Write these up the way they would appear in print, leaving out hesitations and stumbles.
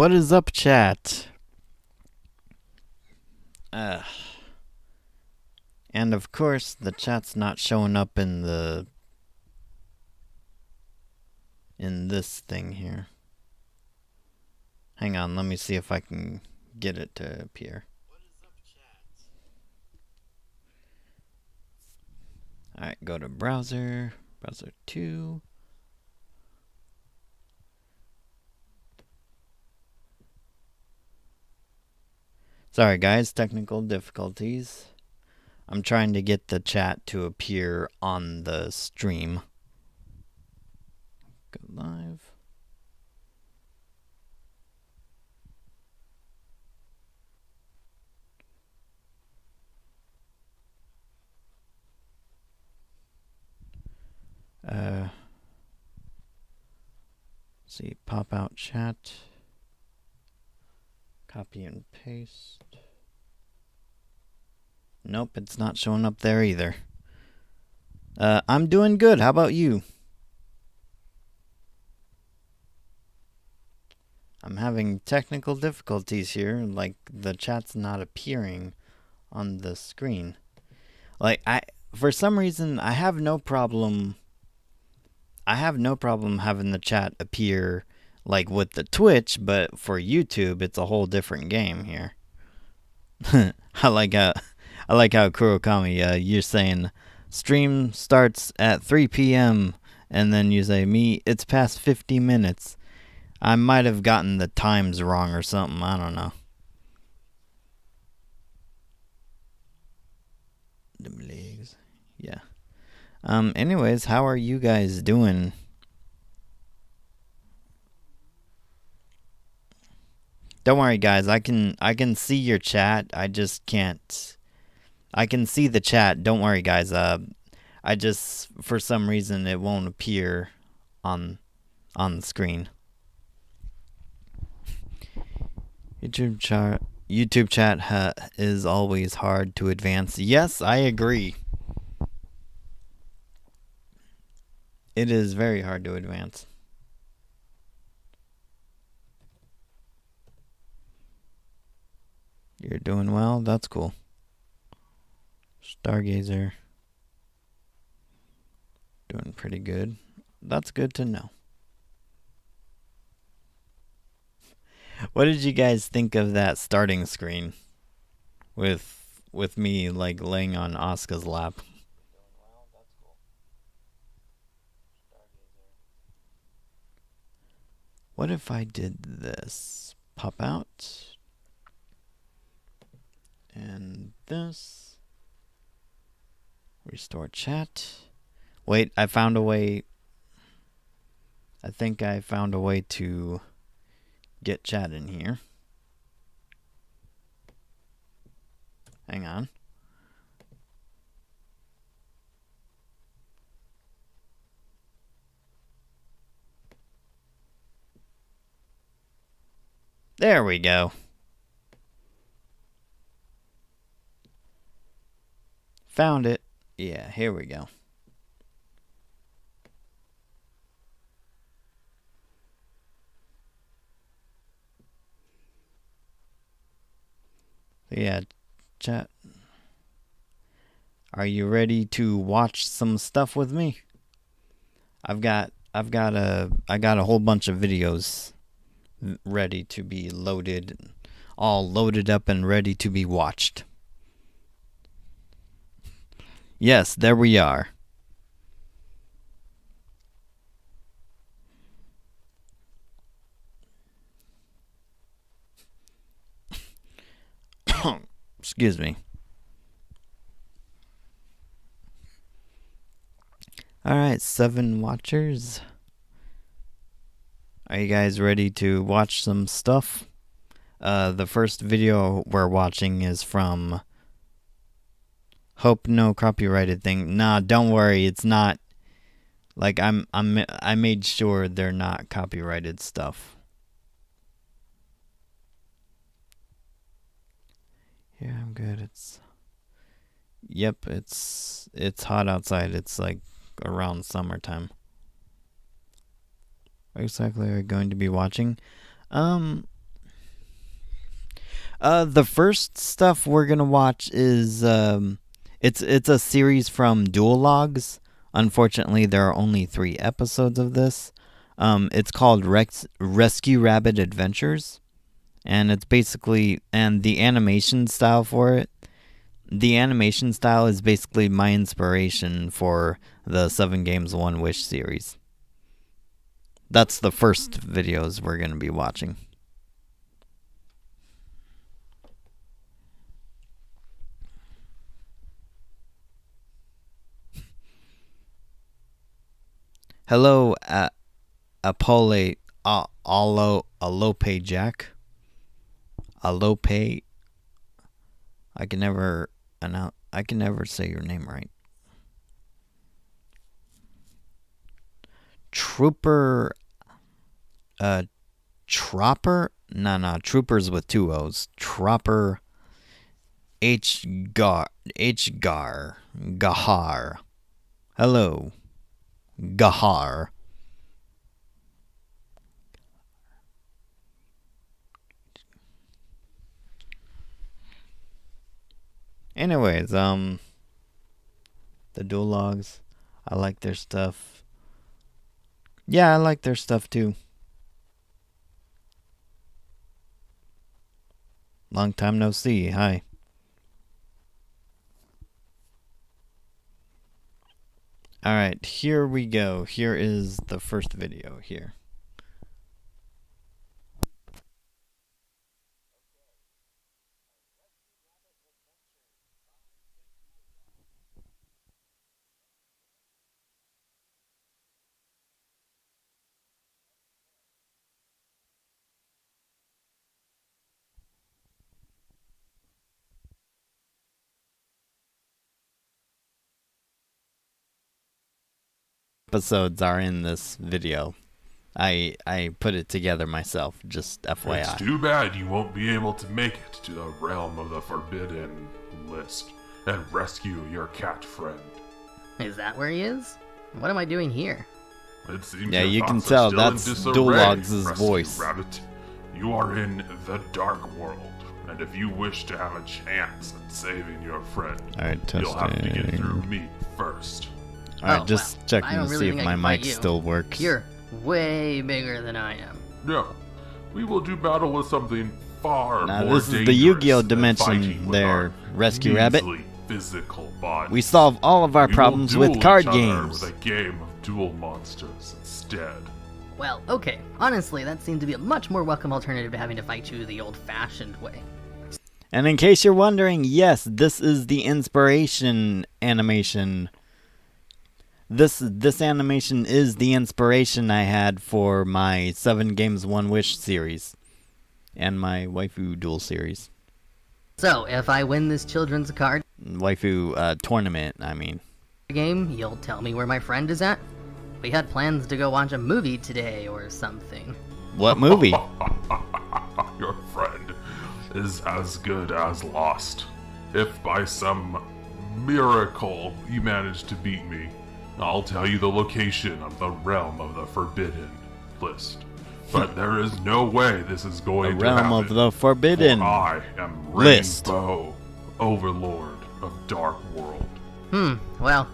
What is up, chat? And of course, the chat's not showing up in this thing here. Hang on, let me see if I can get it to appear. Alright, go to browser 2. Sorry guys, technical difficulties. I'm trying to get the chat to appear on the stream. Go live. See, pop out chat. Copy and paste. Nope, it's not showing up there either. I'm doing good. How about you? I'm having technical difficulties here. Like, the chat's not appearing on the screen. Like, for some reason, I have no problem having the chat appear like with the Twitch, but for YouTube, it's a whole different game here. I like how Kurokami, you're saying stream starts at 3 p.m. and then you say, it's past 50 minutes. I might have gotten the times wrong or something. I don't know. Them legs. Yeah. Anyways, how are you guys doing? Don't worry, guys. I can see your chat. I just can't. I can see the chat. Don't worry, guys. I just, for some reason, it won't appear on the screen. YouTube chat is always hard to advance. Yes, I agree. It is very hard to advance. You're doing well? That's cool. Stargazer. Doing pretty good. That's good to know. What did you guys think of that starting screen? With me, like, laying on Asuka's lap. What if I did this? Pop out. And this. Restore chat. Wait, I found a way. I think I found a way to get chat in here. Hang on. There we go. Found it. Yeah, here we go. Yeah, chat. Are you ready to watch some stuff with me? I got a whole bunch of videos ready to be loaded, all loaded up and ready to be watched. Yes, there we are. Excuse me. Alright, 7 watchers. Are you guys ready to watch some stuff? The first video we're watching is from Hope No Copyrighted Thing. Nah, don't worry, it's not. Like, I made sure they're not copyrighted stuff. Yeah, I'm good. Yep, it's hot outside. It's like around summertime. What exactly are you going to be watching? The first stuff we're gonna watch is it's a series from Dual Logs. Unfortunately, there are only 3 episodes of this. It's called Rescue Rabbit Adventures, and it's basically, and the animation style for it. The animation style is basically my inspiration for the 7 Games 1 Wish series. That's the first videos we're gonna be watching. Hello, Apole, Alope Jack. Alope. I can never say your name right. Trooper. Tropper? No, Troopers with 2 O's. Tropper. Gahar. Hello. Gahar. Anyways, the Dual Logs, I like their stuff. Yeah, I like their stuff too. Long time no see. Hi. Alright, here we go. Here is the first video here. Episodes are in this video. I put it together myself, just FYI. It's too bad you won't be able to make it to the realm of the forbidden list and rescue your cat friend. Is that where he is? What am I doing here? It seems Yeah, your you can thoughts are tell still that's in Dual disarray, Logs' Rescue voice. Rabbit. You are in the dark world, and if you wish to have a chance at saving your friend, Alright, you'll have to get through testing. me first. Alright, Oh, just well, I checking don't to really see if think I my can fight mic you. still works. You're way bigger than I am. No, we will do battle with something far Now, more this is the dangerous Yu-Gi-Oh! than Dimension fighting with there, our Rescue Rabbit. measly physical body. We solve all of our We will problems duel with card each other games. with a game of duel monsters instead. Well, okay. Honestly, that seemed to be a much more welcome alternative to having to fight you the old-fashioned way. And in case you're wondering, yes, this is the inspiration animation. This animation is the inspiration I had for my 7 Games 1 Wish series and my Waifu Duel series. So, if I win this children's card Waifu tournament, I mean. game, you'll tell me where my friend is at? We had plans to go watch a movie today or something. What movie? Your friend is as good as lost. If by some miracle you manage to beat me, I'll tell you the location of the realm of the forbidden list. But there is no way this is The going to realm happen. of the forbidden. For I am list. Rainbow, Overlord of Dark World. Well,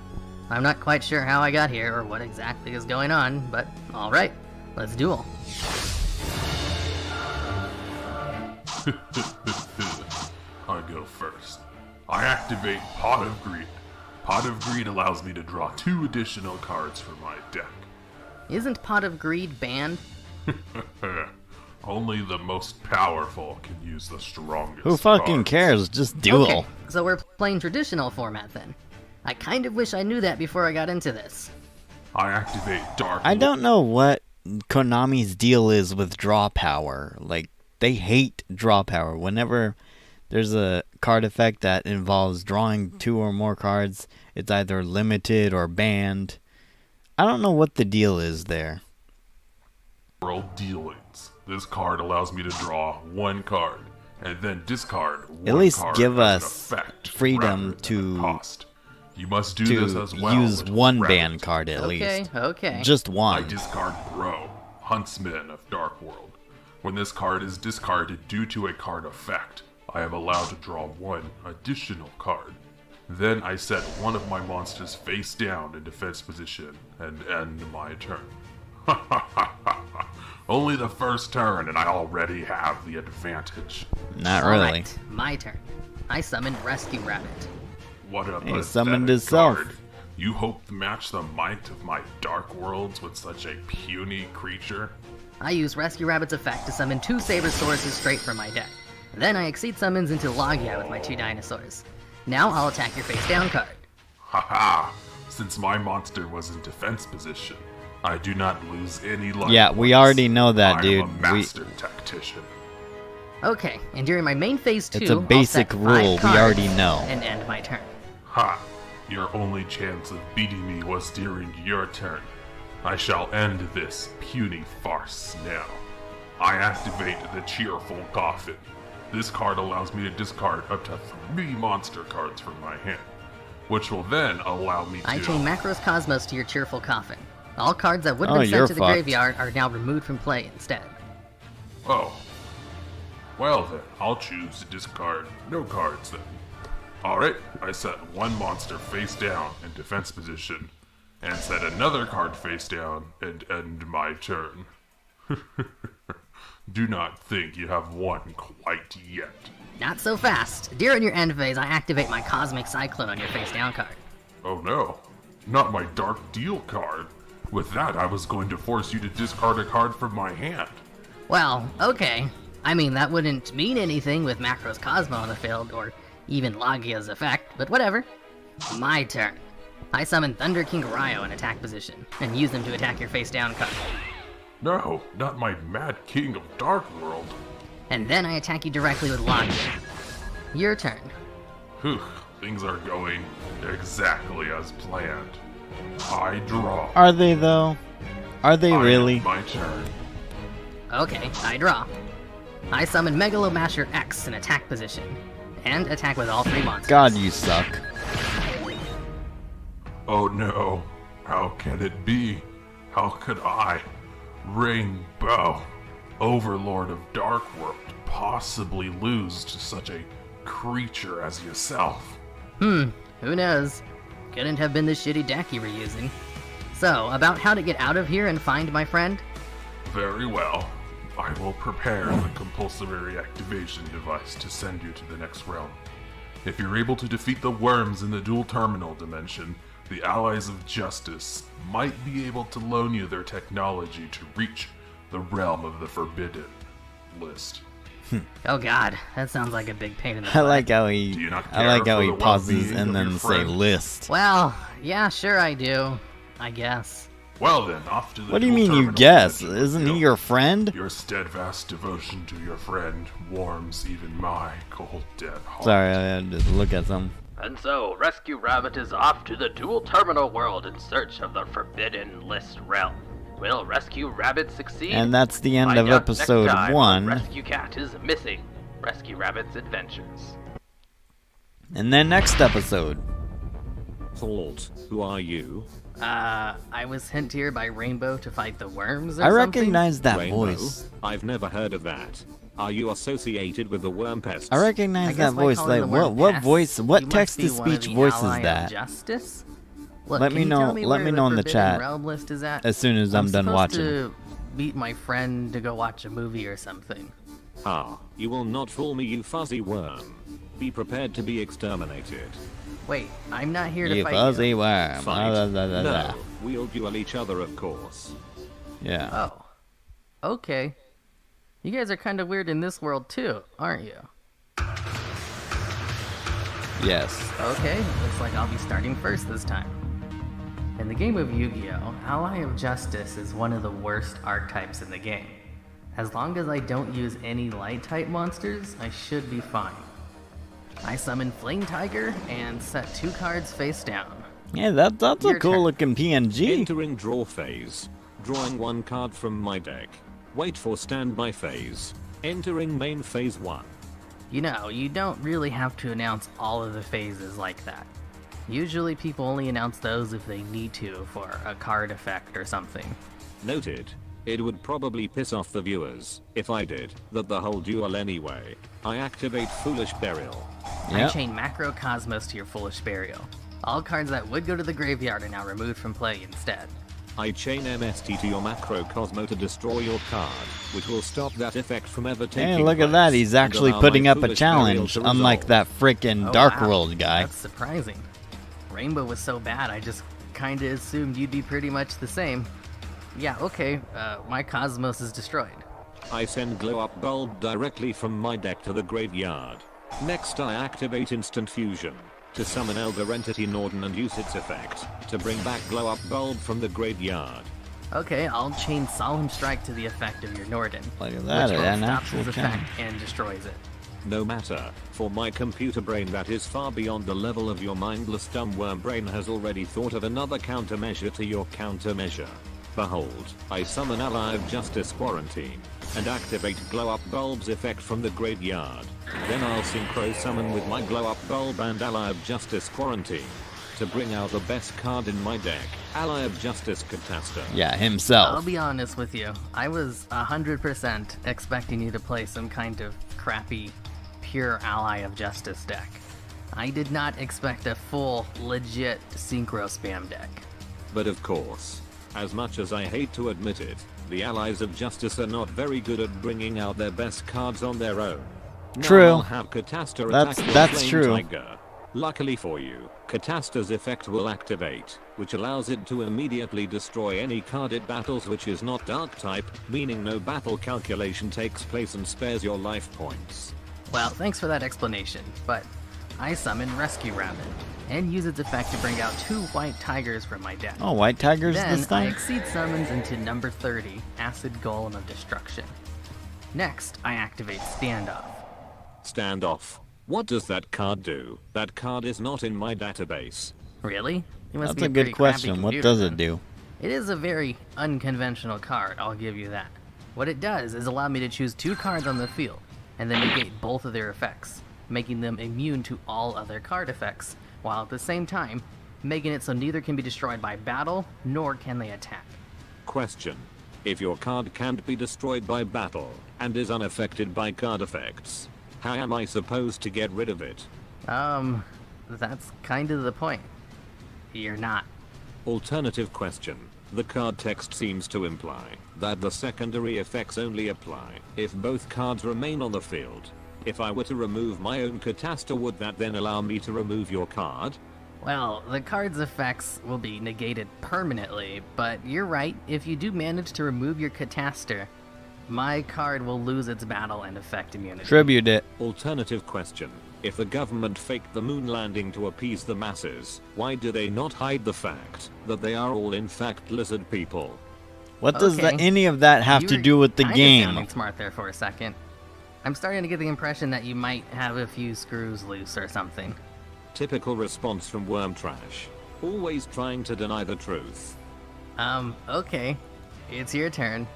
I'm not quite sure how I got here or what exactly is going on, but alright, let's duel. I go first. I activate Pot of Greed. Pot of Greed allows me to draw 2 additional cards from my deck. Isn't Pot of Greed banned? Only the most powerful can use the strongest. Who fucking cards. cares? Just duel. Okay, so we're playing traditional format then. I kind of wish I knew that before I got into this. I activate Dark. I don't know what Konami's deal is with draw power. Like, they hate draw power. Whenever there's a card effect that involves drawing 2 or more cards, it's either limited or banned. I don't know what the deal is there. World Dealings. This card allows me to draw 1 card and then discard 1 At least card give as an us effect freedom rather than a to- cost. You must do this To as well. use Little one Rabbit. ban card at Okay, least. okay. Just I one. discard Bro, Huntsman of Dark World. When this card is discarded due to a card effect, I am allowed to draw one additional card. Then I set one of my monsters face down in defense position and end my turn. Only the first turn, and I already have the advantage. Not All really. right, my turn. I summon Rescue Rabbit. What a He summoned pathetic himself. card. You hope to match the might of my Dark Worlds with such a puny creature? I use Rescue Rabbit's effect to summon 2 Sabersaurus straight from my deck. Then I exceed summons into Logia with my 2 dinosaurs. Now I'll attack your face down card. Haha! Since my monster was in defense position, I do not lose any life. Yeah, we points. already know that, I dude. am a master tactician. Okay, and during my main phase 2, It's a I'll basic set 5 rule, we cards already know. and end my turn. Ha! Your only chance of beating me was during your turn. I shall end this puny farce now. I activate the Cheerful Coffin. This card allows me to discard up to 3 monster cards from my hand, which will then allow me to... I chain Macros Cosmos to your Cheerful Coffin. All cards that would have Oh, been you're sent to the fucked. graveyard are now removed from play instead. Oh. Well then, I'll choose to discard no cards then. Alright, I set one monster face down in defense position, and set another card face down and end my turn. Do not think you have won quite yet. Not so fast. During your end phase, I activate my Cosmic Cyclone on your face down card. Oh no, not my Dark Deal card. With that, I was going to force you to discard a card from my hand. Well, okay. I mean, that wouldn't mean anything with Macros Cosmo on the field, or even Logia's effect, but whatever. My turn. I summon Thunder King Ryo in attack position, and use them to attack your face down card. No, not my Mad King of Dark World. And then I attack you directly with Logia. Your turn. Whew, things are going exactly as planned. I draw. Are they though? Are they I really? end my turn. Okay, I draw. I summon Megalomasher X in attack position, and attack with all 3 monsters. God, you suck. Oh no, how can it be? How could I, Rainbow, Overlord of Darkworld, possibly lose to such a creature as yourself? Who knows? Couldn't have been the shitty deck you were using. So, about how to get out of here and find my friend? Very well. I will prepare the compulsory activation device to send you to the next realm. If you're able to defeat the worms in the dual terminal dimension, the Allies of Justice might be able to loan you their technology to reach the realm of the Forbidden list. Oh god, that sounds like a big pain in the I butt. like how Do he. you not I like care how for he the pauses well-being and of your then say friend? list. Well, yeah, sure I do. I guess. Well then, off to the What do you dual mean you terminal guess? dimension Isn't with he you. your friend? Your steadfast devotion to your friend warms even my cold dead heart. Sorry, I had to look at some. And so, Rescue Rabbit is off to the dual terminal world in search of the Forbidden List realm. Will Rescue Rabbit succeed? And that's the end Find of out next episode time on 1. Rescue Cat is missing. Rescue Rabbit's adventures. And then next episode. Fault, who are you? I was sent here by Rainbow to fight the worms or I something? recognize that Rainbow? voice. I've never heard of that. Are you associated with the worm pests? I I recognize guess that by voice. calling Like, the word what pests, voice? you What must text be to one of speech the voice Ally is of that? Justice? Look, Let can me you know- tell me let where me know in the Forbidden chat Realm list is at? As soon as I'm done supposed watching. to meet my friend to go watch a movie or something. Ah, you will not fool me, you fuzzy worm. Be prepared to be exterminated. Wait, I'm not here to You fight fuzzy you. worm. Fight? Ah, da, da, da, da. No, we'll duel each other, of course. Yeah. Oh. Okay. You guys are kind of weird in this world too, aren't you? Yes. Okay, looks like I'll be starting first this time. In the game of Yu-Gi-Oh!, Ally of Justice is one of the worst archetypes in the game. As long as I don't use any light-type monsters, I should be fine. I summon Flame Tiger and set 2 cards face down. Yeah, that's a Your cool turn. looking PNG. Entering draw phase. Drawing 1 card from my deck. Wait for standby phase. Entering main phase 1. You know, you don't really have to announce all of the phases like that. Usually people only announce those if they need to for a card effect or something. Noted. It would probably piss off the viewers if I did that the whole duel anyway. I activate Foolish Burial. I Yep. chain Macrocosmos to your Foolish Burial. All cards that would go to the graveyard are now removed from play instead. I chain MST to your Macrocosmo to destroy your card, which will stop that effect from ever taking Hey, look at that. place He's and actually allow putting my up a Foolish Burial challenge, to unlike resolve. that frickin' Oh, Dark wow. World guy. That's surprising. Rainbow was so bad, I just kinda assumed you'd be pretty much the same. Yeah, okay, my Cosmos is destroyed. I send Glow Up Bulb directly from my deck to the graveyard. Next I activate Instant Fusion to summon Elder Entity Norden and use its effect to bring back Glow Up Bulb from the graveyard. Okay, I'll chain Solemn Strike to the effect of your Norden, Look at that, which an both stops actual his effect challenge. and destroys it. No matter, for my computer brain that is far beyond the level of your mindless dumb worm brain has already thought of another countermeasure to your countermeasure. Behold, I summon Ally of Justice Quarantine and activate Glow Up Bulb's effect from the graveyard. Then I'll synchro summon with my Glow Up Bulb and Ally of Justice Quarantine to bring out the best card in my deck, Ally of Justice Catasta. Yeah, I'll himself. be honest with you, I was 100% expecting you to play some kind of crappy, pure Ally of Justice deck. I did not expect a full, legit Synchro Spam deck. But of course, as much as I hate to admit it, the Allies of Justice are not very good at bringing out their best cards on their own. Now True. I'll have Catasta attack your That's Flame true. Tiger. Luckily for you, Catasta's effect will activate, which allows it to immediately destroy any card it battles which is not Dark type, meaning no battle calculation takes place and spares your life points. Well, thanks for that explanation, but I summon Rescue Rabbit and use its effect to bring out 2 white tigers from my deck. Oh, White Tigers Then this I time? exceed summons into number 30, Acid Golem of Destruction. Next, I activate Standoff. Standoff. What does that card do? That card is not in my database. Really? It must That's be a pretty good crappy question. What computer does then. it do? It is a very unconventional card, I'll give you that. What it does is allow me to choose 2 cards on the field, and then negate both of their effects, making them immune to all other card effects, while at the same time, making it so neither can be destroyed by battle, nor can they attack. Question. If your card can't be destroyed by battle, and is unaffected by card effects, how am I supposed to get rid of it? That's kind of the point. You're not. Alternative question. The card text seems to imply that the secondary effects only apply if both cards remain on the field. If I were to remove my own Catasta, would that then allow me to remove your card? Well, the card's effects will be negated permanently, but you're right, if you do manage to remove your Cataster, my card will lose its battle and effect immunity. Tribute it. Alternative question. If the government faked the moon landing to appease the masses, why do they not hide the fact that they are all in fact lizard people? What does Okay. any of that have You to were do with the kinda game? sounding smart there for a second. I'm starting to get the impression that you might have a few screws loose or something. Typical response from Worm Trash. Always trying to deny the truth. Okay. It's your turn.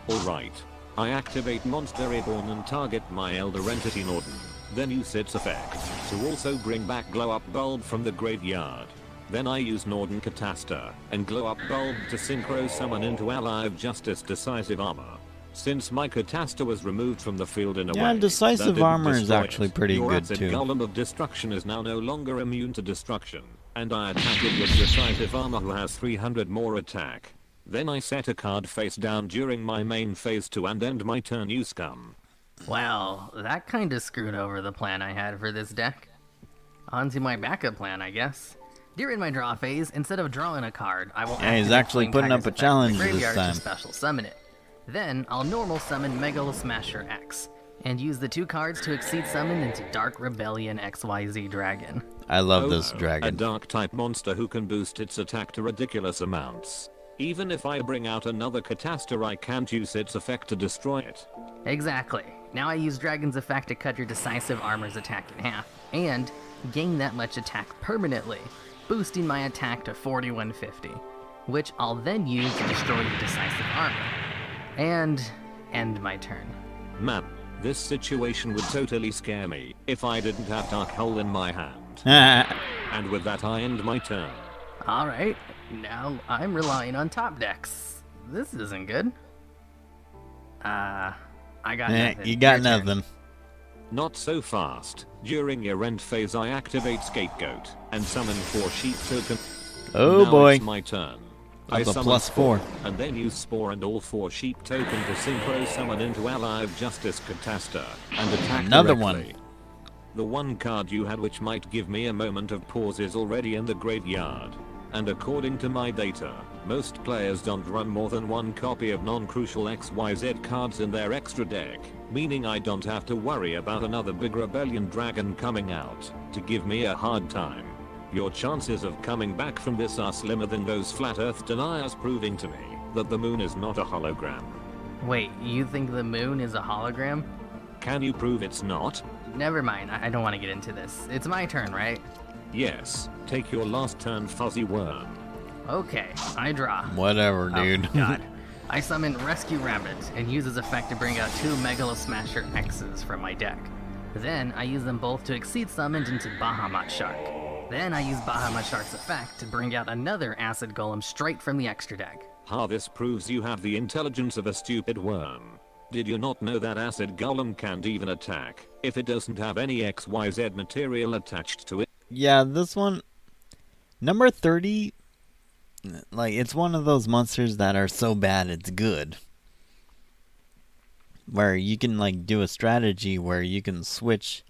Alright. I activate Monster Reborn and target my Elder Entity Norden. Then use its effect to also bring back Glow Up Bulb from the graveyard. Then I use Norden Catasta and Glow Up Bulb to synchro summon into Ally of Justice Decisive Armor. Since my Catasta was removed from the field in a Yeah, way Decisive that didn't Armor is destroy actually it, pretty your good Acid too. Golem of Destruction is now no longer immune to destruction, and I attack it with Decisive Armor who has 300 more attack. Then I set a card face down during my main phase 2 and end my turn, you scum. Well, that kinda screwed over the plan I had for this deck. On to my backup plan, I guess. During my draw phase, instead of drawing a card, I will Yeah, he's activate actually Flame putting up Tiger's a effect in the challenge this graveyard time. to special summon it. Then, I'll normal summon Megalo Smasher X, and use the 2 cards to exceed summon into Dark Rebellion XYZ Dragon. I love this A dragon. dark type monster who can boost its attack to ridiculous amounts. Even if I bring out another Catasta, I can't use its effect to destroy it. Exactly. Now I use Dragon's effect to cut your Decisive Armor's attack in half, and gain that much attack permanently, boosting my attack to 4150, which I'll then use to destroy your Decisive Armor, and end my turn. Man, this situation would totally scare me if I didn't have Dark Hole in my hand. And with that I end my turn. Alright, now I'm relying on top decks. This isn't good. I got Eh, nothing. you got Your turn. nothing. Not so fast. During your end phase, I activate Scapegoat and summon 4 sheep token. Oh Now boy. It's my turn. I That's a summon +4. and then use Spore and all 4 sheep token to synchro summon into Ally of Justice Catasta and attack Another directly. The one card you had which might give me a moment of pause is already in the graveyard. And according to my data, most players don't run more than 1 copy of non-crucial XYZ cards in their extra deck, meaning I don't have to worry about another big rebellion dragon coming out to give me a hard time. Your chances of coming back from this are slimmer than those flat earth deniers proving to me that the moon is not a hologram. Wait, you think the moon is a hologram? Can you prove it's not? Never mind, I don't want to get into this. It's my turn, right? Yes, take your last turn, Fuzzy Worm. Okay, I draw. Whatever, dude. Oh, God. I summon Rescue Rabbit and use his effect to bring out 2 Megalo Smasher X's from my deck. Then I use them both to exceed summoned into Bahamut Shark. Then I use Bahamut Shark's effect to bring out another Acid Golem straight from the extra deck. This proves you have the intelligence of a stupid worm. Did you not know that Acid Golem can't even attack if it doesn't have any XYZ material attached to it? Yeah, this one, number 30, like, it's one of those monsters that are so bad it's good. Where you can, like, do a strategy where you can switch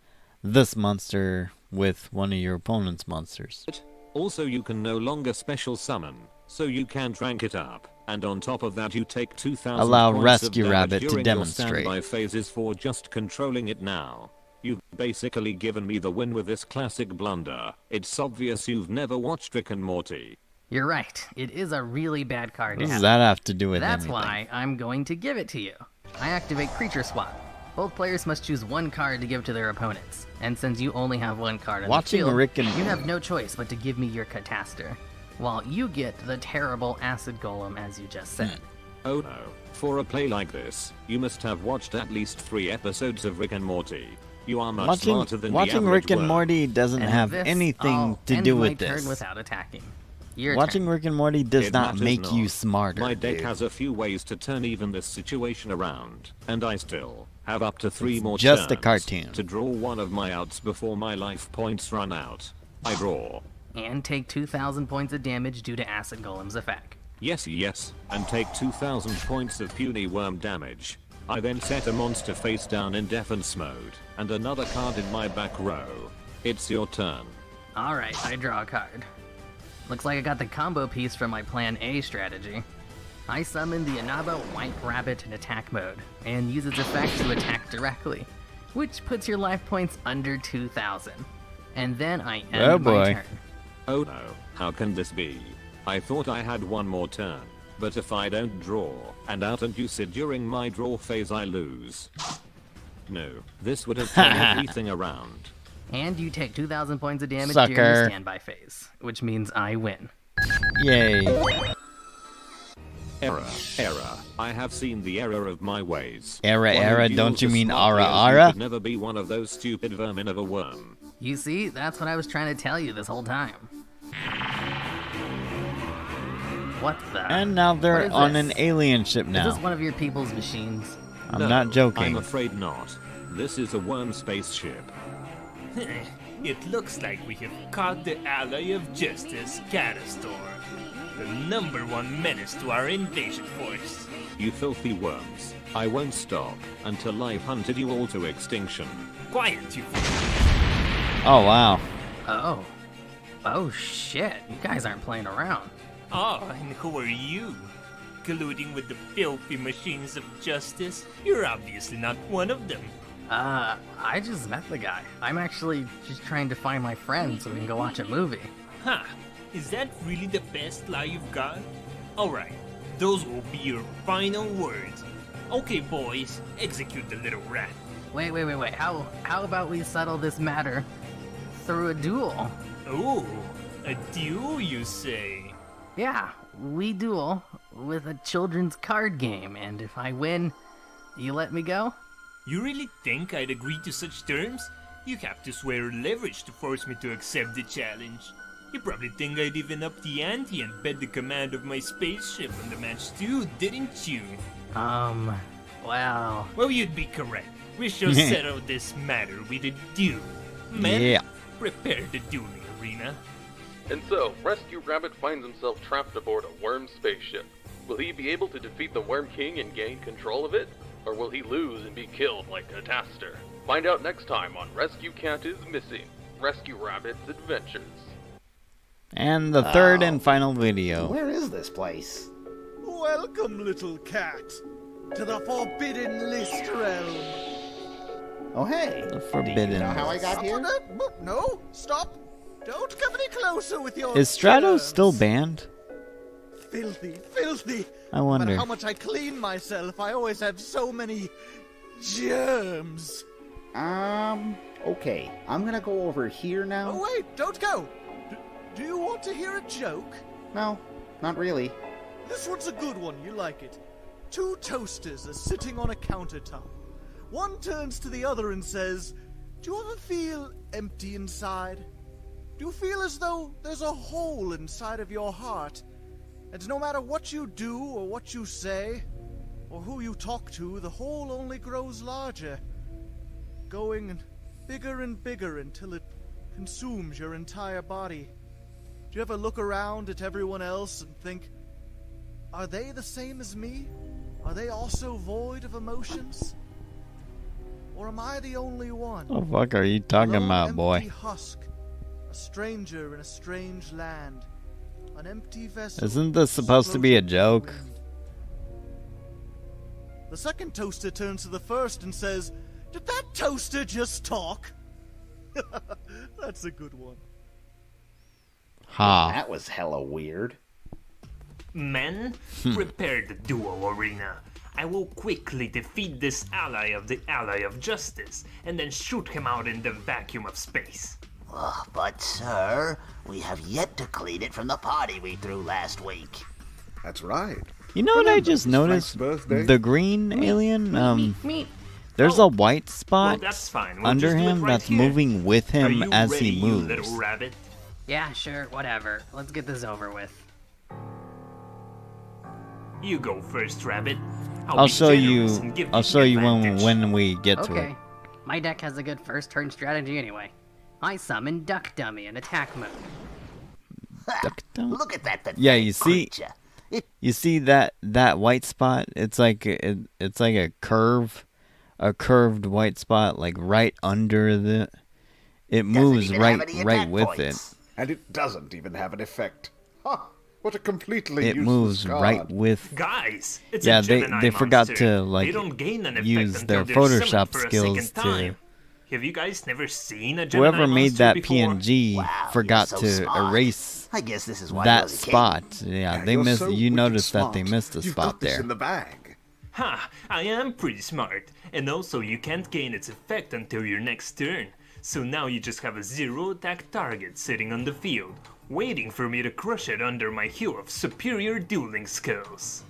this monster with one of your opponent's monsters. Also, you can no longer special summon, so you can't rank it up. And on top of that, you take 2,000 Allow points Rescue of damage Rabbit to during demonstrate. your standby phases for just controlling it now. You've basically given me the win with this classic blunder. It's obvious you've never watched Rick and Morty. You're right, it is a really bad card What to does have. that have to do with That's anything? why I'm going to give it to you. I activate Creature Swap. Both players must choose 1 card to give to their opponents. And since you only have 1 card on Watching the field, Rick and- you have no choice but to give me your Cataster. While you get the terrible Acid Golem as you just said. Oh no. For a play like this, you must have watched at least 3 episodes of Rick and Morty. You are much smarter than the Watching average Rick and worm. Morty doesn't And have this, anything I'll to end do my with turn this. without attacking. Your Watching turn. Rick and Morty does It not matters make not. you smarter. My deck dude. has a few ways to turn even this situation around, and I still have up to 3 It's more just a turns cartoon. to draw one of my outs before my life points run out. I draw. And take 2,000 points of damage due to Acid Golem's effect. Yes, and take 2,000 points of puny worm damage. I then set a monster face down in defense mode, and another card in my back row. It's your turn. Alright, I draw a card. Looks like I got the combo piece from my Plan A strategy. I summon the Inaba White Rabbit in attack mode, and use its effect to attack directly, which puts your life points under 2,000. And then I end Oh my boy. turn. Oh no, how can this be? I thought I had one more turn, but if I don't draw and out and use it during my draw phase I lose. No, this would have turned everything around. And you take 2,000 points of damage during Sucker. the standby phase, which means I win. Yay. Error. I have seen the error of my ways. Error, One who error, deals don't you as mean smartly ara, as you ara? could never be one of those stupid vermin of a worm. You see, that's what I was trying to tell you this whole time. What the? And now What they're is on this? an alien ship Is now. this one of your people's machines? I'm No, not joking. I'm afraid not. This is a worm spaceship. It looks like we have caught the ally of justice, Catastor, the #1 menace to our invasion force. You filthy worms. I won't stop until I've hunted you all to extinction. Quiet, you Oh, wow. Oh. Oh shit, you guys aren't playing around. Oh, and who are you? Colluding with the filthy machines of justice? You're obviously not one of them. I just met the guy. I'm actually just trying to find my friend so we can go watch a movie. Huh, is that really the best lie you've got? Alright, those will be your final words. Okay, boys, execute the little rat. Wait. How about we settle this matter through a duel? Oh, a duel, you say? Yeah, we duel with a children's card game, and if I win, you let me go? You really think I'd agree to such terms? You have to swear leverage to force me to accept the challenge. You probably think I'd even up the ante and bet the command of my spaceship on the match too, didn't you? Well, Well, you'd be correct. We shall settle this matter with a duel. Men, Yeah. prepare the dueling arena. And so, Rescue Rabbit finds himself trapped aboard a worm spaceship. Will he be able to defeat the Worm King and gain control of it? Or will he lose and be killed like Cataster? Find out next time on Rescue Cat is Missing, Rescue Rabbit's Adventures. And the third and final video. Where is this place? Welcome, little cat, to the Forbidden List realm. Oh, hey. The Do Forbidden. you know how I got here? No, stop. Don't come any closer with your Is Stratos germs. still banned? Filthy, filthy. I No wonder. matter how much I clean myself, I always have so many germs. Okay. I'm gonna go over here now. Oh, wait, don't go. Do you want to hear a joke? No, not really. This one's a good one, you like it. Two toasters are sitting on a countertop. One turns to the other and says, "Do you ever feel empty inside? Do you feel as though there's a hole inside of your heart? And no matter what you do or what you say, or who you talk to, the hole only grows larger, going bigger and bigger until it consumes your entire body. Do you ever look around at everyone else and think, are they the same as me? Are they also void of emotions? Or am I the only one? What the fuck are you talking Lone about, empty boy? husk, a stranger in a strange land, an empty vessel. Isn't this supposed to be a floating in the joke? wind." The second toaster turns to the first and says, "Did that toaster just talk?" That's a good one. Ha. That was hella weird. Men, prepare the duel arena. I will quickly defeat this ally of justice, and then shoot him out in the vacuum of space. But, sir, we have yet to clean it from the party we threw last week. That's right. You know what I Remember just Frank's noticed? birthday? The green alien, meat. there's a white spot Well, that's fine. We'll under just do it him right that's here. moving with Are him you as ready, he you moves. little rabbit? Yeah, sure, whatever. Let's get this over with. You go first, rabbit. I'll be show you. generous and give I'll show the you advantage. when we get to Okay. it. My deck has a good first turn strategy anyway. I summon Duck Dummy in attack mode. Look at that Yeah, you see, creature. you see that white spot. It's like it's like a curved white spot, like right under the. It moves Doesn't even have right any right attack with points. And it doesn't even have an effect. Ha! What a completely it. It useless moves card. right with. Guys, it's Yeah, a Gemini they forgot monster. to, like, They don't gain an effect use until their they're summoned Photoshop for a skills second to- time. Have you guys never seen a Gemini Whoever made monster that before? PNG Wow, forgot you're so to smart. erase I guess this is why that you're the king. spot. Yeah, they You're missed. so You wicked noticed that they smart. missed a You've spot got this there. in the bag. Ha! I am pretty smart. And also, you can't gain its effect until your next turn. So now you just have a 0 attack target sitting on the field, waiting for me to crush it under my hue of superior dueling skills.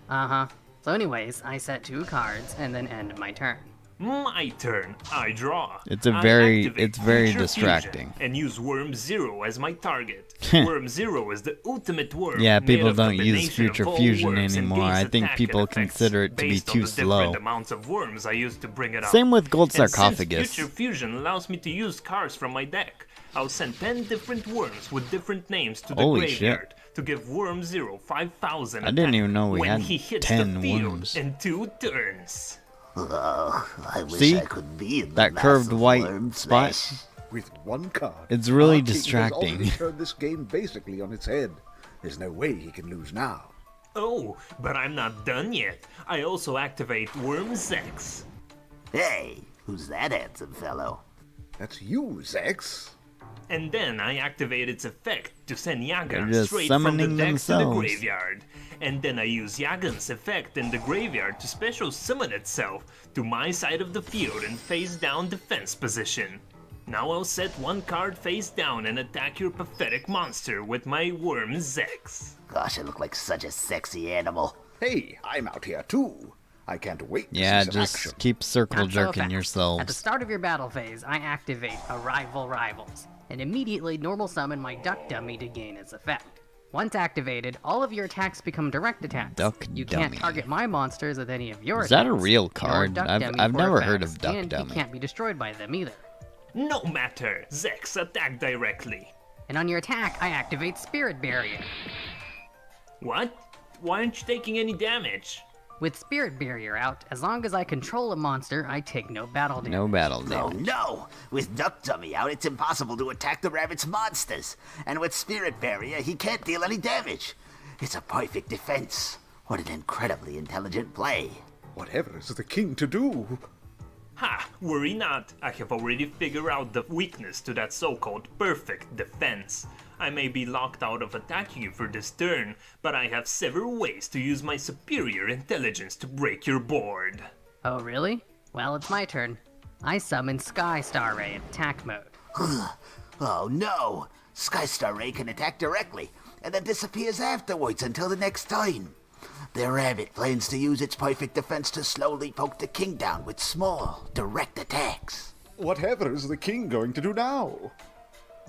Uh-huh. So anyways, I set 2 cards and then end my turn. My turn. I draw. It's a I very- activate it's very Future distracting. Fusion and use Worm Zero as my target. Worm Zero is the ultimate worm. Yeah, made people of don't use combination of Future all Fusion worms and anymore. gains I think attack people and effects consider it to be based on too the slow. different amounts of worms I used to bring it up. Same with Gold And Sarcophagus. Since Future Fusion allows me to use cards from my deck, I'll send 10 different worms with different names to the Holy shit. graveyard to give Worm Zero 5,000 I didn't attack even know we when had he hits 10 the field worms. in 2 turns. Oh, I wish See? I could be in the That curved massive white worm spot? flesh. With one card. It's really our king has distracting. already turned this game basically on its head. There's no way he can lose now. Oh, but I'm not done yet. I also activate Worm Zex. Hey, who's that handsome fellow? That's you, Zex. And then I activate its effect to send They're Yagan just straight from the summoning deck to the themselves. graveyard. And then I use Yagan's effect in the graveyard to special summon itself to my side of the field in face down defense position. Now I'll set 1 card face down and attack your pathetic monster with my Worm Zex. Gosh, I look like such a sexy animal. Hey, I'm out here too. I can't wait to Yeah, see some just action. keep circle Not so jerking fast. At the yourselves. start of your battle phase, I activate Arrival Rivals, and immediately normal summon my Duck Dummy to gain its effect. Once activated, all of your attacks become direct attacks. Duck you can't Dummy. target my monsters with any of your Is that a attacks, real nor card? Duck I've Dummy for never heard effects, of Duck and Dummy. he can't be destroyed by them either. No matter, Zex, attack directly. And on your attack, I activate Spirit Barrier. What? Why aren't you taking any damage? With Spirit Barrier out, as long as I control a monster, I take no battle damage. No battle Oh damage. no! With Duck Dummy out, it's impossible to attack the rabbit's monsters. And with Spirit Barrier, he can't deal any damage. It's a perfect defense. What an incredibly intelligent play. Whatever is the king to do? Ha! Worry not. I have already figured out the weakness to that so-called perfect defense. I may be locked out of attacking you for this turn, but I have several ways to use my superior intelligence to break your board. Oh, really? Well, it's my turn. I summon Sky Star Ray in attack mode. Oh no! Skystar Ray can attack directly, and then disappears afterwards until the next time. The rabbit plans to use its perfect defense to slowly poke the king down with small, direct attacks. Whatever is the king going to do now?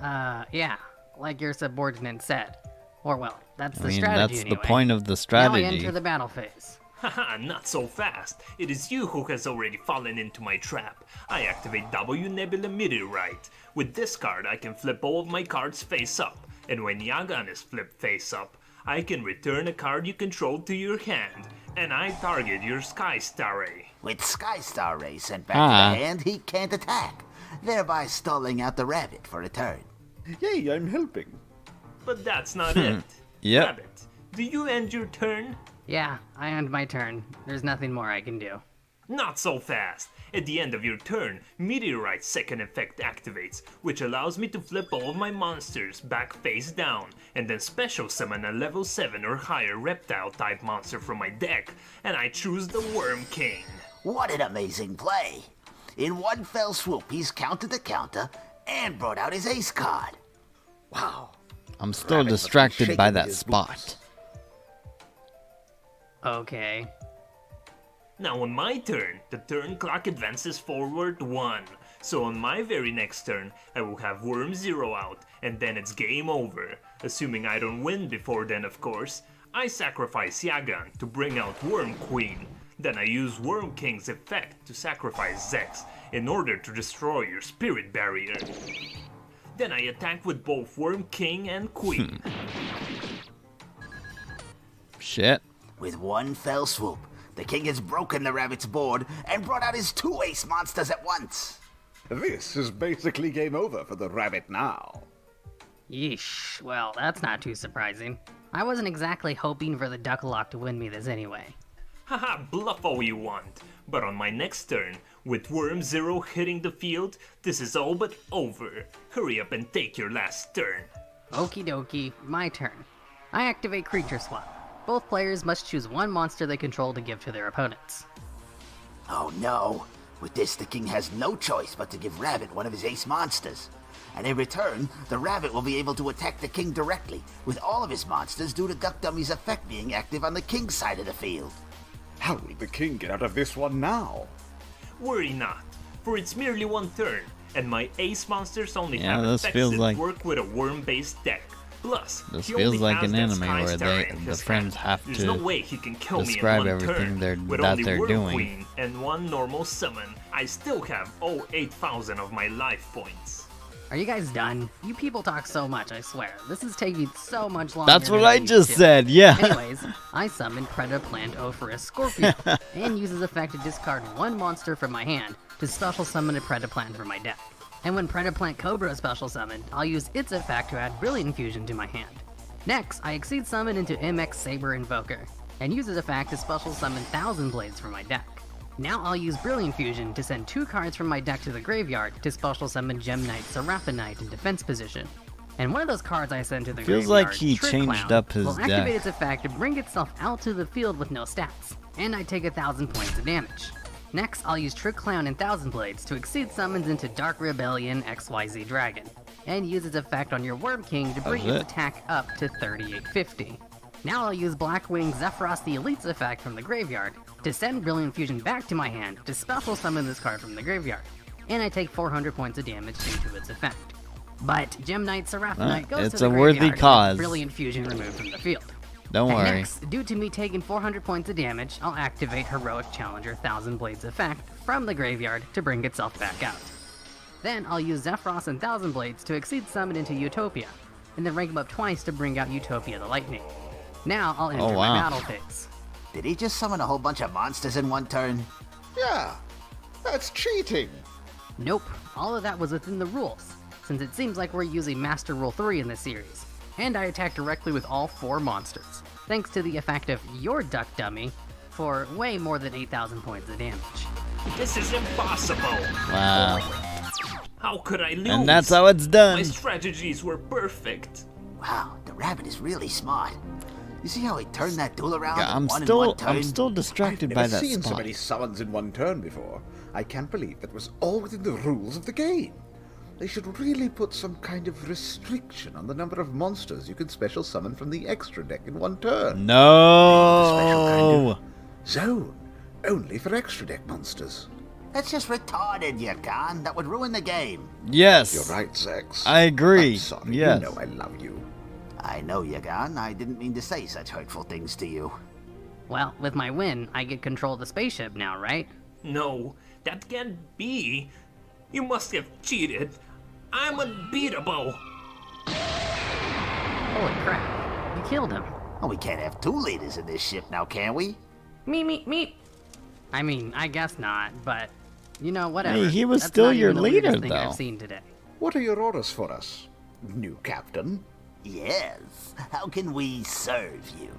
Yeah, like your subordinate said. Or well, that's the I mean, strategy that's anyway. the point of the Now I strategy. enter the battle phase. Haha, not so fast. It is you who has already fallen into my trap. I activate W Nebula Meteorite. With this card, I can flip all of my cards face up. And when Yagan is flipped face up, I can return a card you control to your hand. And I target your Sky Star Ray. With Skystar Ray sent back to the hand, he can't attack, thereby stalling out the rabbit for a turn. Yay, I'm helping. But that's not it. Yep. Rabbit, do you end your turn? Yeah, I end my turn. There's nothing more I can do. Not so fast. At the end of your turn, Meteorite's second effect activates, which allows me to flip all of my monsters back face down, and then special summon a level 7 or higher reptile type monster from my deck, and I choose the Worm King. What an amazing play! In one fell swoop, he's countered the counter and brought out his ace card. Wow. I'm still Rabbit must be distracted by shaking that his spot. boots. Okay. Now on my turn, the turn clock advances forward 1. So on my very next turn, I will have Worm 0 out, and then it's game over. Assuming I don't win before then, of course. I sacrifice Yagan to bring out Worm Queen. Then I use Worm King's effect to sacrifice Zex in order to destroy your Spirit Barrier. Then I attack with both Worm King and Queen. Shit. With one fell swoop, the king has broken the rabbit's board and brought out his 2 ace monsters at once. This is basically game over for the rabbit now. Yeesh. Well, that's not too surprising. I wasn't exactly hoping for the Ducklock to win me this anyway. Haha, bluff all you want. But on my next turn, with Worm 0 hitting the field, this is all but over. Hurry up and take your last turn. Okie dokie, my turn. I activate Creature Swap. Both players must choose one monster they control to give to their opponents. Oh no! With this, the king has no choice but to give Rabbit one of his ace monsters. And in return, the rabbit will be able to attack the king directly, with all of his monsters due to Duck Dummy's effect being active on the king's side of the field. How will the king get out of this one now? Worry not, for it's merely one turn, and my ace monsters only Yeah, have this effects feels that like- work with a worm-based deck. Plus, This he feels only like has an that anime Sky where Star they- in the his friends hand. have There's to no way he can kill me describe in one everything turn. With that only they're Worm doing. Queen and one normal summon, I still have all 8,000 of my life points. Are you guys done? You people talk so much, I swear. This is taking so much longer. That's what than I it just used to. said, yeah. Anyways, I summon Predaplant Ophrys Scorpio, and uses effect to discard one monster from my hand to special summon a Predaplant from my deck. And when Predaplant Cobra is special summoned, I'll use its effect to add Brilliant Fusion to my hand. Next, I Exceed Summon into MX Saber Invoker, and use its effect to special summon Thousand Blades from my deck. Now I'll use Brilliant Fusion to send 2 cards from my deck to the graveyard to special summon Gem Knight Seraphonite in defense position. And one of those cards I send to the Feels graveyard, like he Trick changed Clown, up his will activate deck. its effect to bring itself out to the field with no stats, and I take 1,000 points of damage. Next, I'll use Trick Clown and Thousand Blades to exceed summons into Dark Rebellion XYZ Dragon, and use its effect on your Worm King to bring That's its attack up to 3850. Now I'll use Blackwing Zephyros the Elite's effect from the graveyard to send Brilliant Fusion back to my hand to special summon this card from the graveyard, and I take 400 points of damage due to its effect. But Gem Knight Seraphonite goes it's to the a worthy graveyard cause. with Brilliant Fusion removed from the field. Don't And worry. next, due to me taking 400 points of damage, I'll activate Heroic Challenger Thousand Blades effect from the graveyard to bring itself back out. Then I'll use Zephyros and Thousand Blades to exceed summon into Utopia, and then rank him up twice to bring out Utopia the Lightning. Now I'll enter my battle phase. Did he just summon a whole bunch of monsters in one turn? Yeah, that's cheating. Nope, all of that was within the rules, since it seems like we're using Master Rule 3 in this series. And I attack directly with all 4 monsters, thanks to the effect of your Duck Dummy for way more than 8,000 points of damage. This is impossible. Wow. How could I lose? And that's how it's done. My strategies were perfect. Wow, the rabbit is really smart. You see how he turned that duel around? Yeah, in one turn? I'm still distracted I've by never that seen so spot. many summons in one turn before. I can't believe that was all within the rules of the game. They should really put some kind of restriction on the number of monsters you can special summon from the extra deck in one turn. No. Zone, only for extra deck monsters. That's just retarded, Yakan. That would ruin the game. Yes. You're right, Zex. I agree. I'm sorry. Yes. You know I love you. I know, Yagan. I didn't mean to say such hurtful things to you. Well, with my win, I get control of the spaceship now, right? No, that can't be. You must have cheated. I'm unbeatable. Holy crap, you killed him. Oh, we can't have 2 leaders in this ship now, can we? Me. I mean, I guess not, but, you know, whatever. Hey, he was That's still not your even the weirdest leader, thing though. I've seen today. What are your orders for us, new captain? Yes. How can we serve you?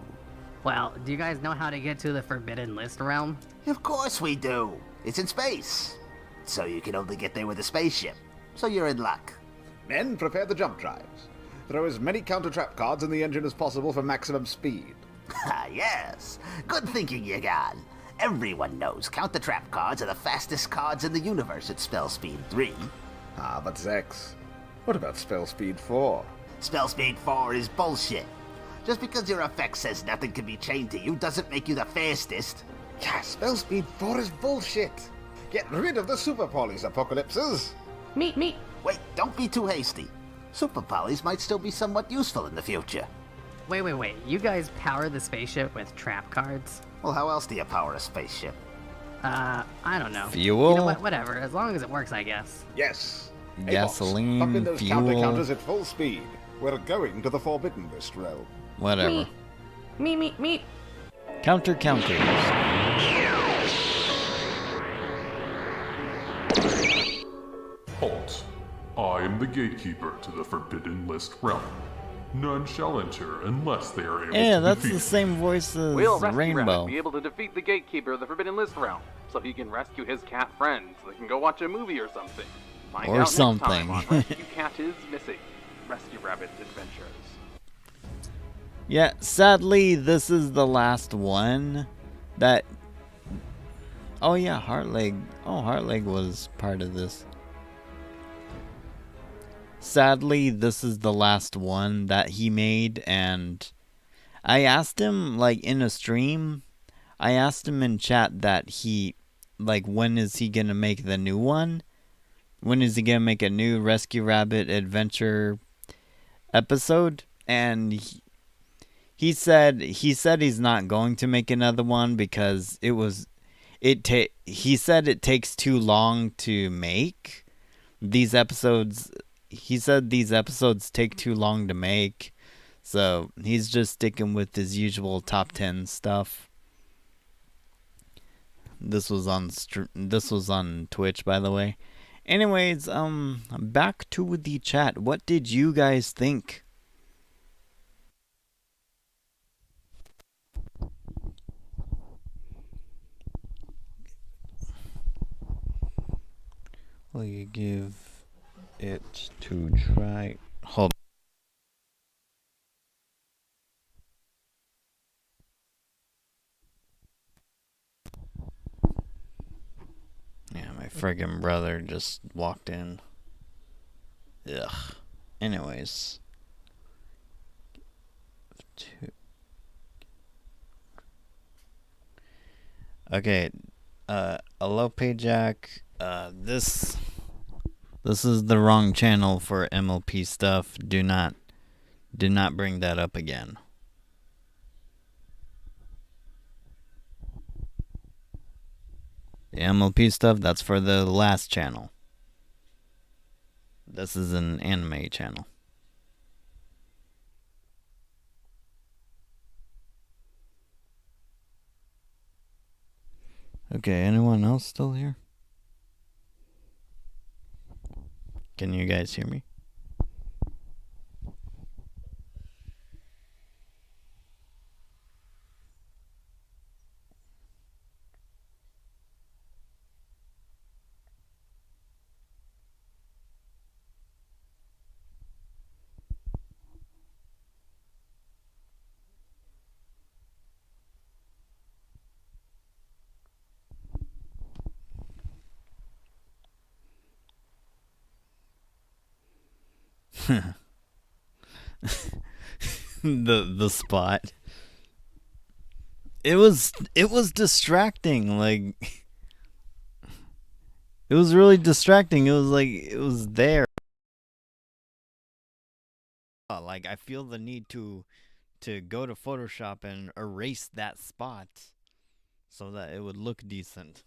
Well, do you guys know how to get to the Forbidden List realm? Of course we do. It's in space. So you can only get there with a spaceship. So you're in luck. Men, prepare the jump drives. Throw as many counter-trap cards in the engine as possible for maximum speed. Ah, yes. Good thinking, Yagan. Everyone knows counter-trap cards are the fastest cards in the universe at spell speed 3. Ah, but Zex, what about spell speed 4? Spell speed 4 is bullshit. Just because your effect says nothing can be chained to you doesn't make you the fastest. Yeah, spell speed 4 is bullshit. Get rid of the super polys, apocalypses. Meet. Wait, don't be too hasty. Super polys might still be somewhat useful in the future. Wait. You guys power the spaceship with trap cards? Well, how else do you power a spaceship? I don't know. Fuel? You know what? Whatever. As long as it works, I guess. Yes. Gasoline, pump in those fuel. counter counters at full speed. We're going to the Forbidden List realm. Whatever. Meet. Counters. Halt. I am the gatekeeper to the Forbidden List realm. None shall enter unless they are able Yeah, to that's defeat the same voice as Will Rescue Rainbow. Rabbit be able to defeat the Gatekeeper of the Forbidden List realm, so he can rescue his cat friend, so they can go watch a movie or something? Find Or out next something. time on Rescue Cat is Missing. Rescue Rabbit's Adventures. Yeah, sadly, this is the last one that... Oh yeah, Heartleg. Oh, Heartleg was part of this. Sadly, this is the last one that he made, and I asked him, like, in a stream, I asked him in chat that he, like, when is he gonna make the new one? When is he gonna make a new Rescue Rabbit adventure episode? And he said he's not going to make another one because he said it takes too long to make these episodes. He said these episodes take too long to make, so he's just sticking with his usual top 10 stuff. This was on Twitch, by the way. Anyways, back to the chat. What did you guys think? Will you give it to try? Hold. Yeah, my friggin' brother just walked in. Ugh. Anyways. Okay. Alope Jack. This This is the wrong channel for MLP stuff. Do not bring that up again. The MLP stuff, that's for the last channel. This is an anime channel. Okay, anyone else still here? Can you guys hear me? the spot. It was distracting, like it was really distracting. It was like it was there. Like I feel the need to go to Photoshop and erase that spot so that it would look decent.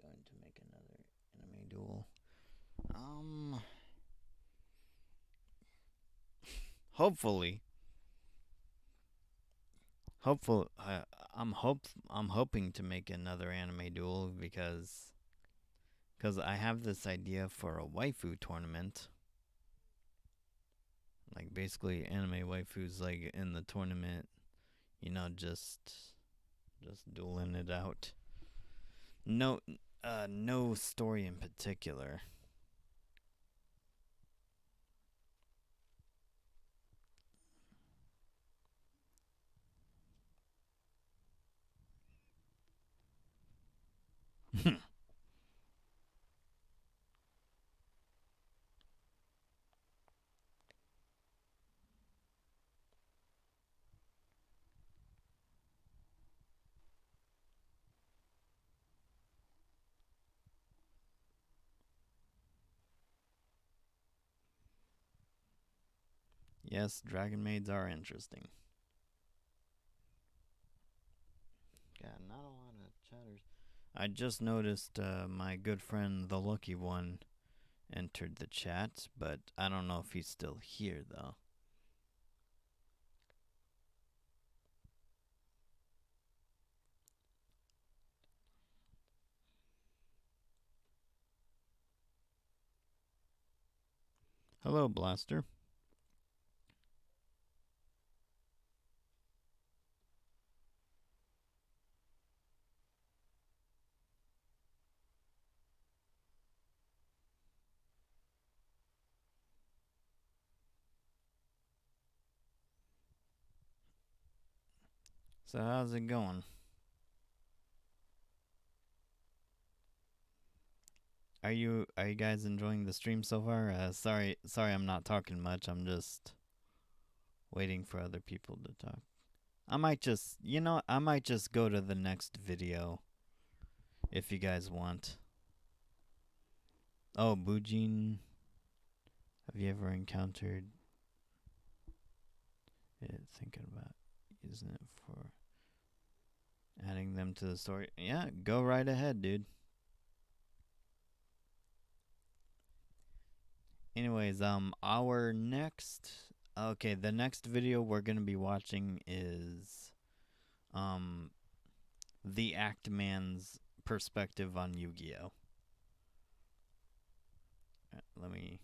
Going to make another anime duel. Hopefully. I'm hoping to make another anime duel because I have this idea for a waifu tournament. Like basically anime waifus like in the tournament, you know, just dueling it out. No story in particular. Yes, dragon maids are interesting. Got not a lot of chatters. I just noticed my good friend the Lucky One entered the chat, but I don't know if he's still here though. Hello, Blaster. So how's it going? Are you guys enjoying the stream so far? Sorry I'm not talking much. I'm just waiting for other people to talk. I might just go to the next video if you guys want. Oh, Bujin, have you ever encountered it? Thinking about using it for adding them to the story. Yeah, go right ahead, dude. Anyways, the next video we're gonna be watching is the Act Man's perspective on Yu-Gi-Oh. Let me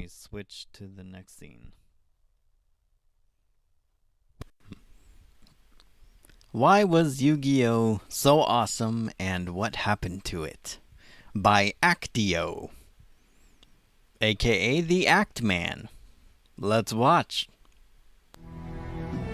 switch to the next scene. Why was Yu-Gi-Oh so awesome and what happened to it? By Actio. aka the Act Man. Let's watch.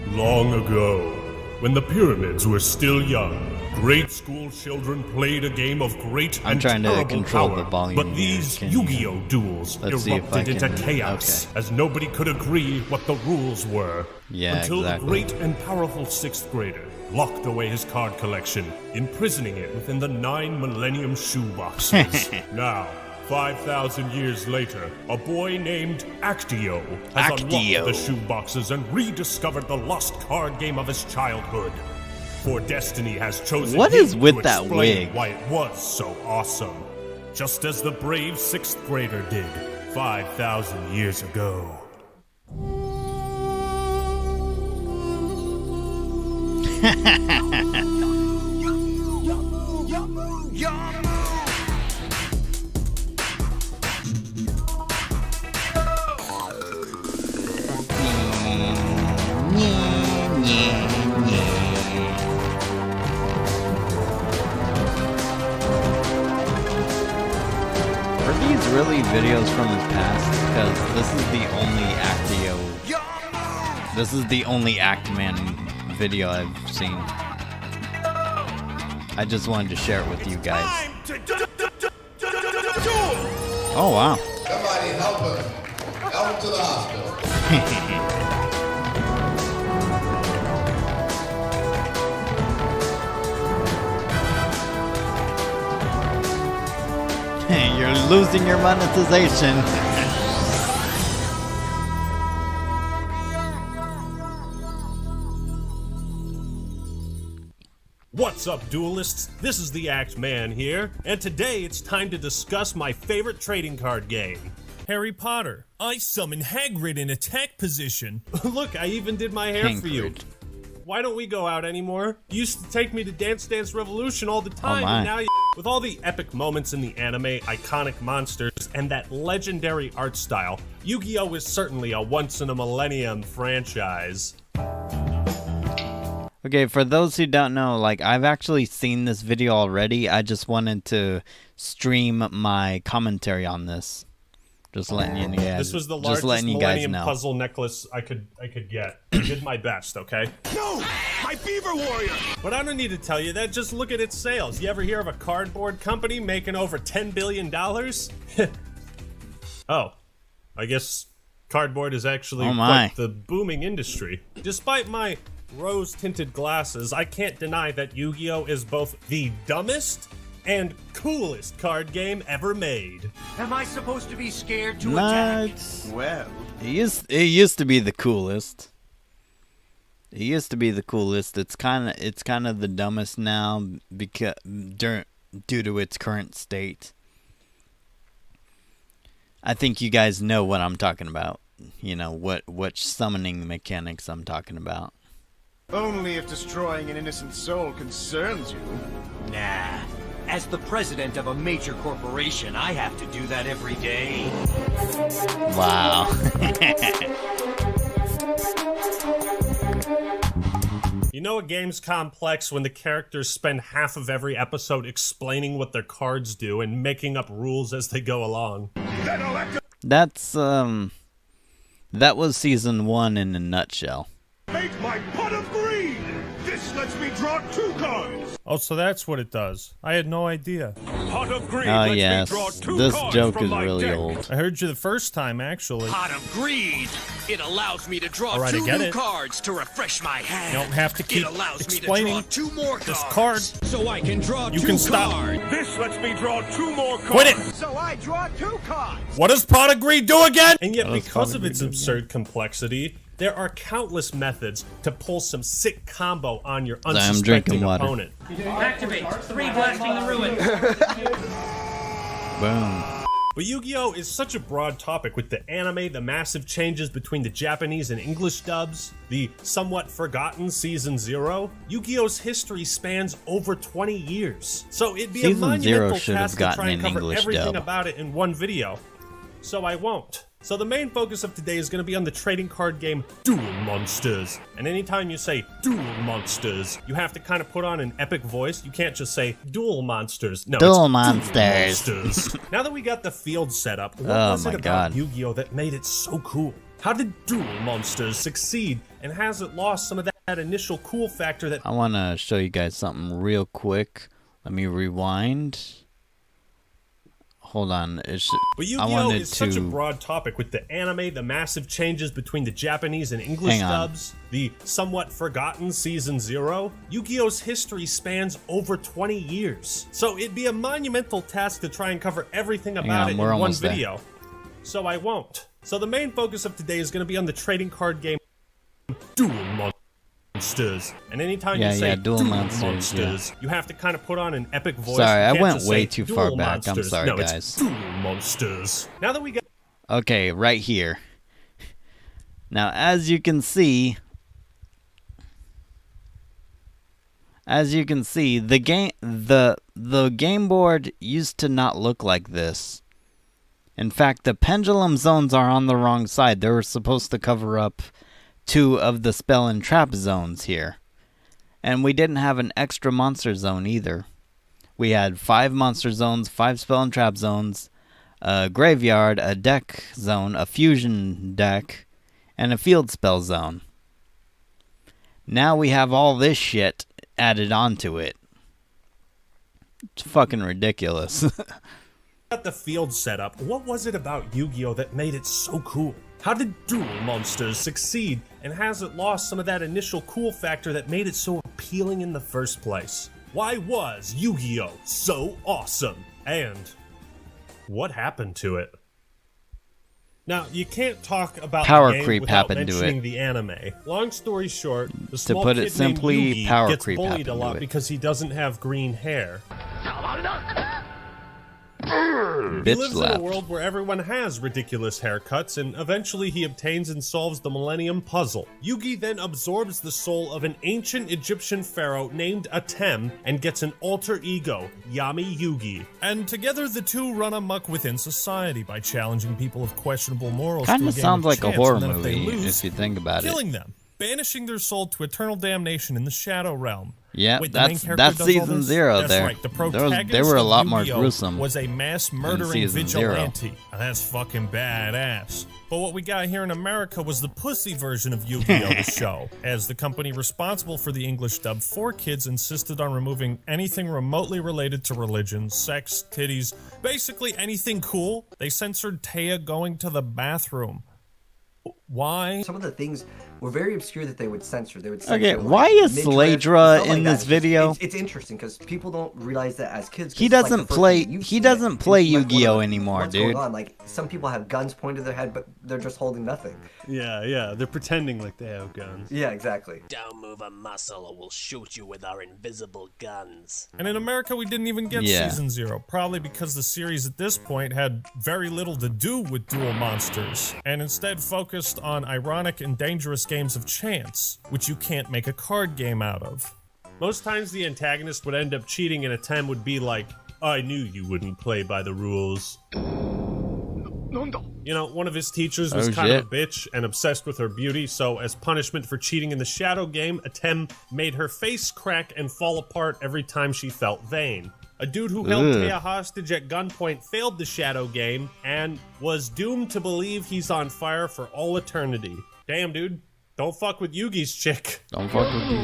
Long ago, when the pyramids were still young, great school children played a game of great I'm and trying to terrible control power. the volume But here. these Can you- Yu-Gi-Oh duels Let's see if I erupted into can- chaos, okay. as nobody could agree what the rules were. Yeah, until exactly. the great and powerful 6th grader locked away his card collection, imprisoning it within the 9 Millennium shoeboxes. Now, 5,000 years later, a boy named Actio has Actio. unlocked the shoeboxes and rediscovered the lost card game of his childhood. For Destiny has chosen What him is with to that explain wig? why it was so awesome. Just as the brave 6th grader did 5,000 years ago. Are these really videos from his past? Because this is the only Actio. This is the only Act Man video I've seen. I just wanted to share it with you guys. Oh wow. Somebody help him. Help him to the hospital. You're losing your monetization. What's up, duelists? This is the Act Man here, and today it's time to discuss my favorite trading card game. Harry Potter. I summon Hagrid in attack position. Look, I even did my hair for you. Hagrid. Why don't we go out anymore? You used to take me to Dance Dance Revolution all the time, my. and now you... With all the epic moments in the anime, iconic monsters, and that legendary art style, Yu-Gi-Oh! Is certainly a once-in-a-millennium franchise. Okay, for those who don't know, like, I've actually seen this video already. I just wanted to stream my commentary on this. Just letting you guys. This was the just largest letting you guys Millennium know. Puzzle necklace I could get. I did my best, okay? No! My Beaver Warrior! But I don't need to tell you that. Just look at its sales. You ever hear of a cardboard company making over $10 billion? Oh, I guess cardboard is actually Oh my. quite the booming industry. Despite my rose-tinted glasses, I can't deny that Yu-Gi-Oh! Is both the dumbest and coolest card game ever made. Am I supposed to be scared to Nah, attack? it's- Well, it used to be the coolest. It used to be the coolest. It's kind of the dumbest now because due to its current state. I think you guys know what I'm talking about. You know what summoning mechanics I'm talking about. only if destroying an innocent soul concerns you. Nah. As the president of a major corporation, I have to do that every day. Wow. You know a game's complex when the characters spend half of every episode explaining what their cards do and making up rules as they go along. That's that was season 1 in a nutshell. Make my pot of greed! This lets me draw 2 cards! Oh, so that's what it does. I had no idea. Pot of greed Oh lets yes, me draw 2 this cards joke from is my really deck. old. I heard you the first time, actually. Pot of greed. It allows me to draw All right, I 2 get new it. cards to refresh my hand. You don't have to keep It allows explaining me to draw 2 more this cards. card. So I can draw You 2 can stop. cards. This lets me draw 2 more cards! Quit it! So I draw 2 cards! What does Pot of Greed do again? And yet, What does because Pot of of its Greed do absurd complexity, there are countless methods to pull some sick combo on your I'm unsuspecting drinking water. opponent. Activate. 3 blasting the ruin. Boom. But Yu-Gi-Oh! Is such a broad topic with the anime, the massive changes between the Japanese and English dubs, the somewhat forgotten Season 0. Yu-Gi-Oh!'s history spans over 20 years. So it'd be Season a 0 monumental should have task to gotten try and an cover English everything dub. about it in one video. So I won't. So the main focus of today is going to be on the trading card game Duel Monsters. And anytime you say Duel Monsters, you have to kind of put on an epic voice. You can't just say Duel Monsters. No, Duel it's Monsters. Duel Monsters. Now that we got the field set up, what Oh was my it about God. Yu-Gi-Oh that made it so cool? How did Duel Monsters succeed, and has it lost some of that initial cool factor that... I want to show you guys something real quick. Let me rewind. Hold on. But I Yu-Gi-Oh wanted is such a to. broad topic with the anime, the massive changes between the Japanese and English Hang on. dubs, the somewhat forgotten Season 0. Yu-Gi-Oh's history spans over 20 years. So it'd be a monumental task to try and cover everything about on, it in we're one almost there. video. So I won't. So the main focus of today is going to be on the trading card game Duel Monsters. And anytime Yeah, you say yeah, Duel Monsters, yeah. you have to kind of put on an epic voice. Sorry, You I can't went just way say too Duel far back. I'm Monsters. sorry, No, guys. It's Duel Monsters. Now that we got Okay, right here. Now, as you can see, the game board used to not look like this. In fact, the pendulum zones are on the wrong side. They were supposed to cover up 2 of the spell and trap zones here. And we didn't have an extra monster zone either. We had 5 monster zones, 5 spell and trap zones, a graveyard, a deck zone, a fusion deck, and a field spell zone. Now we have all this shit added onto it. It's fucking ridiculous. got the field set up, what was it about Yu-Gi-Oh that made it so cool? How did Duel Monsters succeed, and has it lost some of that initial cool factor that made it so appealing in the first place? Why was Yu-Gi-Oh so awesome? And what happened to it? Now, you can't talk about Power the game creep without happened to mentioning it. the anime. Long story short, the To small put kid it simply, named Yugi power gets creep bullied happened a to lot it. because he doesn't have green hair. He Bitch lives in slapped. a world where everyone has ridiculous haircuts, and eventually he obtains and solves the Millennium Puzzle. Yugi then absorbs the soul of an ancient Egyptian pharaoh named Atem and gets an alter ego, Yami Yugi. And together the two run amok within society by challenging people of questionable morals. Kind to of game sounds like a chance, horror and then if they movie lose, if you think about it. killing them, banishing their soul to eternal damnation in the Shadow Realm. Yeah, Wait, the main that's character does all season this? 0 That's there. right, the They protagonist were a of lot more Yu-Gi-Oh! gruesome Was a mass murdering season 0. vigilante. And that's fucking badass. But what we got here in America was the pussy version of Yu-Gi-Oh! The show, as the company responsible for the English dub for kids insisted on removing anything remotely related to religion, sex, titties, basically anything cool. They censored Taya going to the bathroom. Why? Some of the things were very obscure that they would censor. They would censor, Okay, like, why is midriff, Sladra stuff like in that. this video? It's interesting because people don't realize that as kids. 'cause He it's like doesn't the first play. time you've He seen doesn't it. play You might Yu-Gi-Oh wonder anymore, what's dude. going on. Like some people have guns pointed to their head, but they're just holding nothing. Yeah, they're pretending like they have guns. Yeah, exactly. Don't move a muscle or we'll shoot you with our invisible guns. And in America, we didn't even get Yeah. Season 0, probably because the series at this point had very little to do with Duel Monsters, and instead focused on ironic and dangerous games of chance, which you can't make a card game out of. Most times the antagonist would end up cheating and Atem would be like, I knew you wouldn't play by the rules. You know, one of his teachers was Oh, kind of shit. a bitch and obsessed with her beauty, so as punishment for cheating in the Shadow game, Atem made her face crack and fall apart every time she felt vain. A dude who held Ugh. Taya hostage at gunpoint failed the Shadow game and was doomed to believe he's on fire for all eternity. Damn, dude. Don't fuck with Yugi's chick. Don't fuck with you.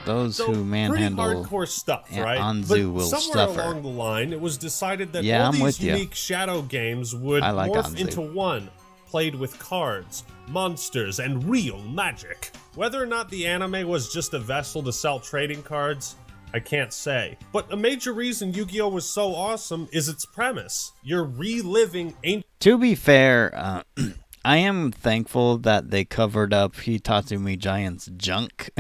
Those So, who pretty manhandle hardcore stuff, An- right? Anzu but will somewhere suffer. along the line, it was decided that Yeah, all I'm these with ya. unique Shadow games would I like morph Anzu. into one, played with cards, monsters, and real magic. Whether or not the anime was just a vessel to sell trading cards, I can't say. But a major reason Yu-Gi-Oh! Was so awesome is its premise. You're reliving ancient To be fair, I am thankful that they covered up Hitatsumi Giant's junk.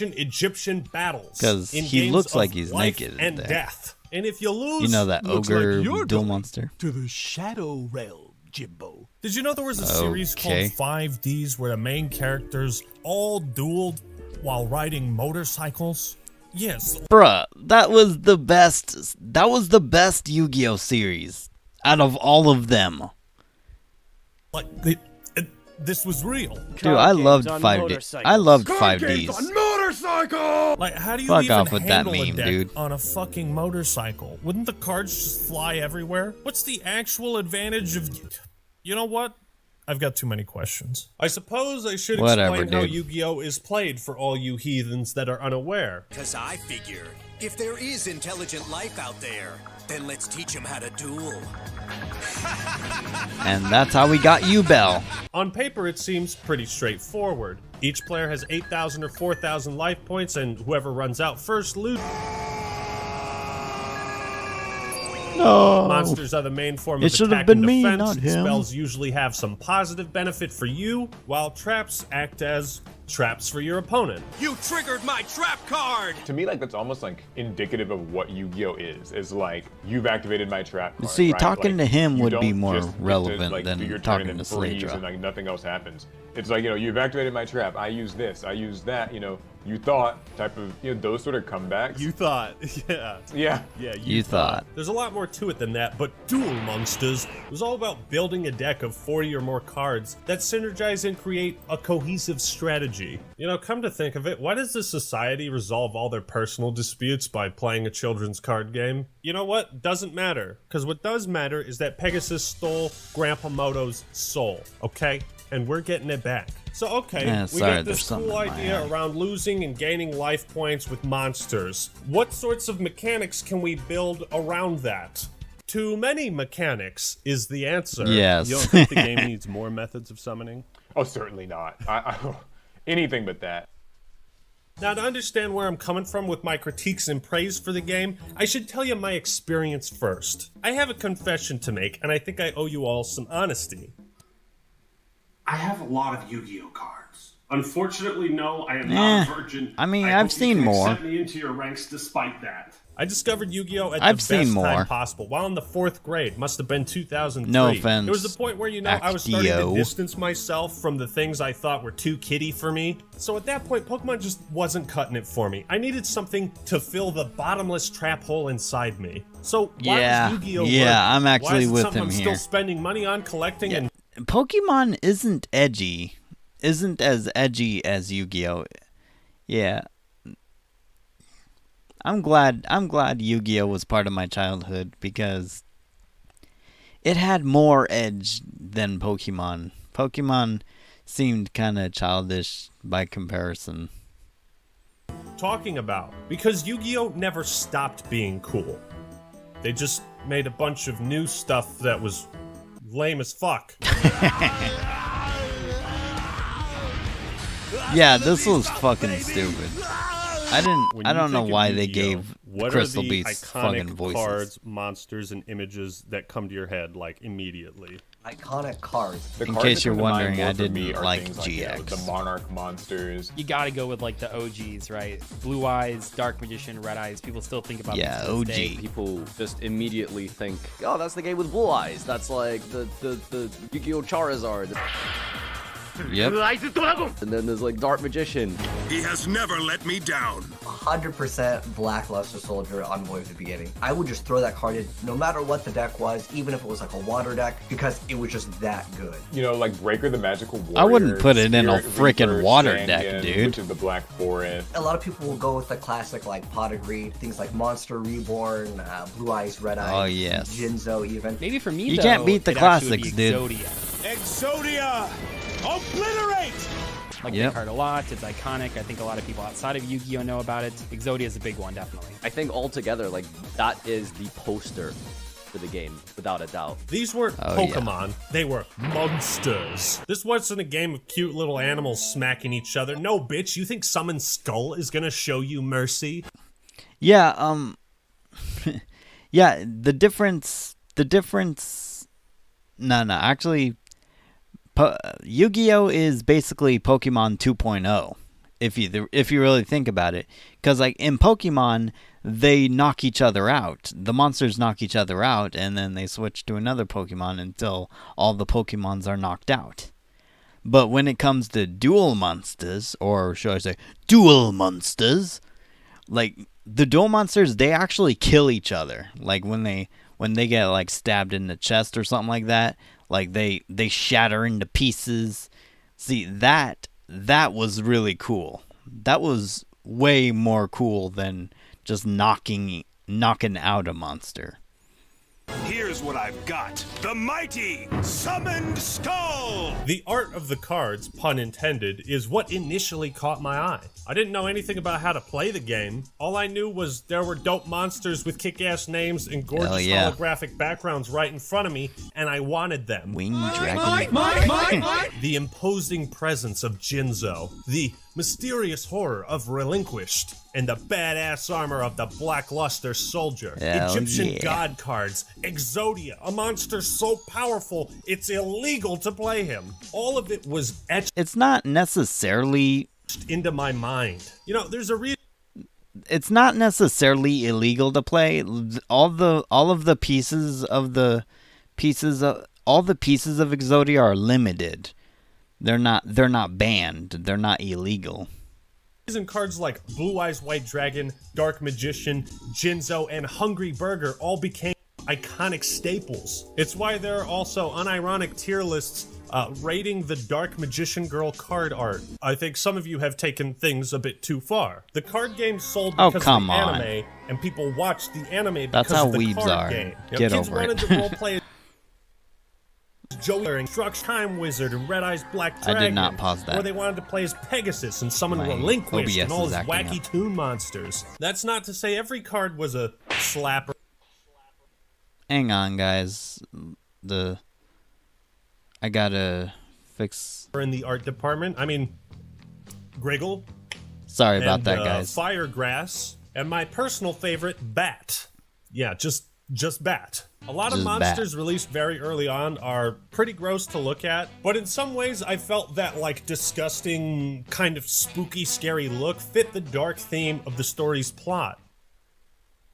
Egyptian battles. 'Cause in he games looks of like he's life naked and there. death. And if you lose, You know that looks ogre like you're duel going monster? To the Shadow Realm, Jimbo. Did you know there was a series Okay. called 5Ds where the main characters all dueled while riding motorcycles? Yes. Bruh, that was the best. That was the best Yu-Gi-Oh series. out of all of them. Like, this was real. Dude, I loved 5D. I loved 5Ds. motorcycle! Like, how do you Fuck even off with that handle a meme, deck dude. on a fucking motorcycle? Wouldn't the cards just fly everywhere? What's the actual advantage of... You know what? I've got too many questions. I suppose I should explain how Yu-Gi-Oh! Is played for all you heathens that are unaware. Because I figure, if there is intelligent life out there, then let's teach them how to duel. And that's how we got you, Bell. On paper, it seems pretty straightforward. Each player has 8,000 or 4,000 life points, and whoever runs out first loses. No. Monsters are the main form It of should have attack been and me, defense. not him. Spells usually have some positive benefit for you, while traps act as traps for your opponent. You triggered my trap card! To me, like, that's almost like indicative of what Yu-Gi-Oh! Is like, you've activated my trap card. See, right? talking Like, to him you would be don't more just get to, relevant like, than do your turn talking and to then freeze Sladra. and like nothing else happens. It's like, you know, you've activated my trap. I use this. I use that. You know, you thought type of, you know, those sort of comebacks. You thought, yeah. Yeah. Yeah, You thought. There's a lot more to it than that, but Duel Monsters was all about building a deck of 40 or more cards that synergize and create a cohesive strategy. You know, come to think of it, why does the society resolve all their personal disputes by playing a children's card game? You know what? Doesn't matter. Because what does matter is that Pegasus stole Grandpa Moto's soul, okay? And we're getting it back. So, okay, Yeah, we sorry, got there's this something cool in my idea eye. around losing and gaining life points with monsters. What sorts of mechanics can we build around that? Too many mechanics is the answer. Yes. You don't think the game needs more methods of summoning? Oh, certainly not. Anything but that. Now, to understand where I'm coming from with my critiques and praise for the game, I should tell you my experience first. I have a confession to make, and I think I owe you all some honesty. I have a lot of Yu-Gi-Oh cards. Unfortunately, no, I am Eh, not a virgin. I mean, I I've hope you seen can more. accept me into your ranks despite that. I discovered Yu-Gi-Oh! At I've the seen best more. time possible, while in the 4th grade. Must have been 2003. No offense, It was the point where, you know, I was starting to Actio. distance myself from the things I thought were too kiddie for me. So at that point, Pokemon just wasn't cutting it for me. I needed something to fill the bottomless trap hole inside me. So why Yeah, was Yu-Gi-Oh! yeah, worth it? I'm Why actually is it with something him I'm here. still spending money on collecting and Pokemon isn't edgy. Isn't as edgy as Yu-Gi-Oh! Yeah. I'm glad Yu-Gi-Oh! Was part of my childhood because it had more edge than Pokemon. Pokemon seemed kind of childish by comparison. talking about. Because Yu-Gi-Oh! Never stopped being cool. They just made a bunch of new stuff that was lame as fuck. Yeah, this was fucking stupid. I don't know why they gave what Crystal are the Beast fucking iconic voices. cards, monsters, and images that come to your head like immediately? Iconic cards. The In cards case that you're come to mind wondering, more I for me didn't are like things you know, GX. the Monarch monsters. You gotta go with like the OGs, right? Blue Eyes, Dark Magician, Red Eyes. People still think about Yeah, this to this day. OG. People just immediately think, oh, that's the game with blue eyes. That's like the Yu-Gi-Oh! Charizard. Yep. And then there's like Dark Magician. He has never let me down. 100% Black Luster Soldier Envoy at the beginning. I would just throw that card in no matter what the deck was, even if it was like a water deck, because it was just that good. You know, like Breaker the Magical Warrior. I wouldn't put it in a Spirit freaking Reaper, water Shangan, deck, dude. Which is the Black Forest. A lot of people will go with the classic like Pot of Greed, things like Monster Reborn, Blue Eyes, Red Eyes, Oh, yes. Jinzo even. Maybe for me, You though, can't beat the it actually would classics, be dude. Exodia. Exodia! Obliterate! Like Yep. that card a lot. It's iconic. I think a lot of people outside of Yu-Gi-Oh! Know about it. Exodia is a big one, definitely. I think altogether, like, that is the poster for the game, without a doubt. These weren't Oh, yeah. Pokemon, they were monsters. This wasn't a game of cute little animals smacking each other. No, bitch, you think Summon Skull is gonna show you mercy? Yeah, yeah, the difference, no, actually, Yu-Gi-Oh! Is basically Pokemon 2.0, if you really think about it. Because, like, in Pokemon, they knock each other out. The monsters knock each other out, and then they switch to another Pokemon until all the Pokemons are knocked out. But when it comes to dual monsters, or should I say, dual monsters, like, the dual monsters, they actually kill each other. Like, when when they get like stabbed in the chest or something like that, like they shatter into pieces. See, that was really cool. That was way more cool than just knocking out a monster. Here's what I've got. The mighty Summoned Skull! The art of the cards, pun intended, is what initially caught my eye. I didn't know anything about how to play the game. All I knew was there were dope monsters with kick-ass names and gorgeous holographic backgrounds right in front of me, and I wanted them. Winged dragon. The imposing presence of Jinzo, the mysterious horror of Relinquished, and the badass armor of the Black Luster Soldier. Hell Egyptian yeah. god cards, Exodia, a monster so powerful it's illegal to play him. All of it was etched It's not necessarily into my mind. You know, there's a reason. It's not necessarily illegal to play. All of the pieces of Exodia are limited. They're not banned. They're not illegal. Reason cards like Blue Eyes White Dragon, Dark Magician, Jinzo, and Hungry Burger all became iconic staples. It's why there are also unironic tier lists rating the Dark Magician Girl card art. I think some of you have taken things a bit too far. The card game sold because of the anime, and people watched the anime because That's how of the weebs card are. game. Get kids over wanted it. to roleplay Joey and Struck's Time Wizard and Red Eyes Black Dragon. I did not pause that. Or they wanted to play as Pegasus and summon My Relinquished OBS and all is his acting wacky up. toon monsters. That's not to say every card was a slapper. Hang on, guys. I gotta fix. In the art department, I mean, Griggle. Sorry about and, that, guys. Firegrass, and my personal favorite, Bat. Yeah, just Bat. A lot of Just monsters released very early on are pretty gross to look at, but in some ways I felt that like disgusting, kind of spooky, scary look fit the dark theme of the story's plot.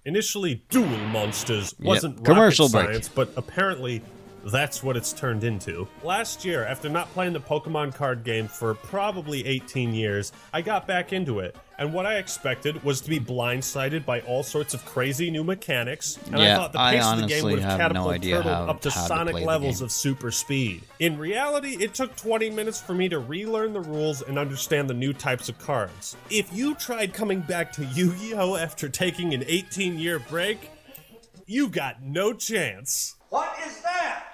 Initially, dual monsters wasn't rocket commercial break. science, but apparently that's what it's turned into. Last year, after not playing the Pokemon card game for probably 18 years, I got back into it, and what I expected was to be blindsided by all sorts of crazy new mechanics, and I Yeah, thought the I pace of the game honestly would have have no catapulted idea Turtle up to how to Sonic play the levels game. of super speed. In reality, it took 20 minutes for me to relearn the rules and understand the new types of cards. If you tried coming back to Yu-Gi-Oh! After taking an 18-year break, you got no chance. What is that?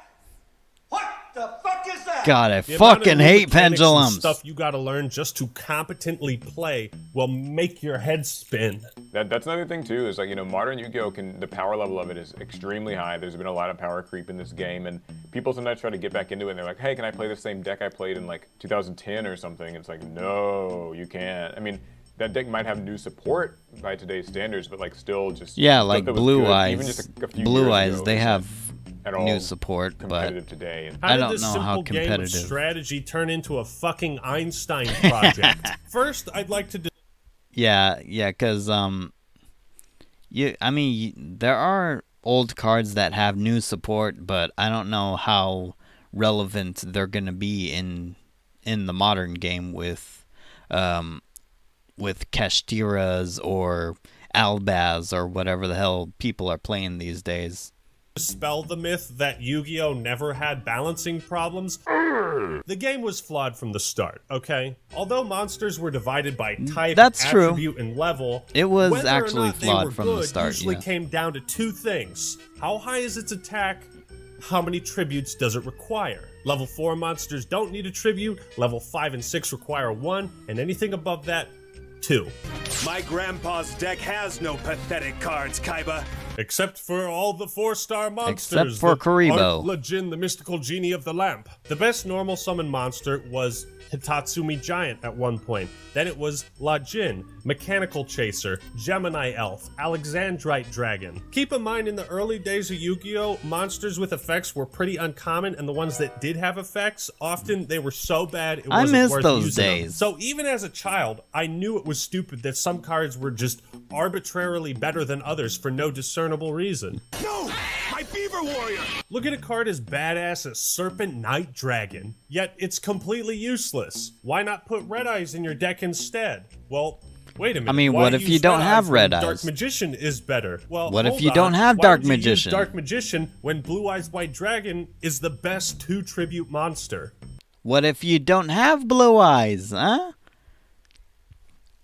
What the fuck is that? God, I The amount of fucking new hate mechanics and pendulums. Stuff you gotta learn just to competently play will make your head spin. That's another thing too, is like, you know, modern Yu-Gi-Oh! The power level of it is extremely high. There's been a lot of power creep in this game, and people sometimes try to get back into it and they're like, hey, can I play the same deck I played in like 2010 or something? It's like, no, you can't. I mean, that deck might have new support by today's standards, but like still just Yeah, stuff like that was Blue good, Eyes. even just a few Blue years Eyes, ago, they is have at all new support, but competitive today. How I did don't this know simple how game of competitive. strategy turn into a fucking Einstein project? First, I'd like to Yeah, because there are old cards that have new support, but I don't know how relevant they're gonna be in the modern game with Kashtiras or Albaz or whatever the hell people are playing these days. dispel the myth that Yu-Gi-Oh! Never had balancing problems. The game was flawed from the start, okay? Although monsters were divided by type, That's true. attribute, and level, It was whether or actually not they flawed were from the good start, usually yeah. came down to two things. How high is its attack? How many tributes does it require? Level 4 monsters don't need a tribute, level 5 and 6 require 1, and anything above that, 2. My grandpa's deck has no pathetic cards, Kaiba. Except for all the 4-star monsters. Except for that Kuribo. aren't Lajin, the mystical genie of the lamp. The best normal summon monster was Hitatsumi Giant at one point. Then it was Lajin, Mechanical Chaser, Gemini Elf, Alexandrite Dragon. Keep in mind, in the early days of Yu-Gi-Oh!, monsters with effects were pretty uncommon, and the ones that did have effects, often they were so bad it I wasn't miss worth those using them. days. So even as a child, I knew it was stupid that some cards were just arbitrarily better than others for no discernible reason. No! My Beaver Warrior! Look at a card as badass as Serpent Knight Dragon, yet it's completely useless. Why not put Red Eyes in your deck instead? Well, Wait a minute. I mean, why what if use you don't Red have Eyes Red when Eyes? Dark Magician is better. Well, What if hold you on. don't have Why Dark would you use Magician? Dark Magician when Blue Eyes White Dragon is the best 2 tribute monster? What if you don't have Blue Eyes, huh?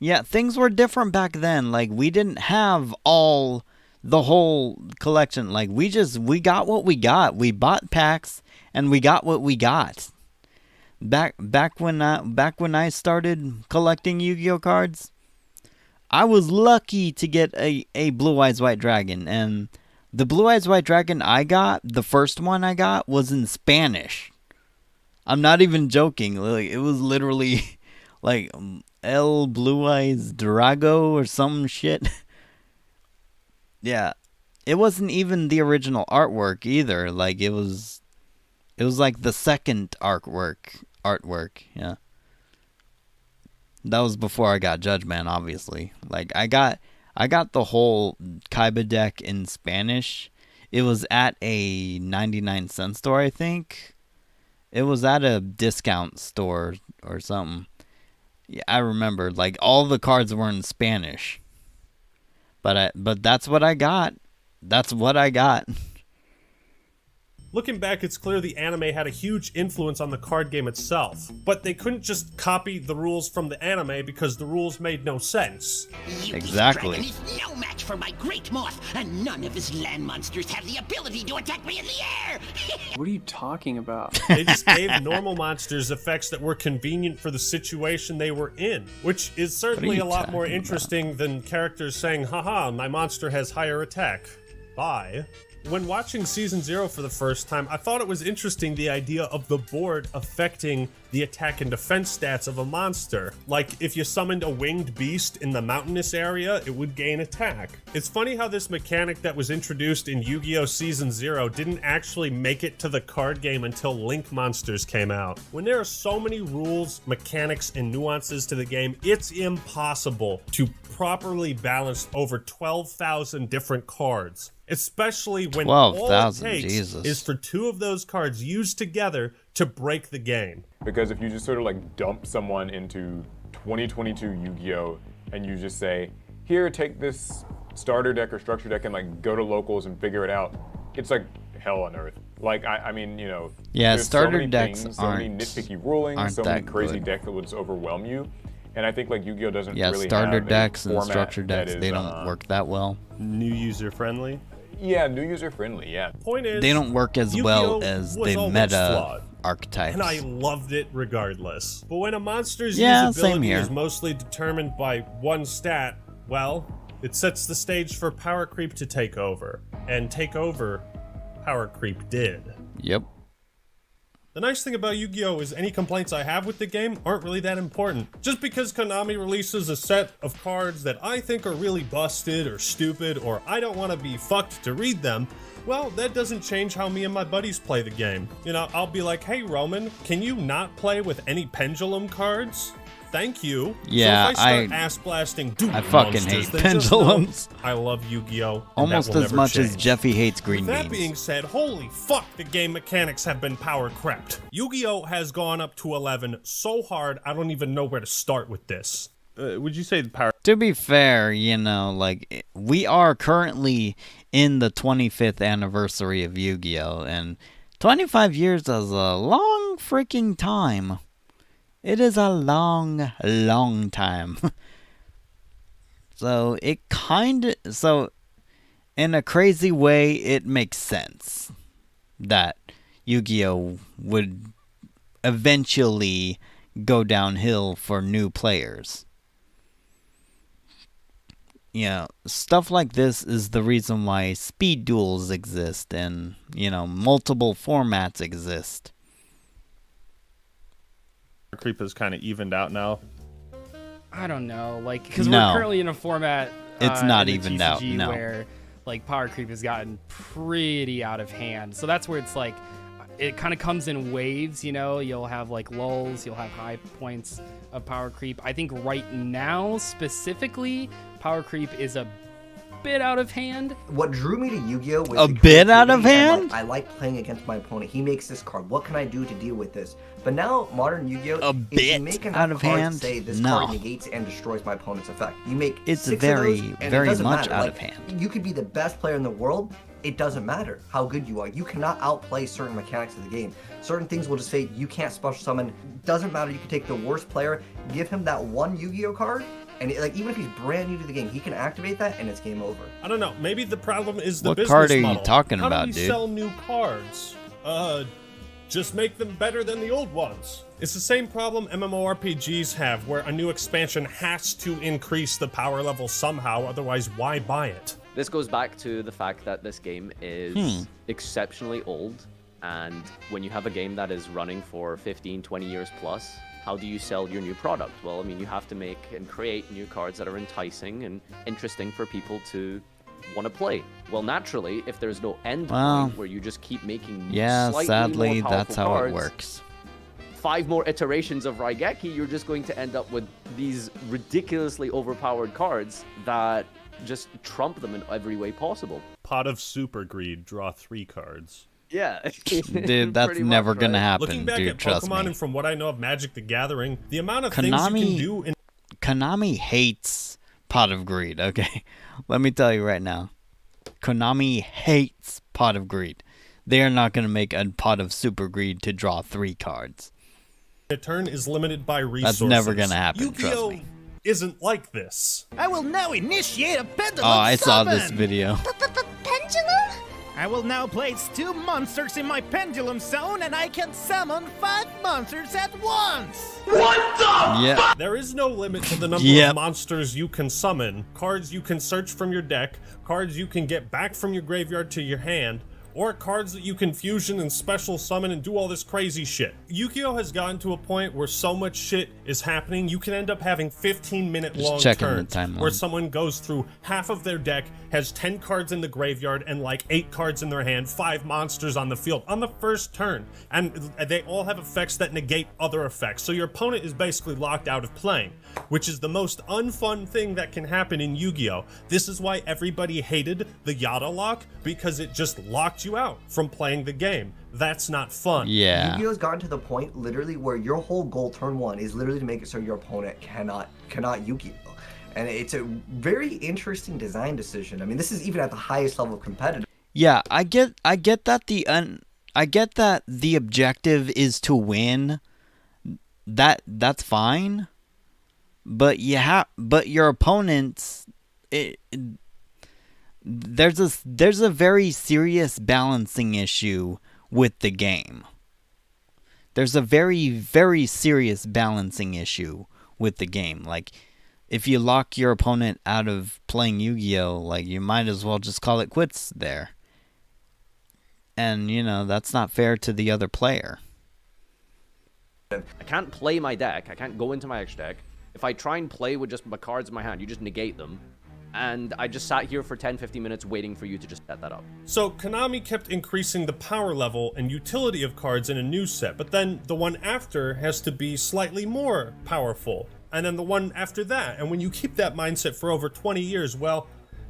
Yeah, things were different back then. Like, we didn't have the whole collection. Like, we got what we got. We bought packs, and we got what we got. Back when I started collecting Yu-Gi-Oh cards, I was lucky to get a Blue Eyes White Dragon, and the Blue Eyes White Dragon I got, the first one I got, was in Spanish. I'm not even joking. Like, it was literally like El Blue Eyes Drago or some shit. Yeah, it wasn't even the original artwork either. Like, it was like the second artwork. Yeah. That was before I got Judgment, obviously. Like, I got the whole Kaiba deck in Spanish. It was at a 99-cent store, I think. It was at a discount store or something. Yeah, I remember. Like, all the cards were in Spanish. But that's what I got. That's what I got. Looking back, it's clear the anime had a huge influence on the card game itself. But they couldn't just copy the rules from the anime because the rules made no sense. Exactly. Dragon is no match for my great moth, and none of his land monsters have the ability to attack me in the air! What are you talking about? They just gave normal monsters effects that were convenient for the situation they were in, which is certainly a lot more interesting than characters saying, haha, my monster has higher attack. Bye. When watching Season 0 for the first time, I thought it was interesting the idea of the board affecting the attack and defense stats of a monster. Like, if you summoned a winged beast in the mountainous area, it would gain attack. It's funny how this mechanic that was introduced in Yu-Gi-Oh! Season 0 didn't actually make it to the card game until Link Monsters came out. When there are so many rules, mechanics, and nuances to the game, it's impossible to properly balance over 12,000 different cards. Especially when all it takes is for 2 of those cards used together to break the game. Because if you just sort of like dump someone into 2022 Yu-Gi-Oh! And you just say, here, take this starter deck or structure deck and like go to locals and figure it out, it's like hell on earth. Like, I mean, you know, yeah, there's starter so many decks things, so many nitpicky rulings, so many crazy good. decks that would just overwhelm you. And I think like Yu-Gi-Oh! Doesn't yeah, really starter have decks a and format structure decks, that they is, don't work that well. New user friendly? Yeah, new user friendly, yeah. Point is, they don't work as well as the meta flawed, archetypes. and I loved it regardless. But when a monster's same usability here. is mostly determined by one stat, well, it sets the stage for power creep to take over. And take over, power creep did. Yep. The nice thing about Yu-Gi-Oh! Is any complaints I have with the game aren't really that important. Just because Konami releases a set of cards that I think are really busted or stupid or I don't want to be fucked to read them, well, that doesn't change how me and my buddies play the game. You know, I'll be like, hey Roman, can you not play with any pendulum cards? Thank you. Yeah, so if I start ass blasting dual I fucking monsters, hate then just pendulums. know I love Yu-Gi-Oh! Almost as much as Jeffy hates green With that beans. being said, holy fuck, the game mechanics have been power crept. Yu-Gi-Oh! Has gone up to 11 so hard, I don't even know where to start with this. Would you say the power... To be fair, you know, like, we are currently in the 25th anniversary of Yu-Gi-Oh! And 25 years is a long freaking time. It is a long, long time. So, in a crazy way, it makes sense that Yu-Gi-Oh! Would eventually go downhill for new players. You know, stuff like this is the reason why speed duels exist and, you know, multiple formats exist. Creep is kind of evened out now. I don't know, like, because No. we're currently in a format. It's not in the evened out, TCG no. Where like power creep has gotten pretty out of hand. So that's where it's like, it kind of comes in waves. You know, you'll have like lulls, you'll have high points of power creep. I think right now specifically, power creep is a bit out of hand. What drew me to Yu-Gi-Oh! Was A the bit out of creativity and, hand? I like playing against my opponent. He makes this card. What can I do to deal with this? But now, modern Yu-Gi-Oh! A if you bit make enough out of cards hand? say this No. card negates and destroys my opponent's effect. You make It's 6 very, of those, and it very doesn't much matter. out Like, of hand. You could be the best player in the world. It doesn't matter how good you are. You cannot outplay certain mechanics of the game. Certain things will just say you can't special summon. Doesn't matter. You can take the worst player, give him that one Yu-Gi-Oh card, and like even if he's brand new to the game, he can activate that and it's game over. I don't know. Maybe the problem is the What business card are you model. talking How about, do we dude? sell new cards? Just make them better than the old ones. It's the same problem MMORPGs have, where a new expansion has to increase the power level somehow, otherwise why buy it? This goes back to the fact that this game is exceptionally old, and when you have a game that is running for 15, 20 years plus, how do you sell your new product? Well, I mean, you have to make and create new cards that are enticing and interesting for people to want to play. Well, naturally, if there's no end Well, point where you just keep making Yeah, slightly sadly, more that's powerful how cards, it works. 5 more iterations of Raigeki, you're just going to end up with these ridiculously overpowered cards that just trump them in every way possible. Pot of Super Greed, draw 3 cards. Yeah. Dude, that's Pretty never much, gonna right? happen, Looking back dude, at trust Pokemon me. and from what I know of Magic the Gathering, the amount of things you Konami- can do in Konami hates Pot of Greed, okay? Let me tell you right now. Konami hates Pot of Greed. They are not going to make a Pot of Super Greed to draw 3 cards. a turn is limited by resources. That's never going to happen, Yu-Gi-Oh! trust me. Isn't like this. I will now initiate a pendulum Oh, I saw this summon. video. Pendulum? I will now place 2 monsters in my pendulum zone, and I can summon 5 monsters at once. What the? Yeah. There is no limit to the number Yep. of monsters you can summon, cards you can search from your deck, cards you can get back from your graveyard to your hand, or cards that you can fusion and special summon and do all this crazy shit. Yu-Gi-Oh! Has gotten to a point where so much shit is happening, you can end up having 15-minute long checking the turns timeline. where someone goes through half of their deck, has 10 cards in the graveyard and like 8 cards in their hand, 5 monsters on the field on the first turn. And they all have effects that negate other effects. So your opponent is basically locked out of playing, which is the most unfun thing that can happen in Yu-Gi-Oh! This is why everybody hated the Yada lock, because it just locked you out from playing the game. That's not fun. Yeah. Yu-Gi-Oh's gotten to the point literally where your whole goal turn 1 is literally to make it so your opponent cannot Yu-Gi-Oh! And it's a very interesting design decision. I mean, this is even at the highest level of competitive. Yeah, I get that I get that the objective is to win. That's fine. But your opponents there's a very serious balancing issue with the game. There's a very, very serious balancing issue with the game. Like, if you lock your opponent out of playing Yu-Gi-Oh!, like, you might as well just call it quits there. And, that's not fair to the other player. I can't play my deck. I can't go into my extra deck. If I try and play with just my cards in my hand, you just negate them. And I just sat here for 10-15 minutes waiting for you to just set that up. So Konami kept increasing the power level and utility of cards in a new set, but then the one after has to be slightly more powerful, and then the one after that. And when you keep that mindset for over 20 years, well,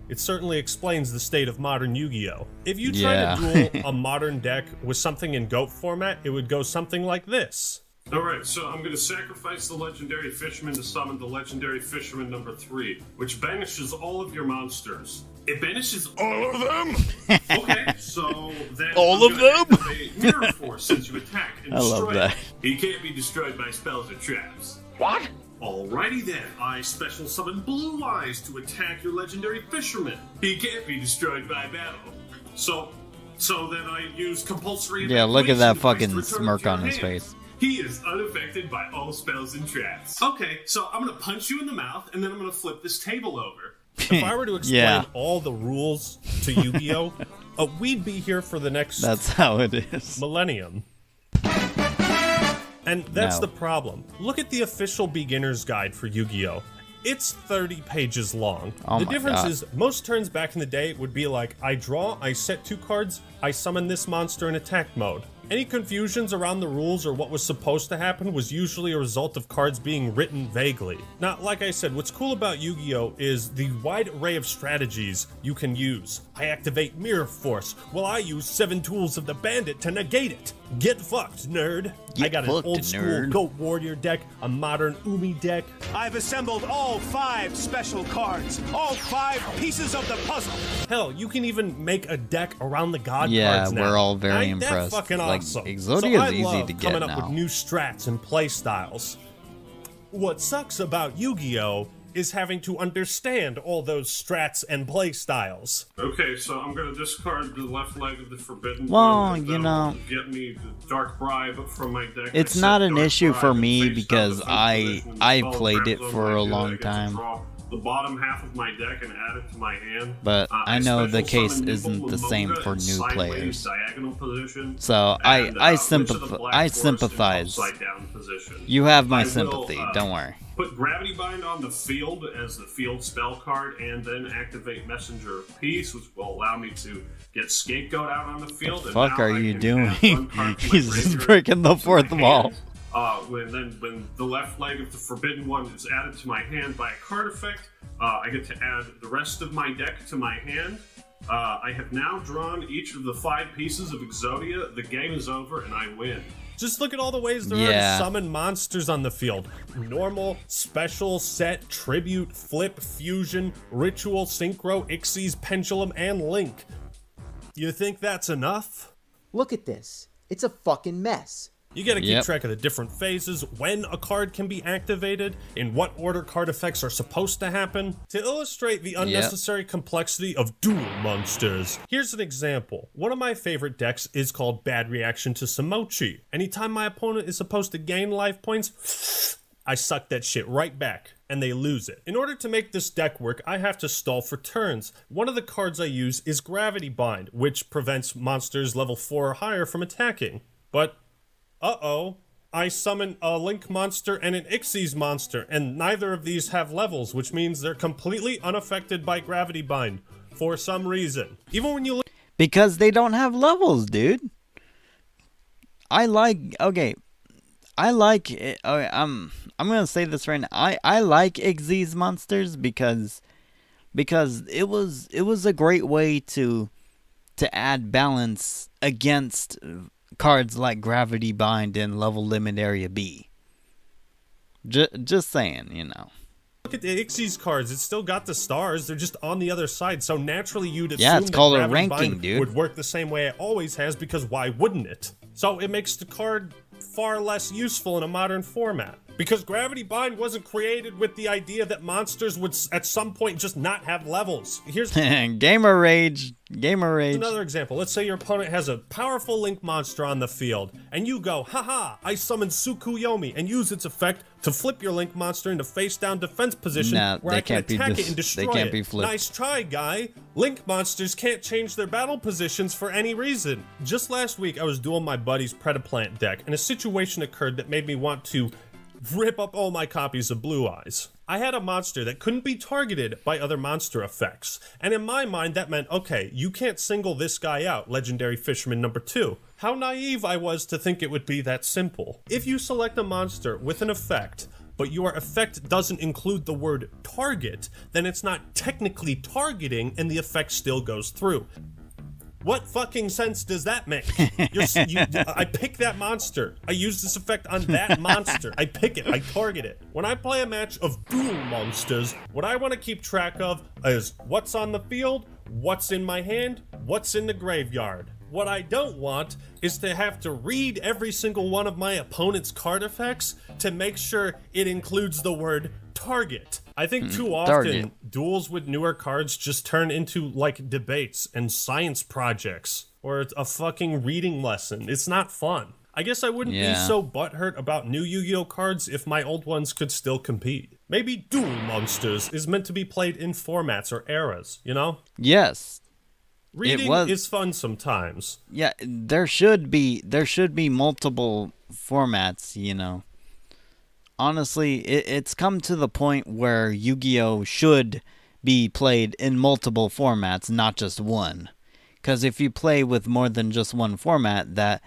it certainly explains the state of modern Yu-Gi-Oh! If you try to duel a modern deck with something in GOAT format, it would go something like this. Alright, so I'm going to sacrifice the Legendary Fisherman to summon the Legendary Fisherman number 3, which banishes all of your monsters. It banishes all of them? Okay, so then All of them? activate Mirror Force since you attack and I love destroy that. it. He can't be destroyed by spells or traps. What? Alrighty then, I special summon Blue Eyes to attack your Legendary Fisherman. He can't be destroyed by battle. So then I use compulsory Yeah, look at that evacuation fucking to place return smirk to your on his hand. face. He is unaffected by all spells and traps. Okay, so I'm gonna punch you in the mouth, and then I'm gonna flip this table over. If I were to explain Yeah. all the rules to Yu-Gi-Oh!, we'd be here for the next That's how it is. millennium. And that's No. the problem. Look at the official beginner's guide for Yu-Gi-Oh! It's 30 pages long. Oh The my difference God. is, most turns back in the day would be like, I draw, I set 2 cards, I summon this monster in attack mode. Any confusions around the rules or what was supposed to happen was usually a result of cards being written vaguely. Now, like I said, what's cool about Yu-Gi-Oh! Is the wide array of strategies you can use. I activate Mirror Force. Well, I use 7 tools of the Bandit to negate it. Get fucked, nerd. I got an old school Goat Warrior deck, a modern Umi deck. I've assembled all 5 special cards, all 5 pieces of the puzzle. Hell, you can even make a deck around the god Yeah, cards now. we're all very Ain't that impressed. fucking Like, awesome. Exodia I is easy love to get coming up now. with new strats and play styles. What sucks about Yu-Gi-Oh! Is having to understand all those strats and play styles. Okay, so I'm gonna discard the left leg of the Forbidden Well, One, and you that'll know, get me the Dark Bribe from my deck. it's I not set an Dark issue Bribe for and me face down because defense I position when the I spell played it traps on for my a deck. I long get to time. draw the bottom half of my deck and add it to my hand. But I know the special case summon isn't Nimble the same Momonga for in new sideways players. diagonal position, So and, Witch of the Black Forest in sympathize. upside down position. You have my I will, sympathy. Don't worry. Put Gravity Bind on the field as the field spell card, and then activate Messenger of Peace, which will allow me to get Scapegoat out on the field. What the fuck and now are I you can doing? add one card to my He's just graveyard breaking the to fourth my wall. hand. When the left leg of the Forbidden One is added to my hand by a card effect, I get to add the rest of my deck to my hand. I have now drawn each of the 5 pieces of Exodia. The game is over, and I win. Just look at all the ways there are to summon monsters on the field. Normal, special, set, tribute, flip, fusion, ritual, synchro, Ixies, pendulum, and link. You think that's enough? Look at this. It's a fucking mess. You gotta keep track of the different phases, when a card can be activated, in what order card effects are supposed to happen. To illustrate the unnecessary complexity of dual monsters, here's an example. One of my favorite decks is called Bad Reaction to Samochi. Anytime my opponent is supposed to gain life points, I suck that shit right back, and they lose it. In order to make this deck work, I have to stall for turns. One of the cards I use is Gravity Bind, which prevents monsters level 4 or higher from attacking. But uh-oh, I summon a Link monster and an Ixies monster, and neither of these have levels, which means they're completely unaffected by Gravity Bind, for some reason. Even when you look— Because they don't have levels, dude. I'm gonna say this right now. I like Ixies monsters because it was a great way to add balance against cards like Gravity Bind and Level Limit Area B. Just saying, you know. Look at the Ixies cards. It's still got the stars. They're just on the other side. So naturally you'd assume Yeah, it's called a Gravity ranking, Bind dude. would work the same way it always has, because why wouldn't it? So it makes the card far less useful in a modern format. Because Gravity Bind wasn't created with the idea that monsters would at some point just not have levels. Here's Gamer rage. another example. Let's say your opponent has a powerful Link monster on the field, and you go, haha, I summon Tsukuyomi, and use its effect to flip your Link monster into face-down defense position, Nah, where they I can can't be attack it dis- and they destroy can't it. be flipped. Nice try, guy. Link monsters can't change their battle positions for any reason. Just last week, I was dueling my buddy's Predaplant deck, and a situation occurred that made me want to rip up all my copies of Blue Eyes. I had a monster that couldn't be targeted by other monster effects, and in my mind that meant, okay, you can't single this guy out, Legendary Fisherman number 2. How naive I was to think it would be that simple. If you select a monster with an effect, but your effect doesn't include the word target, then it's not technically targeting and the effect still goes through. What fucking sense does that make? I pick that monster. I use this effect on that monster. I pick it. I target it. When I play a match of dual monsters, what I want to keep track of is what's on the field, what's in my hand, what's in the graveyard. What I don't want is to have to read every single one of my opponent's card effects to make sure it includes the word target. I think too often duels with newer cards just turn into like debates and science projects, or a fucking reading lesson. It's not fun. I guess I wouldn't be so butthurt about new Yu-Gi-Oh cards if my old ones could still compete. Maybe Duel Monsters is meant to be played in formats or eras, you know? Yes. Reading is fun sometimes. Yeah, there should be multiple formats, you know. Honestly, it's come to the point where Yu-Gi-Oh should be played in multiple formats, not just one. Because if you play with more than just one format, that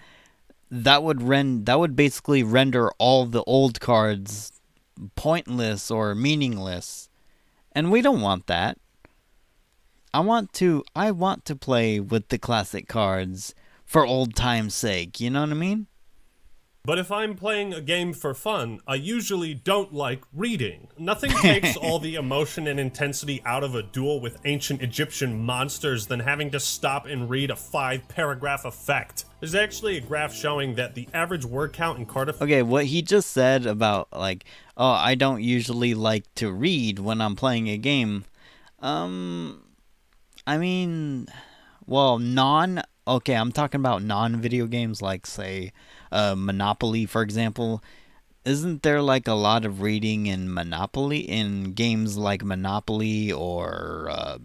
that would basically render all the old cards pointless or meaningless. And we don't want that. I want to play with the classic cards for old time's sake, you know what I mean? But if I'm playing a game for fun, I usually don't like reading. Nothing takes all the emotion and intensity out of a duel with ancient Egyptian monsters than having to stop and read a 5-paragraph effect. There's actually a graph showing that the average word count in card effect... Okay, what he just said about, like, oh, I don't usually like to read when I'm playing a game. I mean, well, okay, I'm talking about non-video games, like, say, Monopoly, for example. Isn't there, like, a lot of reading in Monopoly, in games like Monopoly or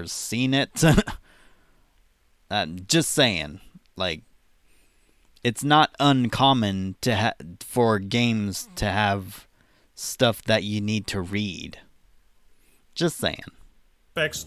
Seen It? Just saying, like, it's not uncommon for games to have stuff that you need to read. Just saying.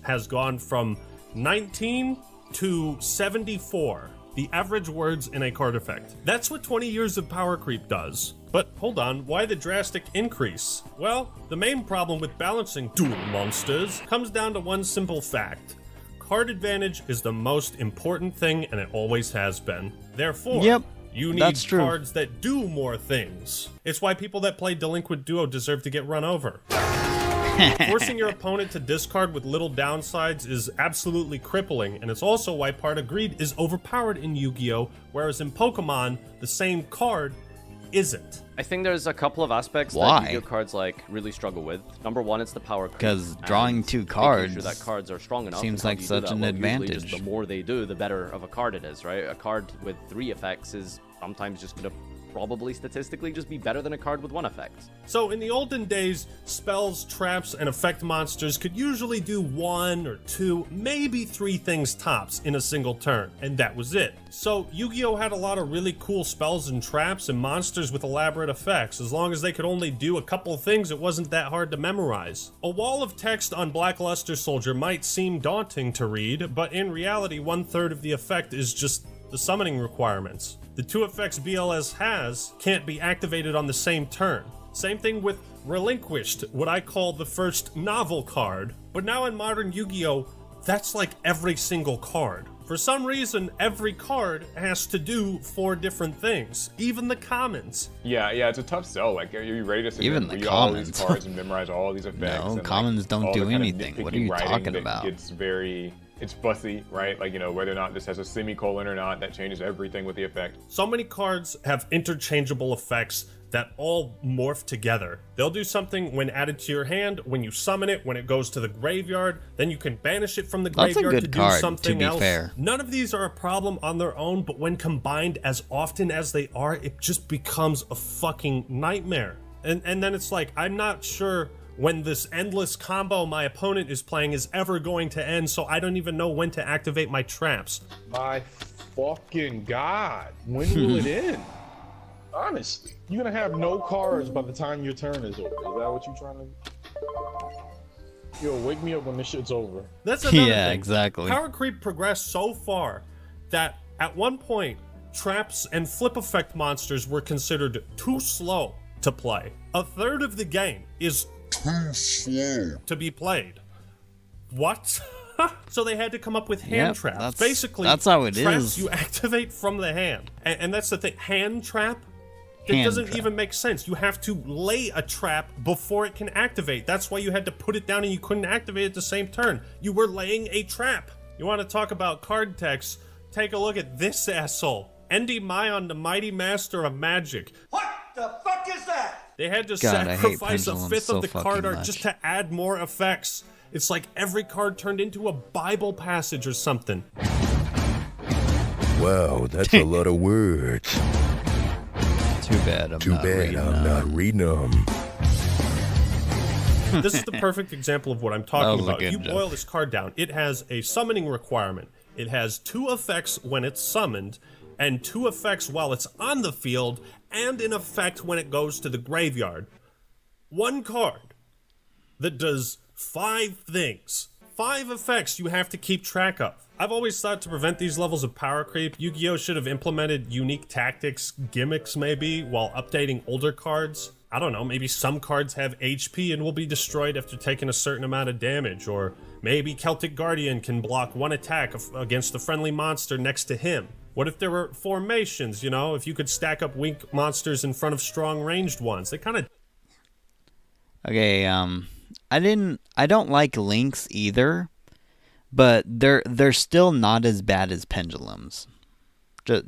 Has gone from 19 to 74, the average words in a card effect. That's what 20 years of power creep does. But hold on, why the drastic increase? Well, the main problem with balancing duel monsters comes down to one simple fact. Card advantage is the most important thing, and it always has been. Therefore, you need cards that do more things. It's why people that play Delinquent Duo deserve to get run over. Forcing your opponent to discard with little downsides is absolutely crippling, and it's also why Part of Greed is overpowered in Yu-Gi-Oh!, whereas in Pokemon, the same card isn't. I think there's a couple of aspects that Yu-Gi-Oh! Cards like really struggle with. Number one, it's the power creep. Because drawing 2 cards, making sure that cards are strong enough seems like such an advantage. Just the more they do, the better of a card it is, right? A card with 3 effects is sometimes just gonna probably statistically just be better than a card with 1 effect. So in the olden days, spells, traps, and effect monsters could usually do 1 or 2, maybe 3 things tops in a single turn, and that was it. So Yu-Gi-Oh! Had a lot of really cool spells and traps and monsters with elaborate effects. As long as they could only do a couple things, it wasn't that hard to memorize. A wall of text on Black Luster Soldier might seem daunting to read, but in reality, 1/3 of the effect is just the summoning requirements. The 2 effects BLS has can't be activated on the same turn. Same thing with Relinquished, what I call the first novel card. But now in modern Yu-Gi-Oh!, that's like every single card. For some reason, every card has to do 4 different things, even the commons. Yeah, it's a tough sell. Like, are you ready to sit even and the read all these cards and memorize all these effects? No, and, commons like, don't all do the kind of anything. What are nitpicky you writing talking that about? It's fussy, right? Like, whether or not this has a semicolon or not, that changes everything with the effect. So many cards have interchangeable effects that all morph together. They'll do something when added to your hand, when you summon it, when it goes to the graveyard, then you can banish it from the graveyard to do something else. Fair. None of these are a problem on their own, but when combined as often as they are, it just becomes a fucking nightmare. And then it's like, I'm not sure when this endless combo my opponent is playing is ever going to end, so I don't even know when to activate my traps. My fucking god, when will it end? Honestly, you're gonna have no cards by the time your turn is over. Is that what you're trying to... Yo, wake me up when this shit's over. That's another thing. Exactly. Power creep progressed so far that at one point, traps and flip effect monsters were considered too slow to play. 1/3 of the game is too slow to be played. What? So they had to come up with hand traps. Basically, that's how it traps is. you activate from the hand. And that's the thing. Hand trap? It doesn't even make sense. You have to lay a trap before it can activate. That's why you had to put it down and you couldn't activate it the same turn. You were laying a trap. You want to talk about card text? Take a look at this asshole. Endy Mion, the mighty master of magic. What the fuck is that? They had to God, sacrifice 1/5 of the card art just to add more effects. It's like every card turned into a Bible passage or something. Wow, that's a lot of words. Too bad I'm not reading them. This is the perfect example of what I'm talking about. If you boil this card down, it has a summoning requirement. It has 2 effects when it's summoned, and 2 effects while it's on the field, and an effect when it goes to the graveyard. 1 card that does 5 things. 5 effects you have to keep track of. I've always thought to prevent these levels of power creep, Yu-Gi-Oh! Should have implemented unique tactics, gimmicks maybe, while updating older cards. I don't know, maybe some cards have HP and will be destroyed after taking a certain amount of damage, or maybe Celtic Guardian can block one attack against a friendly monster next to him. What if there were formations, you know, if you could stack up weak monsters in front of strong ranged ones? They kind of... Okay, I don't like links either, but they're still not as bad as pendulums.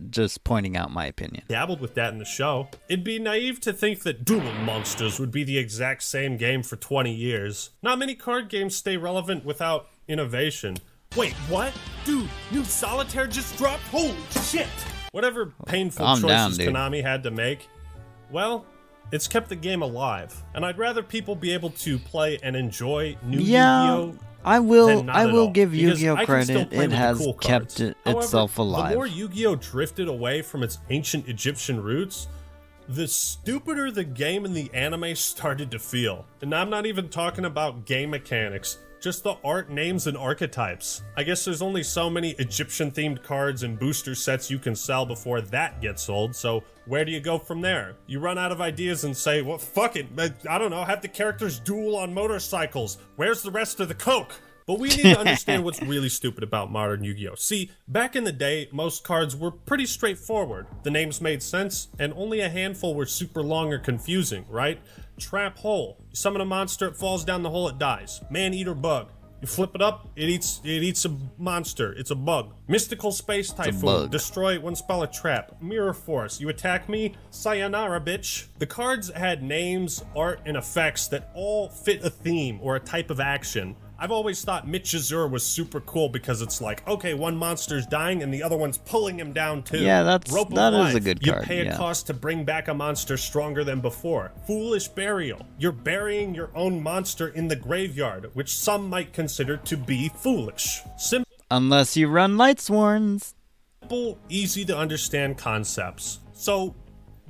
Just pointing out my opinion. Dabbled with that in the show. It'd be naive to think that Duel Monsters would be the exact same game for 20 years. Not many card games stay relevant without innovation. Wait, what? Dude, new Solitaire just dropped? Holy shit! Whatever painful choices Konami had to make, well, it's kept the game alive. And I'd rather people be able to play and enjoy new Yu-Gi-Oh! I will give Yu-Gi-Oh! credit. It has kept itself alive. The more Yu-Gi-Oh! Drifted away from its ancient Egyptian roots, the stupider the game and the anime started to feel. And I'm not even talking about game mechanics, just the art, names, and archetypes. I guess there's only so many Egyptian-themed cards and booster sets you can sell before that gets old, so where do you go from there? You run out of ideas and say, well, fuck it, I don't know, have the characters duel on motorcycles. Where's the rest of the coke? But we need to understand what's really stupid about modern Yu-Gi-Oh! See, back in the day, most cards were pretty straightforward. The names made sense, and only a handful were super long or confusing, right? Trap Hole. You summon a monster, it falls down the hole, it dies. Man-Eater Bug. You flip it up, it eats a monster. It's a bug. Mystical Space Typhoon. Destroy one spell a trap. Mirror Force. You attack me? Sayonara, bitch. The cards had names, art, and effects that all fit a theme or a type of action. I've always thought Michizur was super cool because it's like, okay, one monster's dying and the other one's pulling him down too. Yeah, that is a good card. You pay a cost to bring back a monster stronger than before. Foolish Burial. You're burying your own monster in the graveyard, which some might consider to be foolish. Unless you run Lightsworns. Simple, easy to understand concepts. So,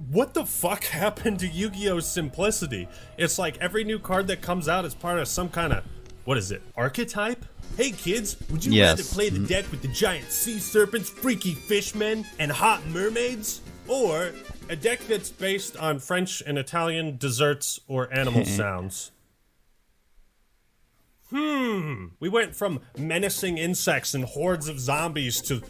what the fuck happened to Yu-Gi-Oh's simplicity? It's like every new card that comes out is part of some kind of, what is it, archetype? Hey kids, would you rather play the deck with the giant sea serpents, freaky fishmen, and hot mermaids? Or a deck that's based on French and Italian desserts or animal sounds? We went from menacing insects and hordes of zombies to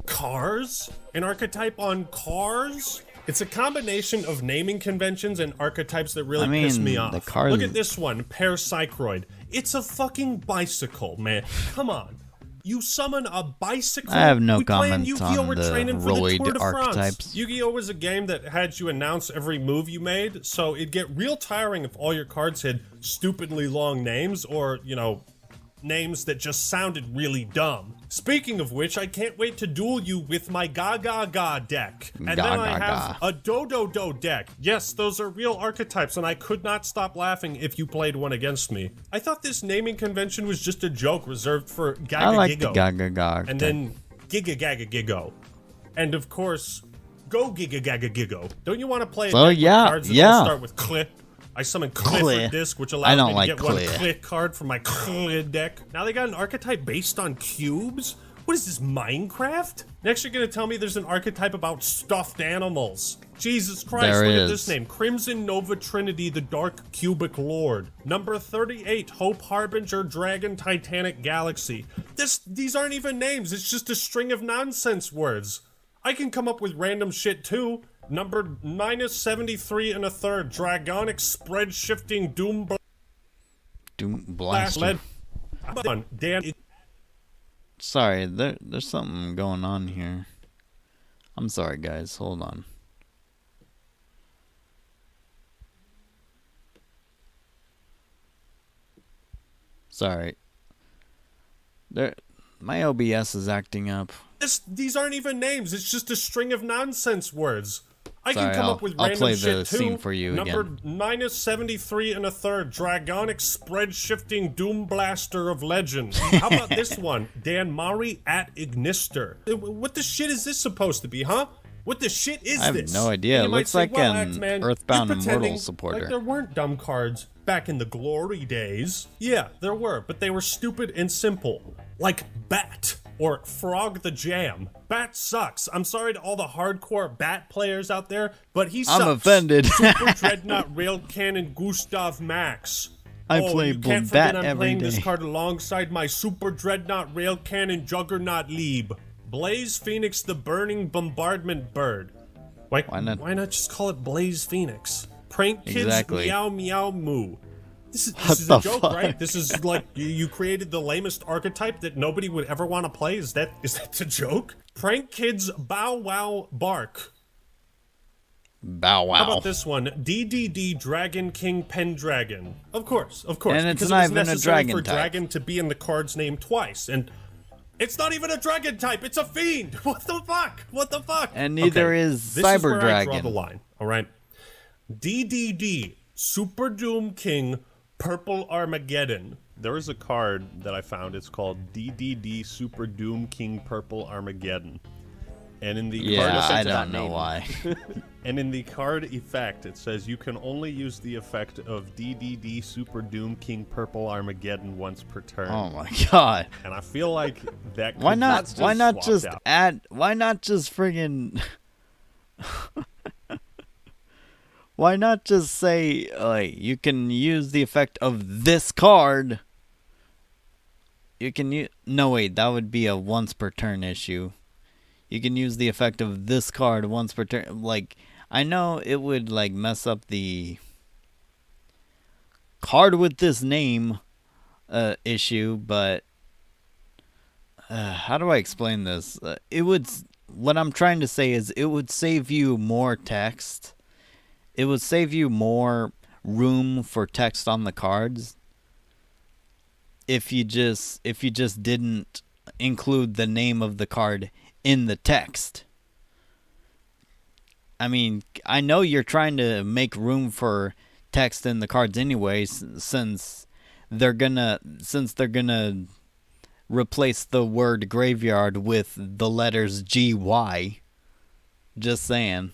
cars? An archetype on cars? It's a combination of naming conventions and archetypes that really piss me off. Look at this one, Parasychroid. It's a fucking bicycle, man. Come on. You summon a bicycle? I have no comments on the roid archetypes. Yu-Gi-Oh! Was a game that had you announce every move you made, so it'd get real tiring if all your cards had stupidly long names or, you know, names that just sounded really dumb. Speaking of which, I can't wait to duel you with my Ga deck. And then I have a Do deck. Yes, those are real archetypes, and I could not stop laughing if you played one against me. I thought this naming convention was just a joke reserved for Gaga I like Gigo. the Gaga. And then Giga Gaga Gigo. And of course, Go Giga Gaga Gigo. Don't you want to play a deck with cards that all start with Clip? I summoned Clifford Disc, which allowed me to get one Click card from my Click deck. Now they got an archetype based on cubes? What is this, Minecraft? Next you're gonna tell me there's an archetype about stuffed animals. Jesus Christ, look at this name. Crimson Nova Trinity, the Dark Cubic Lord. Number 38, Hope Harbinger Dragon Titanic Galaxy. These aren't even names, it's just a string of nonsense words. I can come up with random shit too. Number -73 1/3, Dragonic Spread Shifting Doom Blaster. Dan. Sorry, there's something going on here. I'm sorry, guys. Hold on. Sorry. My OBS is acting up. These aren't even names. It's just a string of nonsense words. I can come up with random shit too. I'll play the scene for you Number again. -73 1/3, Dragonic Spread Shifting Doom Blaster of Legend. How about this one? Dan Mari at Ignister. What the shit is this supposed to be, huh? What the shit is this? I have no idea. It looks like an Earthbound Immortal supporter. Like there weren't dumb cards back in the glory days. Yeah, there were, but they were stupid and simple. Like Bat. or Frog the Jam. Bat sucks. I'm sorry to all the hardcore Bat players out there, but he sucks. I'm offended. Super Dreadnought Rail Cannon Gustav Max. I play you can't Bat forget I'm every playing day. this card alongside my Super Dreadnought Rail Cannon Juggernaut Lieb. Blaze Phoenix the Burning Bombardment Bird. Why not just call it Blaze Phoenix? Prank Kids Exactly. Meow Meow Moo. This is What a the joke, fuck? right? This is like you created the lamest archetype that nobody would ever want to play. Is that the joke? Prank Kids Bow Wow Bark. Bow wow. How about this one? DDD Dragon King Pendragon. Of course. And it's because not it was even a necessary dragon for type. dragon to be in the card's name twice, and it's not even a dragon type. It's a fiend. What the fuck? What the fuck? And neither is this Cyber is where I draw Dragon. the line. All right. DDD Super Doom King Purple Armageddon. There is a card that I found. It's called DDD Super Doom King Purple Armageddon. And in the Yeah, card I don't know why. And in the card effect, it says you can only use the effect of DDD Super Doom King Purple Armageddon once per turn. Oh my god. And I feel like that could Why not? just Why not swapped just out. add? Why not just friggin'? Why not just say like you can use the effect of this card? You can use. No wait, that would be a once per turn issue. You can use the effect of this card once per turn. Like I know it would like mess up the card with this name issue, but how do I explain this? It would. What I'm trying to say is, it would save you more text. It would save you more room for text on the cards if you just didn't include the name of the card in the text. I mean, I know you're trying to make room for text in the cards anyways, since they're gonna replace the word graveyard with the letters GY. Just saying.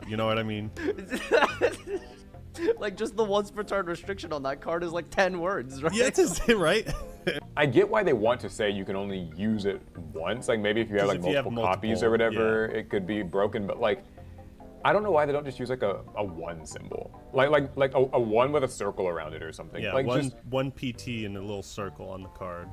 You know what I mean? Like, just the once per turn restriction on that card is like 10 words, right? Yeah, it's right. I get why they want to say you can only use it once. Like maybe if you have like multiple copies or whatever, it could be broken. But like, I don't know why they don't just use like a one symbol, like a one with a circle around it or something. Yeah, like one PT and a little circle on the card.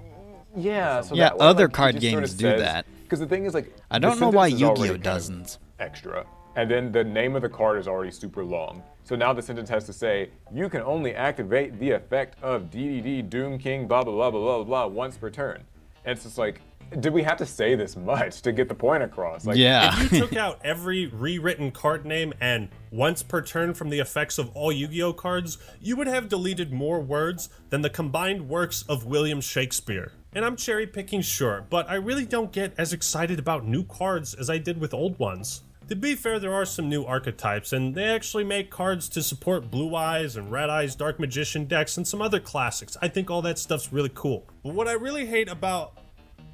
Yeah. So yeah, that way, other like, it card just sorta games do says- that. Because the thing is, like, I the don't know why sentence is already Yu-Gi-Oh kind of doesn't. Extra. And then the name of the card is already super long. So now the sentence has to say, you can only activate the effect of DDD Doom King blah blah blah blah blah blah once per turn. And it's just like, did we have to say this much to get the point across? Like, yeah. If you took out every rewritten card name and once per turn from the effects of all Yu-Gi-Oh cards, you would have deleted more words than the combined works of William Shakespeare. And I'm cherry picking, sure, but I really don't get as excited about new cards as I did with old ones. To be fair, there are some new archetypes, and they actually make cards to support Blue Eyes and Red Eyes Dark Magician decks and some other classics. I think all that stuff's really cool. But what I really hate about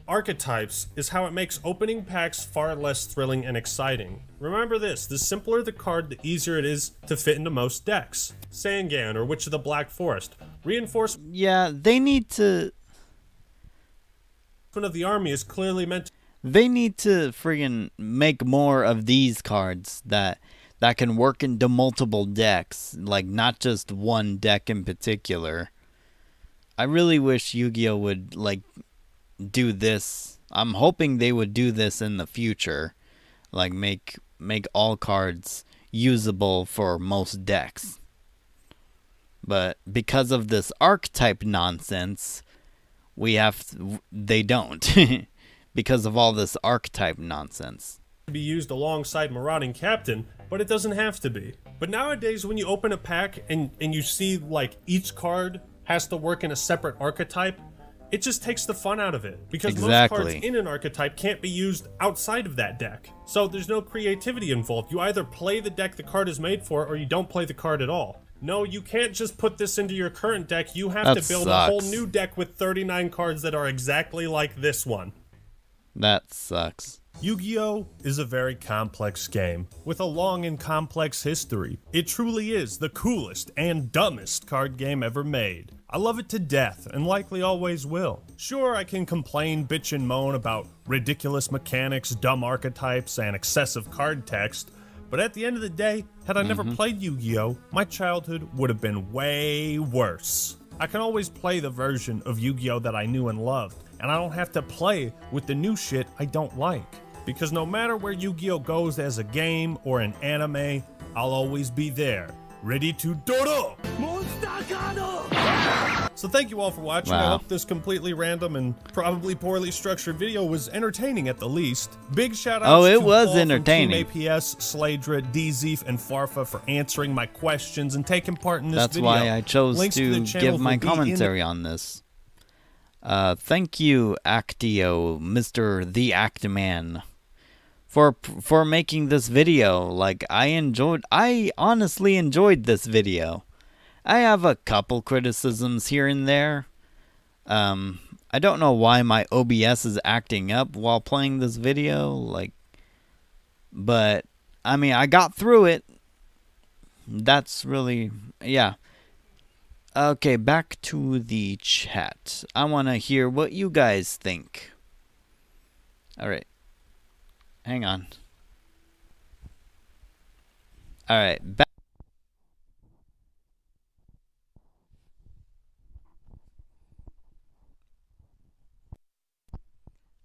archetypes is how it makes opening packs far less thrilling and exciting. Remember this, the simpler the card, the easier it is to fit into most decks. Sangan or Witch of the Black Forest. Reinforcement Yeah, they need to... of the army is clearly meant to... They need to friggin' make more of these cards that can work into multiple decks, like not just one deck in particular. I really wish Yu-Gi-Oh would like do this. I'm hoping they would do this in the future, like make all cards usable for most decks. But because of this archetype nonsense, they don't. Because of all this archetype nonsense. Be used alongside Marauding Captain, but it doesn't have to be. But nowadays, when you open a pack and you see like each card has to work in a separate archetype, it just takes the fun out of it. Because most cards in an archetype can't be used outside of that deck. So there's no creativity involved. You either play the deck the card is made for, or you don't play the card at all. No, you can't just put this into your current deck. You have to build a whole new deck with 39 cards that are exactly like this one. That sucks. Yu-Gi-Oh! Is a very complex game, with a long and complex history. It truly is the coolest and dumbest card game ever made. I love it to death, and likely always will. Sure, I can complain, bitch, and moan about ridiculous mechanics, dumb archetypes, and excessive card text, but at the end of the day, had I never played Yu-Gi-Oh!, my childhood would have been way worse. I can always play the version of Yu-Gi-Oh! That I knew and loved, and I don't have to play with the new shit I don't like. Because no matter where Yu-Gi-Oh! Goes as a game or an anime, I'll always be there, ready to Doro! So thank you all for watching. I hope this completely random and probably poorly structured video was entertaining at the least. Big shout out to Paul entertaining. From Team APS, Sladra, DZeef, and Farfa for answering my questions and taking part in this video. That's why I chose Links to the channel give my will be in commentary on this. Thank you, Actio, Mr. The Act Man, for making this video. Like, I honestly enjoyed this video. I have a couple criticisms here and there. I don't know why my OBS is acting up while playing this video, but I mean, I got through it. That's really, yeah. Okay, back to the chat. I want to hear what you guys think. All right. Hang on. All right, back.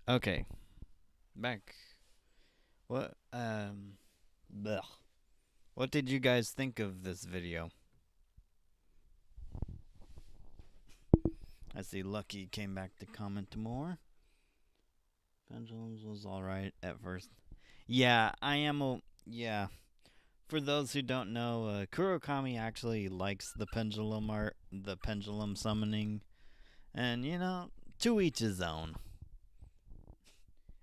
Okay. Back. What blech. What did you guys think of this video? I see Lucky came back to comment more. Pendulums was alright at first. Yeah, yeah. For those who don't know, Kurokami actually likes the pendulum art, the pendulum summoning. And, you know, to each his own.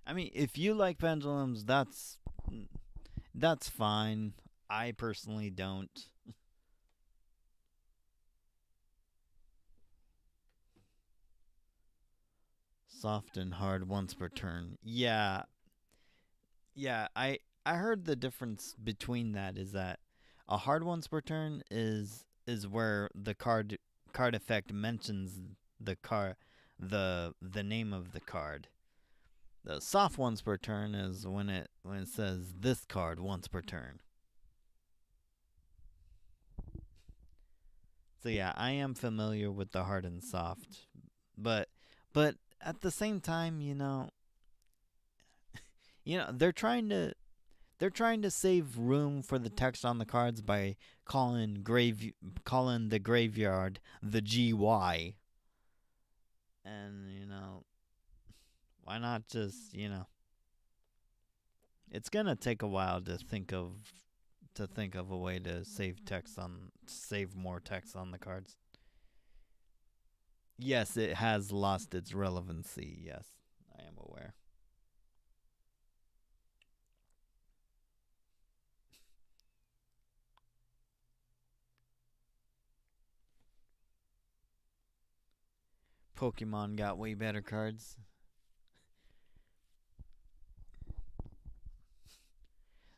I mean, if you like pendulums, that's fine. I personally don't. Soft and hard once per turn. Yeah. Yeah, I heard the difference between that is that a hard once per turn is where the card effect mentions the name of the card. The soft once per turn is when it says this card once per turn. So yeah, I am familiar with the hard and soft, but at the same time, you know, they're trying to save room for the text on the cards by calling the graveyard the GY. And, you know, why not just, you know, it's gonna take a while to think of a way to save more text on the cards. Yes, it has lost its relevancy. Yes, I am aware. Pokemon got way better cards.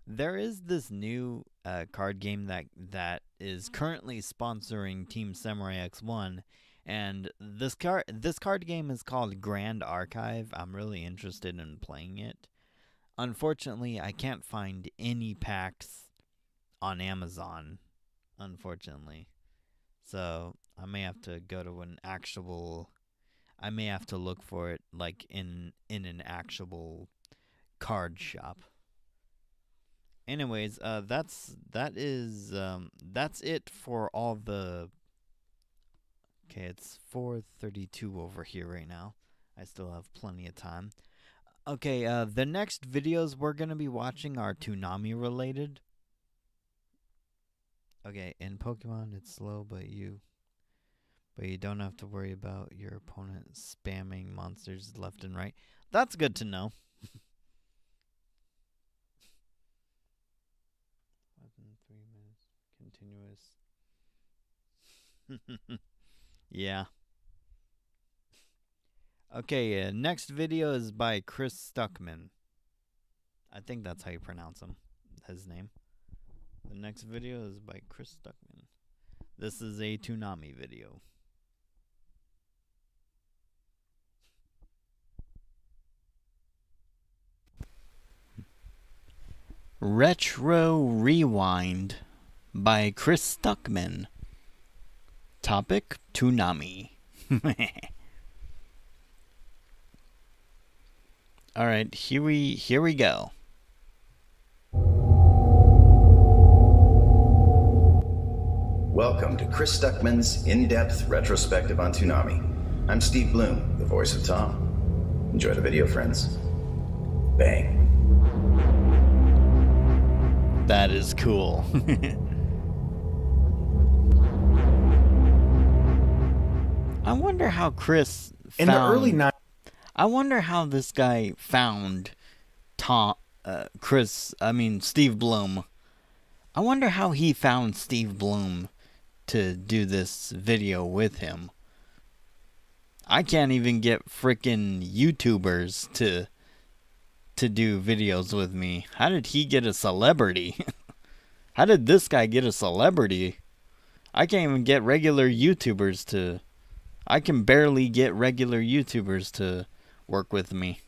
There is this new card game that is currently sponsoring Team Samurai X1, and this card game is called Grand Archive. I'm really interested in playing it. Unfortunately, I can't find any packs on Amazon, unfortunately. So I may have to go to I may have to look for it like in an actual card shop. Anyways, that's it for all the. Okay, it's 4:32 over here right now. I still have plenty of time. Okay, the next videos we're gonna be watching are Toonami related. Okay, in Pokemon it's slow, but you don't have to worry about your opponent spamming monsters left and right. That's good to know. 3 minutes continuous. Yeah. Okay, next video is by Chris Stuckman. I think that's how you pronounce his name. The next video is by Chris Stuckman. This is a Toonami video. Retro Rewind by Chris Stuckman. Topic, Toonami. Alright, here we go. Welcome to Chris Stuckman's in-depth retrospective on Toonami. I'm Steve Bloom, the voice of Tom. Enjoy the video, friends. Bang. That is cool. I wonder how Chris found... In the early 90s... I wonder how this guy found Steve Bloom. I wonder how he found Steve Bloom to do this video with him. I can't even get frickin' YouTubers to do videos with me. How did he get a celebrity? How did this guy get a celebrity? I can't even get regular YouTubers to... I can barely get regular YouTubers to work with me.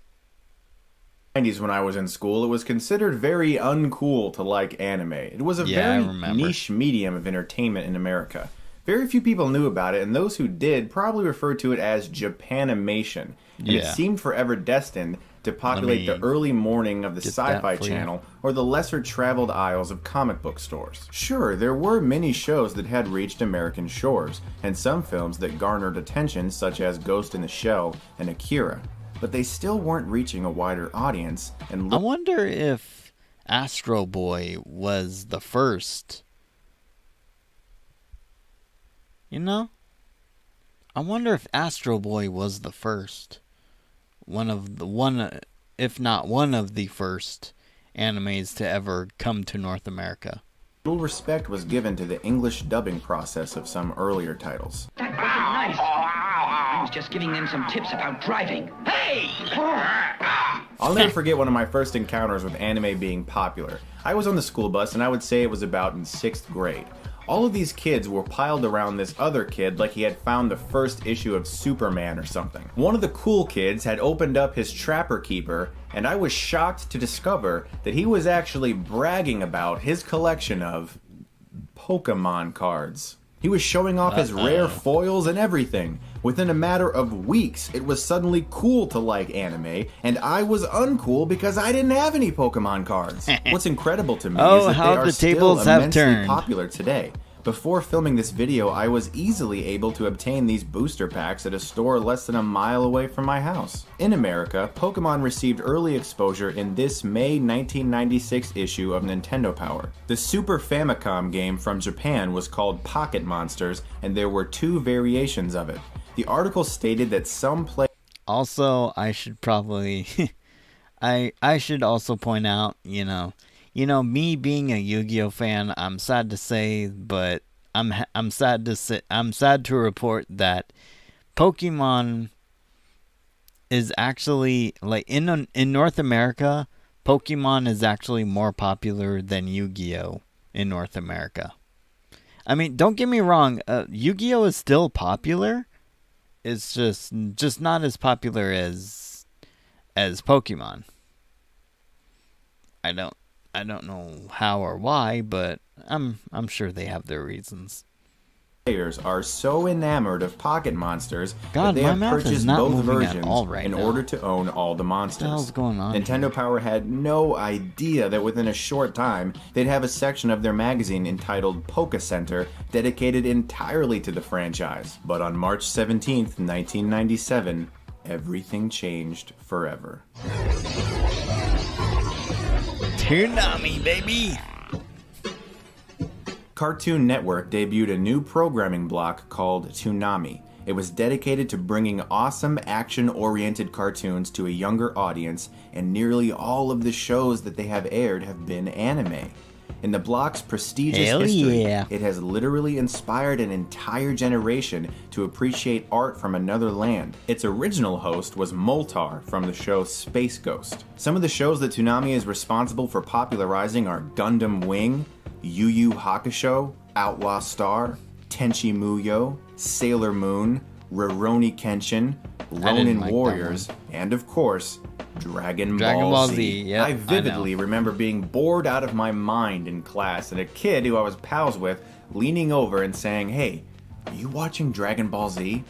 90s when I was in school, it was considered very uncool to like anime. It was a very niche medium of entertainment in America. Very few people knew about it, and those who did probably referred to it as Japanimation. And it seemed forever destined to populate the early morning of the Sci-Fi Channel or the lesser-traveled aisles of comic book stores. Sure, there were many shows that had reached American shores, and some films that garnered attention, such as Ghost in the Shell and Akira, but they still weren't reaching a wider audience. And I wonder if Astro Boy was the first. You know? I wonder if Astro Boy was the first. If not one of the first animes to ever come to North America. Little respect was given to the English dubbing process of some earlier titles. That wasn't nice. I was just giving them some tips about driving. Hey! I'll never forget one of my first encounters with anime being popular. I was on the school bus, and I would say it was about in 6th grade. All of these kids were piled around this other kid like he had found the first issue of Superman or something. One of the cool kids had opened up his Trapper Keeper, and I was shocked to discover that he was actually bragging about his collection of Pokemon cards. He was showing off his rare foils and everything. Within a matter of weeks, it was suddenly cool to like anime, and I was uncool because I didn't have any Pokemon cards. What's incredible to me is that they are still immensely popular today. Before filming this video, I was easily able to obtain these booster packs at a store less than a mile away from my house. In America, Pokemon received early exposure in this May 1996 issue of Nintendo Power. The Super Famicom game from Japan was called Pocket Monsters, and there were 2 variations of it. The article stated that some Also, I should probably... I should also point out, you know, me being a Yu-Gi-Oh fan, I'm sad to say, but I'm sad to report that Pokemon is actually, like, in North America, Pokemon is actually more popular than Yu-Gi-Oh in North America. I mean, don't get me wrong, Yu-Gi-Oh is still popular. It's just not as popular as Pokemon. I don't know how or why, but I'm sure they have their reasons. Players are so enamored of Pocket Monsters that they have purchased both versions in order to own all the monsters. What the hell's going on? Nintendo Power had no idea that within a short time they'd have a section of their magazine entitled Poke Center dedicated entirely to the franchise. But on March 17th, 1997, everything changed forever. Toonami, baby! Cartoon Network debuted a new programming block called Toonami. It was dedicated to bringing awesome action-oriented cartoons to a younger audience, and nearly all of the shows that they have aired have been anime. In the block's prestigious history, it has literally inspired an entire generation to appreciate art from another land. Its original host was Moltar from the show Space Ghost. Some of the shows that Toonami is responsible for popularizing are Gundam Wing, Yu Yu Hakusho, Outlaw Star, Tenchi Muyo, Sailor Moon, Rurouni Kenshin, Ronin Warriors, and of course, Dragon Ball Z. Yep, I vividly remember being bored out of my mind in class and a kid who I was pals with leaning over and saying, "Hey, are you watching Dragon Ball Z?"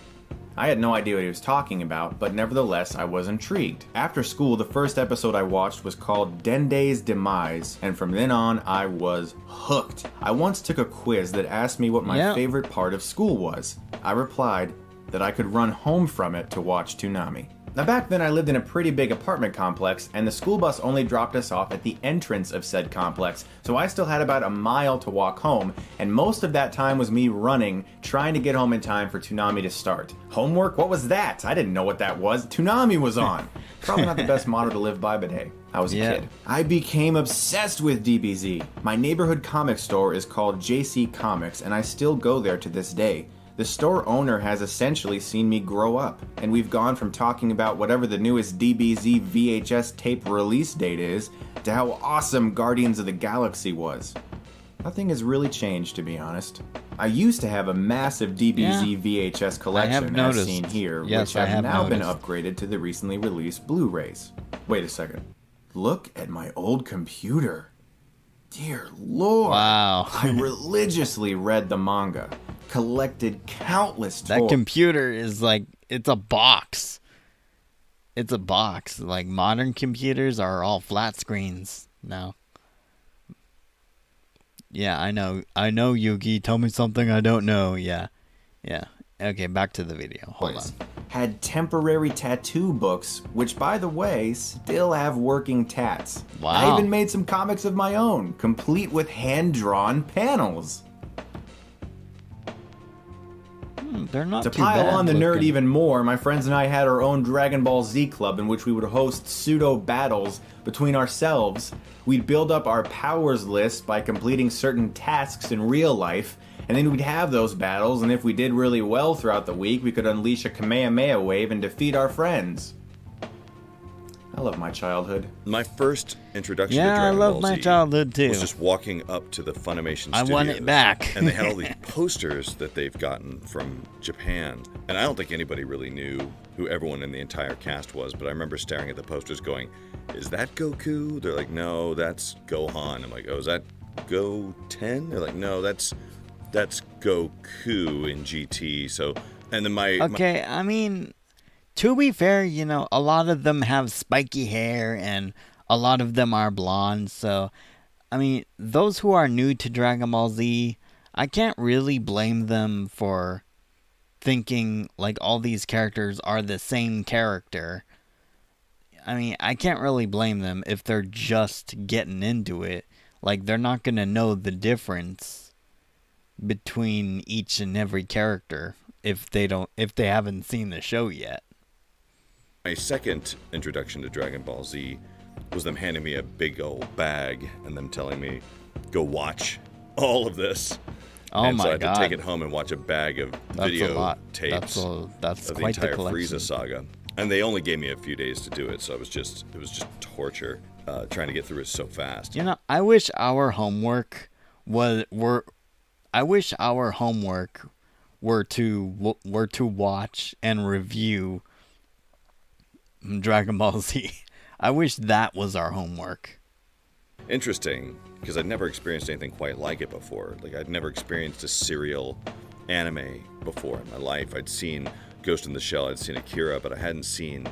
I had no idea what he was talking about, but nevertheless, I was intrigued. After school, the first episode I watched was called Dende's Demise, and from then on, I was hooked. I once took a quiz that asked me what my favorite part of school was. I replied that I could run home from it to watch Toonami. Now back then I lived in a pretty big apartment complex, and the school bus only dropped us off at the entrance of said complex, so I still had about a mile to walk home, and most of that time was me running, trying to get home in time for Toonami to start. Homework? What was that? I didn't know what that was. Toonami was on. Probably not the best motto to live by, but hey, I was a kid. I became obsessed with DBZ. My neighborhood comic store is called JC Comics, and I still go there to this day. The store owner has essentially seen me grow up, and we've gone from talking about whatever the newest DBZ VHS tape release date is, to how awesome Guardians of the Galaxy was. Nothing has really changed, to be honest. I used to have a massive DBZ VHS collection, as seen here, which have now been upgraded to the recently released Blu-rays. Wait a second. Look at my old computer. Dear Lord. Wow. I religiously read the manga. Collected countless toys. That computer is like, it's a box. It's a box. Like, modern computers are all flat screens now. Yeah, I know, Yugi. Tell me something I don't know. Yeah. Okay, back to the video. Hold on. Had temporary tattoo books, which, by the way, still have working tats. Wow. I even made some comics of my own, complete with hand-drawn panels. They're not to too pile bad on the nerd looking. even more, my friends and I had our own Dragon Ball Z club in which we would host pseudo battles between ourselves. We'd build up our powers list by completing certain tasks in real life, and then we'd have those battles, and if we did really well throughout the week, we could unleash a Kamehameha wave and defeat our friends. I love my childhood. My first introduction to Dragon Ball Z I love my childhood too. was just walking up to the Funimation studios. I want it back. And they had all these posters that they've gotten from Japan. And I don't think anybody really knew who everyone in the entire cast was, but I remember staring at the posters going, is that Goku? They're like, no, that's Gohan. I'm like, oh, is that Go-10? They're like, no, that's Goku in GT. So, and then Okay, I mean, to be fair, you know, a lot of them have spiky hair and a lot of them are blonde. So, I mean, those who are new to Dragon Ball Z, I can't really blame them for thinking like all these characters are the same character. I mean, I can't really blame them if they're just getting into it. Like, they're not going to know the difference between each and every character if they haven't seen the show yet. My second introduction to Dragon Ball Z was them handing me a big old bag and them telling me, go watch all of this. Oh and my so I had God. to take it home and watch a bag of video tapes That's of the quite the entire collection. Frieza saga. And they only gave me a few days to do it, so it was just torture trying to get through it so fast. You know, I wish our homework were to watch and review Dragon Ball Z. I wish that was our homework. Interesting, because I'd never experienced anything quite like it before. Like, I'd never experienced a serial anime before in my life. I'd seen Ghost in the Shell, I'd seen Akira, but I hadn't seen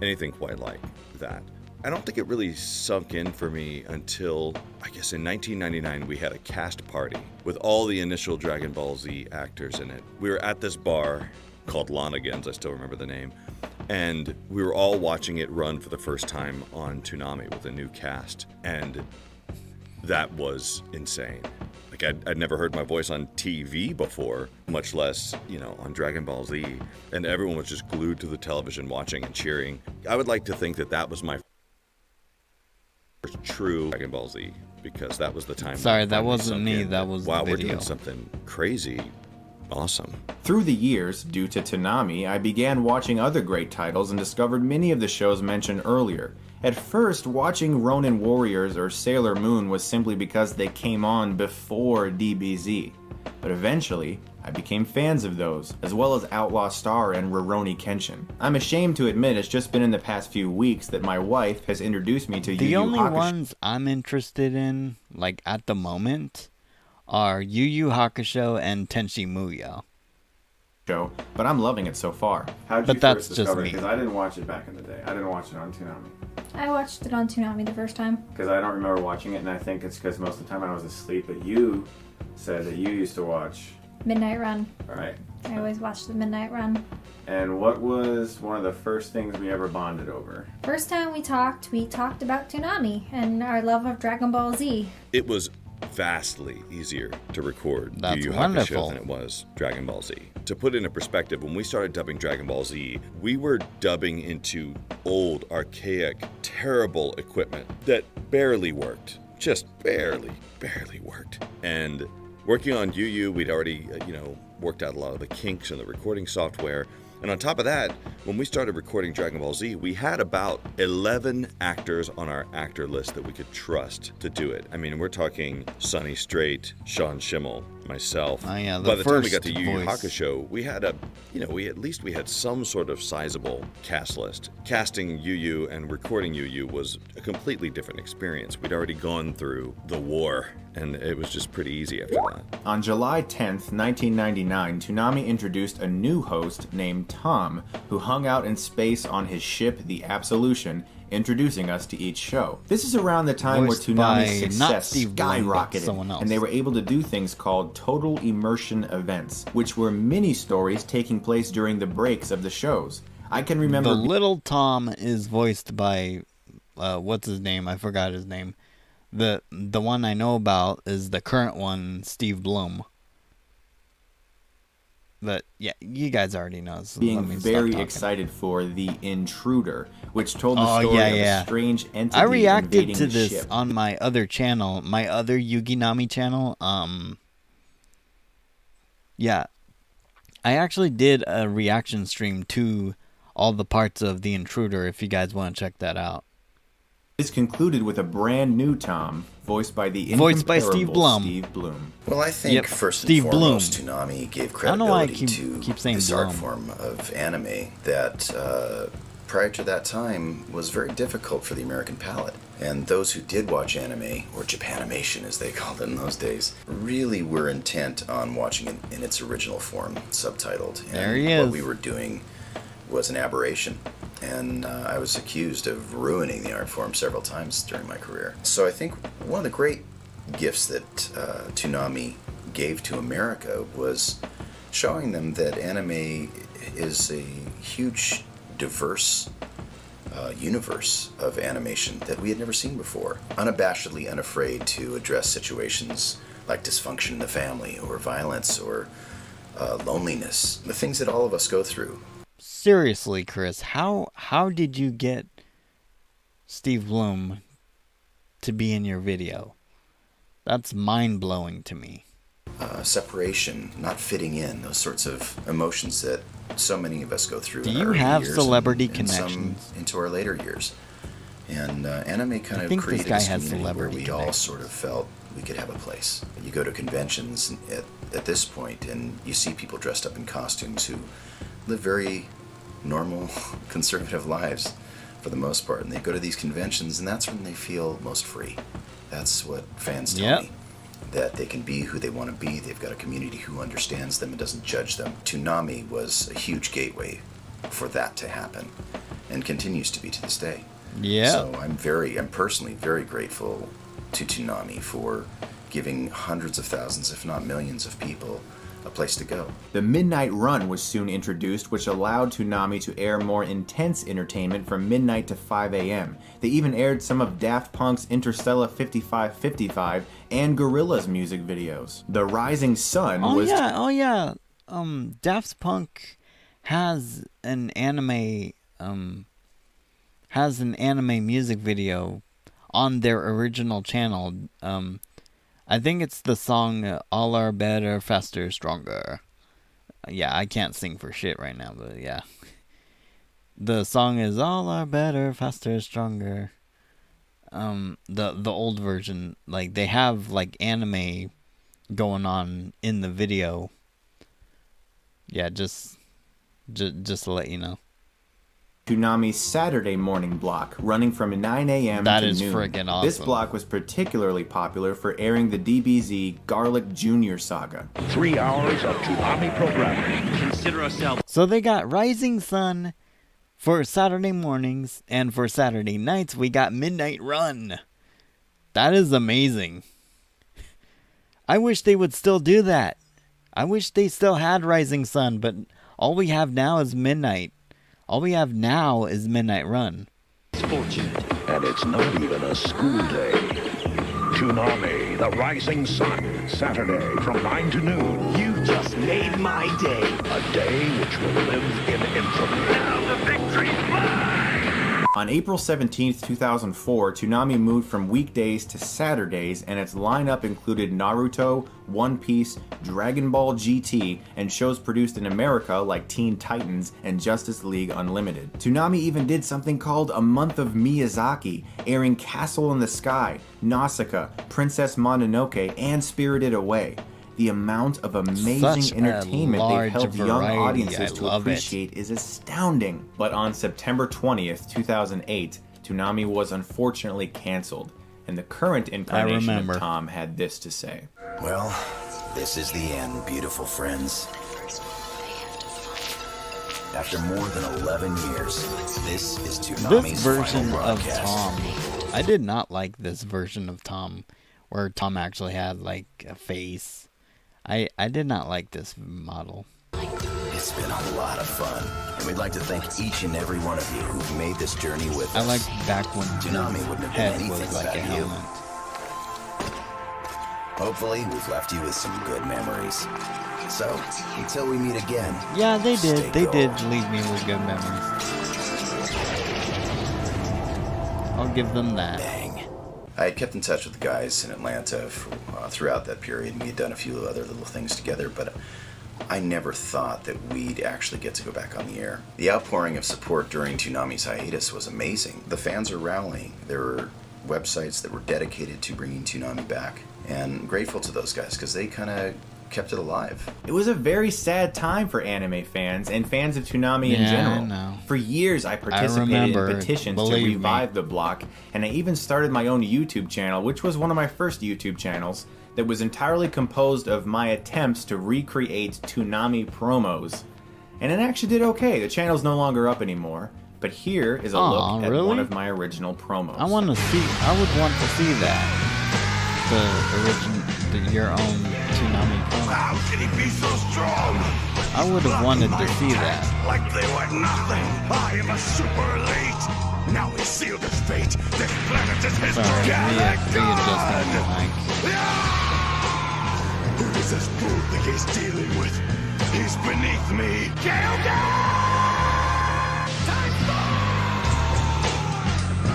anything quite like that. I don't think it really sunk in for me until, I guess in 1999, we had a cast party with all the initial Dragon Ball Z actors in it. We were at this bar called Lonigans, I still remember the name, and we were all watching it run for the first time on Toonami with a new cast, and that was insane. Like, I'd never heard my voice on TV before, much less, you know, on Dragon Ball Z, and everyone was just glued to the television watching and cheering. I would like to think that that was my first true Dragon Ball Z, because that was the time. Sorry, that wasn't me, that was wow, the we're video. doing something crazy awesome. Through the years, due to Toonami, I began watching other great titles and discovered many of the shows mentioned earlier. At first, watching Ronin Warriors or Sailor Moon was simply because they came on before DBZ. But eventually, I became fans of those, as well as Outlaw Star and Rurouni Kenshin. I'm ashamed to admit it's just been in the past few weeks that my wife has introduced me to Yu Yu Hakusho. The only ones I'm interested in, like at the moment, are Yu Yu Hakusho and Tenchi Muyo. But I'm loving it so far. How'd you But first that's discover just it? me. Because I didn't watch it back in the day. I didn't watch it on Toonami. I watched it on Toonami the first time. Because I don't remember watching it, and I think it's because most of the time I was asleep. But you said that you used to watch. Midnight Run. All right. I always watched the Midnight Run. And what was one of the first things we ever bonded over? First time we talked about Toonami and our love of Dragon Ball Z. It was vastly easier to record That's Yu Yu wonderful. Hakusho than it was Dragon Ball Z. To put it into perspective, when we started dubbing Dragon Ball Z, we were dubbing into old, archaic, terrible equipment that barely worked. Just barely worked. And working on Yu Yu, we'd already, worked out a lot of the kinks in the recording software. And on top of that, when we started recording Dragon Ball Z, we had about 11 actors on our actor list that we could trust to do it. I mean, we're talking Sonny Strait, Sean Schimmel, myself. Oh, yeah, By the time we got first to Yu Yu voice. Hakusho, we had we had some sort of sizable cast list. Casting Yu Yu and recording Yu Yu was a completely different experience. We'd already gone through the war, and it was just pretty easy after that. On July 10th, 1999, Toonami introduced a new host named Tom, who hung out in space on his ship, the Absolution, introducing us to each show. This is around the time Voiced where by Toonami's not success Steve Blum, but skyrocketed, someone else. and they were able to do things called total immersion events, which were mini-stories taking place during the breaks of the shows. I can remember... The little Tom is voiced by, what's his name? I forgot his name. The one I know about is the current one, Steve Blum. But yeah, you guys already know. So being let me stop very talking. excited for The Intruder, which told the Oh, story yeah, of yeah. a strange entity I reacted invading to the this ship. on my other channel, my other Yuginami channel. Yeah, I actually did a reaction stream to all the parts of The Intruder. If you guys want to check that out. This concluded with a brand new Tom, voiced by the Voiced by incomparable Steve Blum. Steve Bloom. Well, I think Yep, first Steve and Bloom. foremost, Toonami gave I don't know why I credibility keep to saying this art Blum. form of anime that prior to that time was very difficult for the American palate. And those who did watch anime, or Japanimation as they called it in those days, really were intent on watching it in its original form, subtitled. And There he what is. we were doing was an aberration. And I was accused of ruining the art form several times during my career. So I think one of the great gifts that Toonami gave to America was showing them that anime is a huge, diverse universe of animation that we had never seen before. Unabashedly unafraid to address situations like dysfunction in the family, or violence, or loneliness, the things that all of us go through. Seriously, Chris, how did you get Steve Bloom to be in your video? That's mind-blowing to me. Separation, not fitting in, those sorts of emotions that so many of us go through. Do in you our early have years celebrity and some connections? into our later years. And anime kind I of think this created guy this has community where celebrity we all sort of felt we could have a place. You go to conventions at this point, and you see people dressed up in costumes who live very normal, conservative lives for the most part. And they go to these conventions, and that's when they feel most free. That's what fans tell me. That they can be who they want to be. They've got a community who understands them and doesn't judge them. Toonami was a huge gateway for that to happen, and continues to be to this day. Yeah. So I'm personally very grateful to Toonami for giving hundreds of thousands, if not millions of people a place to go. The Midnight Run was soon introduced, which allowed Toonami to air more intense entertainment from midnight to 5 a.m. They even aired some of Daft Punk's Interstellar 5555 and Gorillaz music videos. The Rising Sun was... Daft Punk has an anime music video on their original channel. I think it's the song All Are Better, Faster, Stronger. Yeah, I can't sing for shit right now, but yeah. The song is All Are Better, Faster, Stronger. The old version, like they have like anime going on in the video. Yeah, just to let you know. Toonami's Saturday morning block, running from 9 a.m. That to is noon. friggin' awesome. This block was particularly popular for airing the DBZ Garlic Jr. saga. 3 hours of Toonami programming. Consider ourselves. So they got Rising Sun for Saturday mornings, and for Saturday nights we got Midnight Run. That is amazing. I wish they would still do that. I wish they still had Rising Sun, but all we have now is Midnight. All we have now is Midnight Run. It's fortunate. And it's not even a school day. Toonami, the Rising Sun, Saturday from 9 to noon. You just made my day. A day which will live in infamy. Now the victory's mine! On April 17th, 2004, Toonami moved from weekdays to Saturdays, and its lineup included Naruto, One Piece, Dragon Ball GT, and shows produced in America like Teen Titans and Justice League Unlimited. Toonami even did something called A Month of Miyazaki, airing Castle in the Sky, Nausicaa, Princess Mononoke, and Spirited Away. The amount of amazing Such entertainment they've helped young variety. audiences I to love it. appreciate is astounding. But on September 20th, 2008, Toonami was unfortunately canceled, and the current incarnation remember. of Tom had this to say. Well, this is the end, beautiful friends. After more than 11 years, this is Toonami's This version final of broadcast. Tom, I did not like this version of Tom, where Tom actually had like a face. I did not like this model. It's been a lot of fun, and we'd like to thank each and every one of you who've made this journey with us. I like back when Toonami his wouldn't have head been was anything like a without you. helmet. Hopefully, we've left you with some good memories. So, until we meet again. Yeah, they stay did. They gold. did leave me with good memories. I'll give them that. I had kept in touch with the guys in Atlanta throughout that period, and we had done a few other little things together, but I never thought that we'd actually get to go back on the air. The outpouring of support during Toonami's hiatus was amazing. The fans are rallying. There were websites that were dedicated to bringing Toonami back, and I'm grateful to those guys because they kind of kept it alive. It was a very sad time for anime fans and fans of Toonami in Yeah, general. I know. For years, I participated remember, in petitions to believe me. revive the block, and I even started my own YouTube channel, which was one of my first YouTube channels, that was entirely composed of my attempts to recreate Toonami promos. And it actually did okay. The channel's no longer up anymore, but here is a Aw, look at really? one of my original promos. I would want to see that. Your own Toonami promo. How can he be so strong? I would have wanted to see that. Like they were nothing. I am a super elite. Now he's sealed his fate. This planet is his Sorry, readjusting the mic. Who does this fool think he's dealing with? He's beneath me.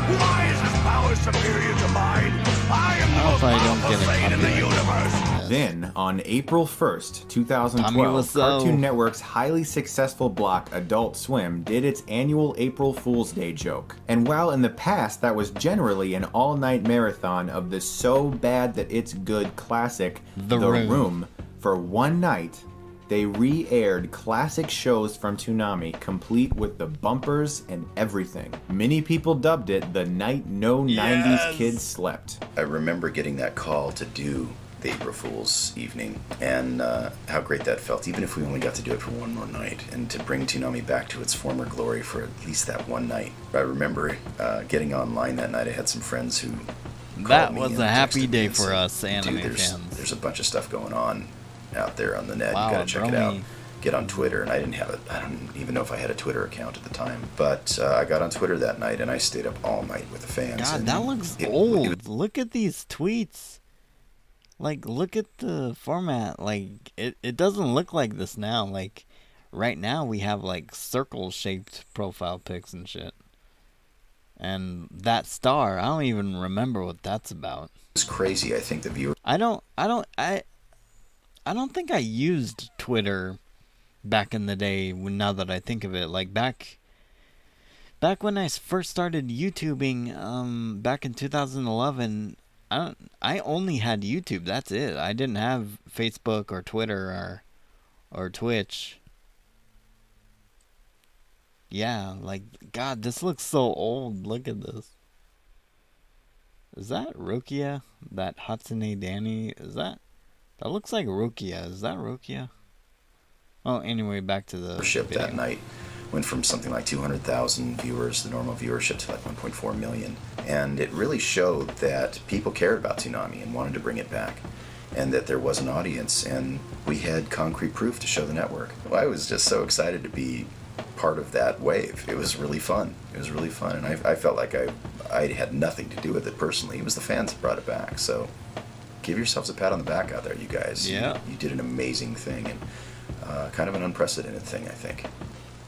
Why is his power superior to mine? I am the most powerful thing in the universe. Then, on April 1st, Tommy 2012, Wiseau. Cartoon Network's highly successful block Adult Swim did its annual April Fool's Day joke. And while in the past that was generally an all-night marathon of the so bad that it's good classic The Room. for one night, they re-aired classic shows from Toonami, complete with the bumpers and everything. Many people dubbed it the night no 90s kids slept. I remember getting that call to do the April Fool's evening, and how great that felt, even if we only got to do it for one more night, and to bring Toonami back to its former glory for at least that one night. I remember getting online that night. I had some friends who That called me was and a happy texted me day and for said, us anime "Dude, fans." There's a bunch of stuff going on out there on the net. Wow, You gotta check it bro, out. me. Get on Twitter, and I didn't even know if I had a Twitter account at the time, but I got on Twitter that night, and I stayed up all night with the fans. God, and that looks old. Look at these tweets. Like, look at the format. Like, it doesn't look like this now. Like, right now we have, like, circle-shaped profile pics and shit. And that star, I don't even remember what that's about. It's crazy. I think the viewer. I don't think I used Twitter back in the day. Now that I think of it, like back when I first started YouTubing, back in 2011, I only had YouTube. That's it. I didn't have Facebook or Twitter or Twitch. Yeah, like, God, this looks so old. Look at this. Is that Rukia? That Hatsune Danny? That looks like Rukia. Is that Rukia? Oh, anyway, back to the Ship video. that night went from something like 200,000 viewers, the normal viewership, to like 1.4 million. And it really showed that people cared about Toonami and wanted to bring it back, and that there was an audience, and we had concrete proof to show the network. I was just so excited to be part of that wave. It was really fun. It was really fun, and I felt like I had nothing to do with it personally. It was the fans that brought it back. So give yourselves a pat on the back out there, you guys. Yeah. You did an amazing thing, and kind of an unprecedented thing, I think.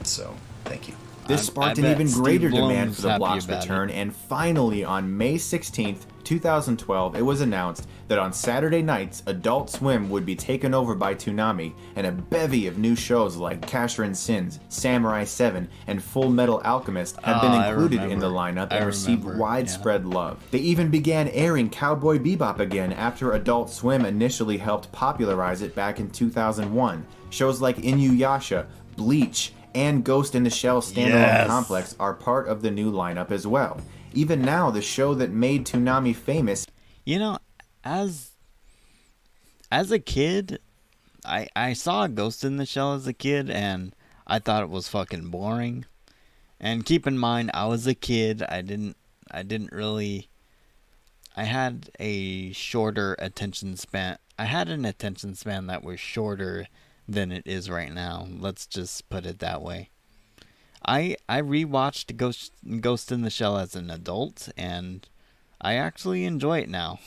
So, thank you. This sparked an even greater demand for the block's return, and finally, on May 16th, 2012, it was announced that on Saturday nights, Adult Swim would be taken over by Toonami, and a bevy of new shows like Casshern Sins, Samurai 7, and Full Metal Alchemist have been included in the lineup and received widespread love. They even began airing Cowboy Bebop again after Adult Swim initially helped popularize it back in 2001. Shows like Inuyasha, Bleach, and Ghost in the Shell standalone complex are part of the new lineup as well. Even now, the show that made Toonami famous... You know, as a kid, I saw Ghost in the Shell as a kid, and I thought it was fucking boring. And keep in mind, I was a kid. I didn't really... I had a shorter attention span. I had an attention span that was shorter than it is right now. Let's just put it that way. I rewatched Ghost in the Shell as an adult, and I actually enjoy it now.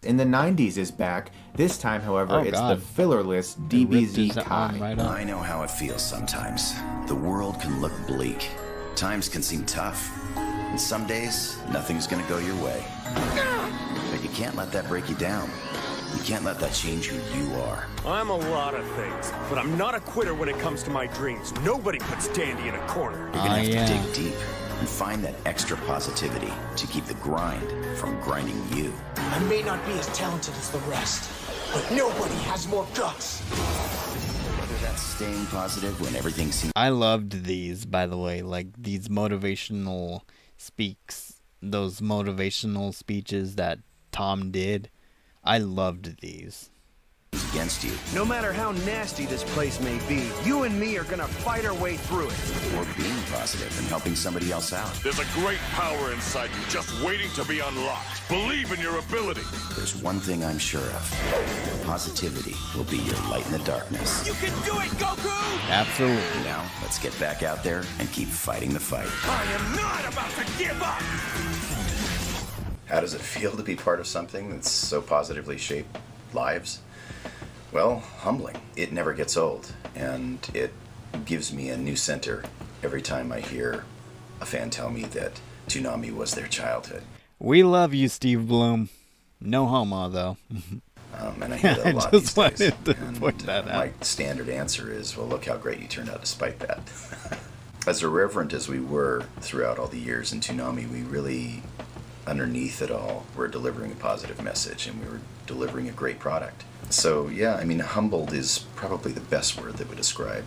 In the 90s is back. This time, however, it's the fillerless DBZ Kai. I know how it feels sometimes. The world can look bleak. Times can seem tough. And some days, nothing's gonna go your way. But you can't let that break you down. You can't let that change who you are. I'm a lot of things, but I'm not a quitter when it comes to my dreams. Nobody puts Dandy in a corner. You're gonna have to dig deep and find that extra positivity to keep the grind from grinding you. I may not be as talented as the rest, but nobody has more guts. Whether that's staying positive when everything seems... I loved these, by the way, like these motivational those motivational speeches that Tom did. I loved these. Against you. No matter how nasty this place may be, you and me are gonna fight our way through it. Or being positive and helping somebody else out. There's a great power inside you just waiting to be unlocked. Believe in your ability. There's one thing I'm sure of. Positivity will be your light in the darkness. You can do it, Goku! Absolutely. Now, let's get back out there and keep fighting the fight. I am not about to give up! How does it feel to be part of something that's so positively shaped lives? Well, humbling. It never gets old, and it gives me a new center every time I hear a fan tell me that Toonami was their childhood. We love you, Steve Bloom. No homo, though. And I hear that a lot just these days. wanted to point that out. My standard answer is, well, look how great you turned out despite that. As irreverent as we were throughout all the years in Toonami, we really, underneath it all, were delivering a positive message, and we were delivering a great product. So, yeah, I mean, humbled is probably the best word that would describe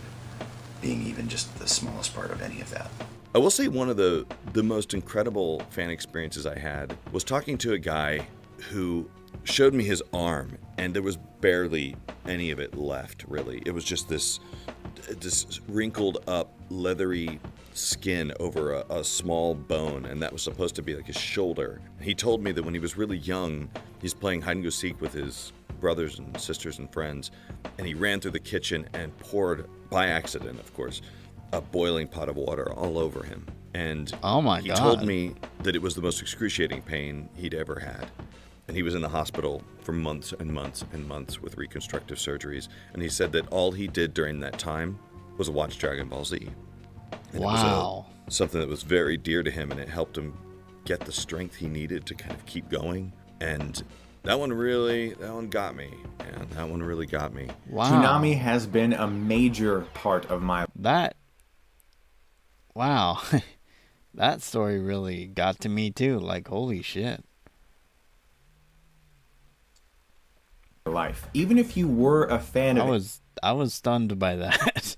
being even just the smallest part of any of that. I will say one of the most incredible fan experiences I had was talking to a guy who showed me his arm, and there was barely any of it left, really. It was just this wrinkled up, leathery skin over a small bone, and that was supposed to be like his shoulder. He told me that when he was really young, he's playing hide and go seek with his brothers and sisters and friends, and he ran through the kitchen and poured, by accident of course, a boiling pot of water all over him. And oh my he God. told me that it was the most excruciating pain he'd ever had. And he was in the hospital for months and months and months with reconstructive surgeries. And he said that all he did during that time was watch Dragon Ball Z. And wow. It was something that was very dear to him, and it helped him get the strength he needed to kind of keep going. And that one got me. And that one really got me. Wow. Toonami has been a major part of my... Wow. That story really got to me too. Like, holy shit. Life. Even if you were a fan of I was stunned by that.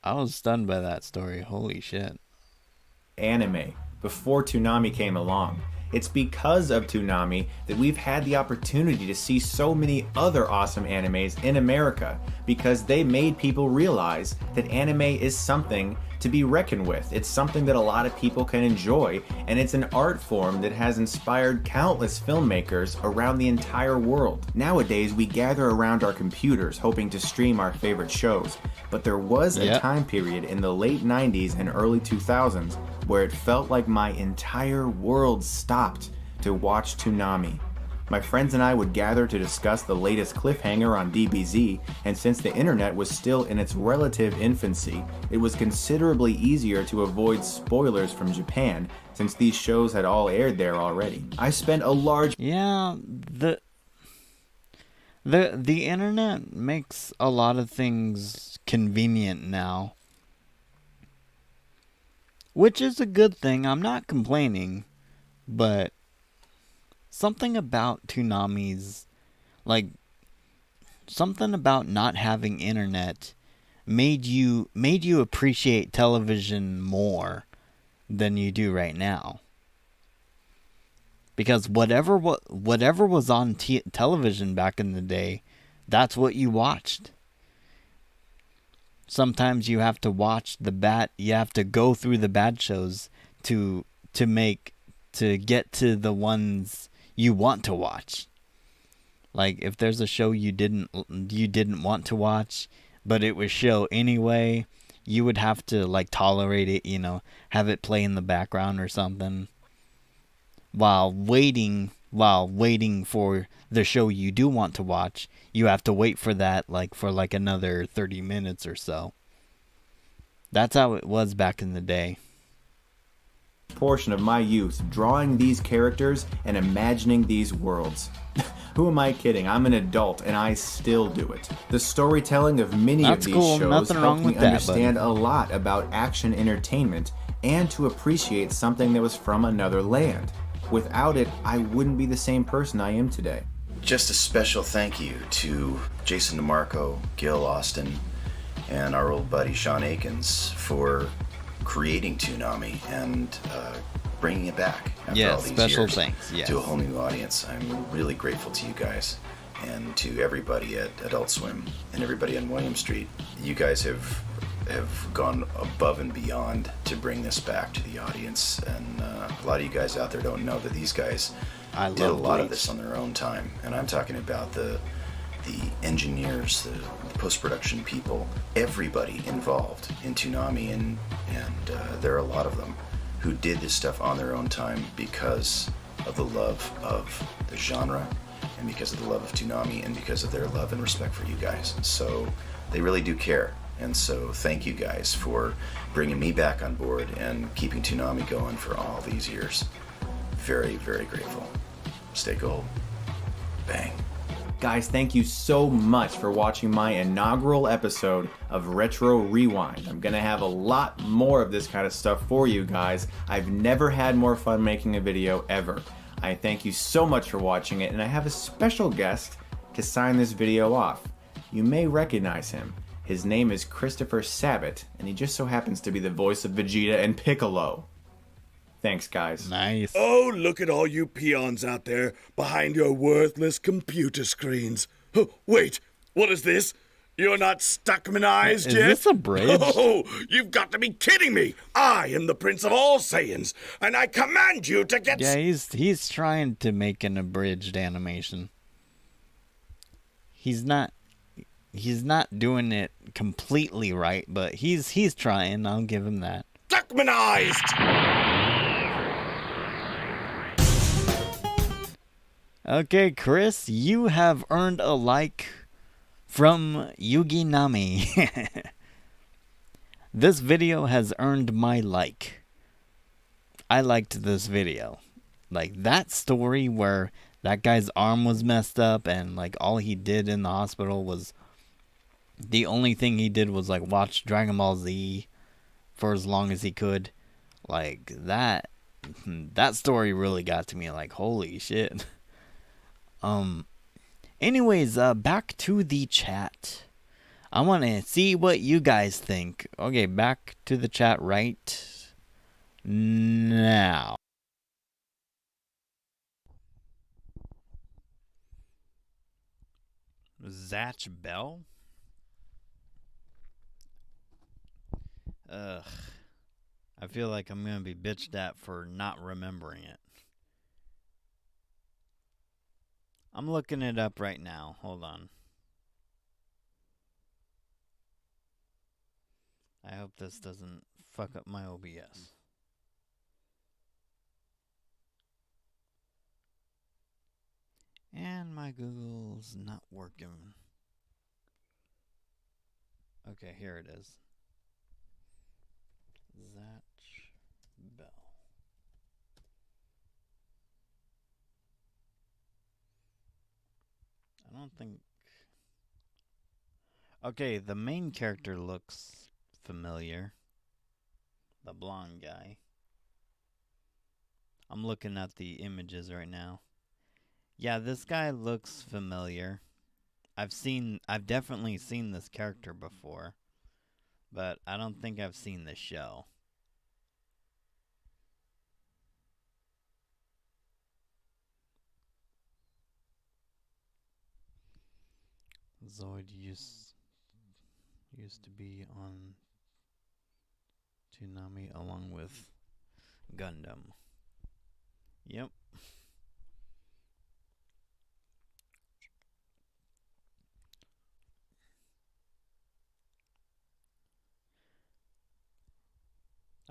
I was stunned by that story. Holy shit. Anime before Toonami came along. It's because of Toonami that we've had the opportunity to see so many other awesome animes in America, because they made people realize that anime is something to be reckoned with. It's something that a lot of people can enjoy, and it's an art form that has inspired countless filmmakers around the entire world. Nowadays, we gather around our computers hoping to stream our favorite shows, but there was a time period in the late 90s and early 2000s where it felt like my entire world stopped to watch Toonami. My friends and I would gather to discuss the latest cliffhanger on DBZ, and since the internet was still in its relative infancy, it was considerably easier to avoid spoilers from Japan, since these shows had all aired there already. I spent a large... Yeah, the internet makes a lot of things convenient now. Which is a good thing, I'm not complaining, but something about Toonami's, like, something about not having internet made you appreciate television more than you do right now. Because whatever was on television back in the day, that's what you watched. Sometimes you have to watch you have to go through the bad shows to get to the ones you want to watch. Like, if there's a show you didn't want to watch, but it was show anyway, you would have to, like, tolerate it, you know, have it play in the background or something while waiting for the show you do want to watch. You have to wait for that, like, for like another 30 minutes or so. That's how it was back in the day. Portion of my youth drawing these characters and imagining these worlds. Who am I kidding? I'm an adult and I still do it. The storytelling of many of these shows helped me understand a lot about action entertainment and to appreciate something that was from another land. Without it, I wouldn't be the same person I am today. Just a special thank you to Jason DeMarco, Gil Austin, and our old buddy Sean Akins for creating Toonami and bringing it back after all these special years thanks. Yes. To a whole new audience. I'm really grateful to you guys and to everybody at Adult Swim and everybody on William Street. You guys have gone above and beyond to bring this back to the audience, and a lot of you guys out there don't know that these guys did a lot of this on their own time, and I'm talking about the engineers, the post-production people, everybody involved in Toonami, and there are a lot of them who did this stuff on their own time because of the love of the genre and because of the love of Toonami and because of their love and respect for you guys. So they really do care. And so thank you guys for bringing me back on board and keeping Toonami going for all these years. Very, very grateful. Stay gold. Bang. Guys, thank you so much for watching my inaugural episode of Retro Rewind. I'm going to have a lot more of this kind of stuff for you guys. I've never had more fun making a video ever. I thank you so much for watching it, and I have a special guest to sign this video off. You may recognize him. His name is Christopher Sabat, and he just so happens to be the voice of Vegeta and Piccolo. Thanks, guys. Nice. Oh, look at all you peons out there behind your worthless computer screens. Oh, wait, what is this? You're not Stuckmanized yet? Is this a bridge? Oh, you've got to be kidding me. I am the Prince of all Saiyans, and I command you to get... Yeah, he's trying to make an abridged animation. He's not doing it completely right, but he's trying. I'll give him that. Stuckmanized! Okay, Chris, you have earned a like from Yugi Nami. This video has earned my like. I liked this video. Like, that story where that guy's arm was messed up and, like, all he did in the hospital was... The only thing he did was, like, watch Dragon Ball Z for as long as he could. Like, that story really got to me, like, holy shit. Anyways, back to the chat. I want to see what you guys think. Okay, back to the chat right now. Zatch Bell? Ugh. I feel like I'm going to be bitched at for not remembering it. I'm looking it up right now. Hold on. I hope this doesn't fuck up my OBS. And my Google's not working. Okay, here it is. Zatch Bell. I don't think... Okay, the main character looks familiar. The blonde guy. I'm looking at the images right now. Yeah, this guy looks familiar. I've definitely seen this character before, but I don't think I've seen the show. Zoid used to be on Toonami along with Gundam. Yep.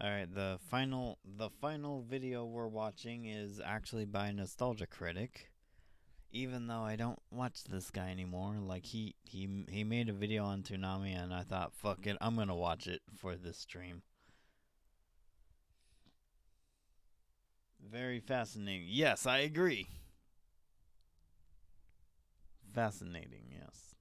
Alright, the final video we're watching is actually by Nostalgia Critic. Even though I don't watch this guy anymore, like he made a video on Toonami and I thought, fuck it, I'm gonna watch it for this stream. Very fascinating. Yes, I agree. Fascinating, yes.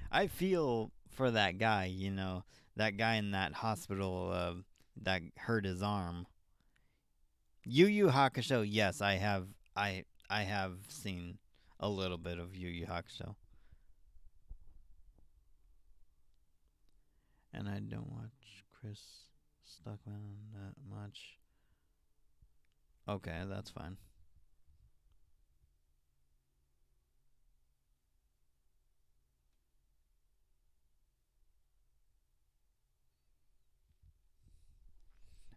I feel for that guy, you know, that guy in that hospital that hurt his arm. Yu Yu Hakusho, yes, I have seen a little bit of Yu Yu Hakusho. And I don't watch Chris Stuckman that much. Okay, that's fine.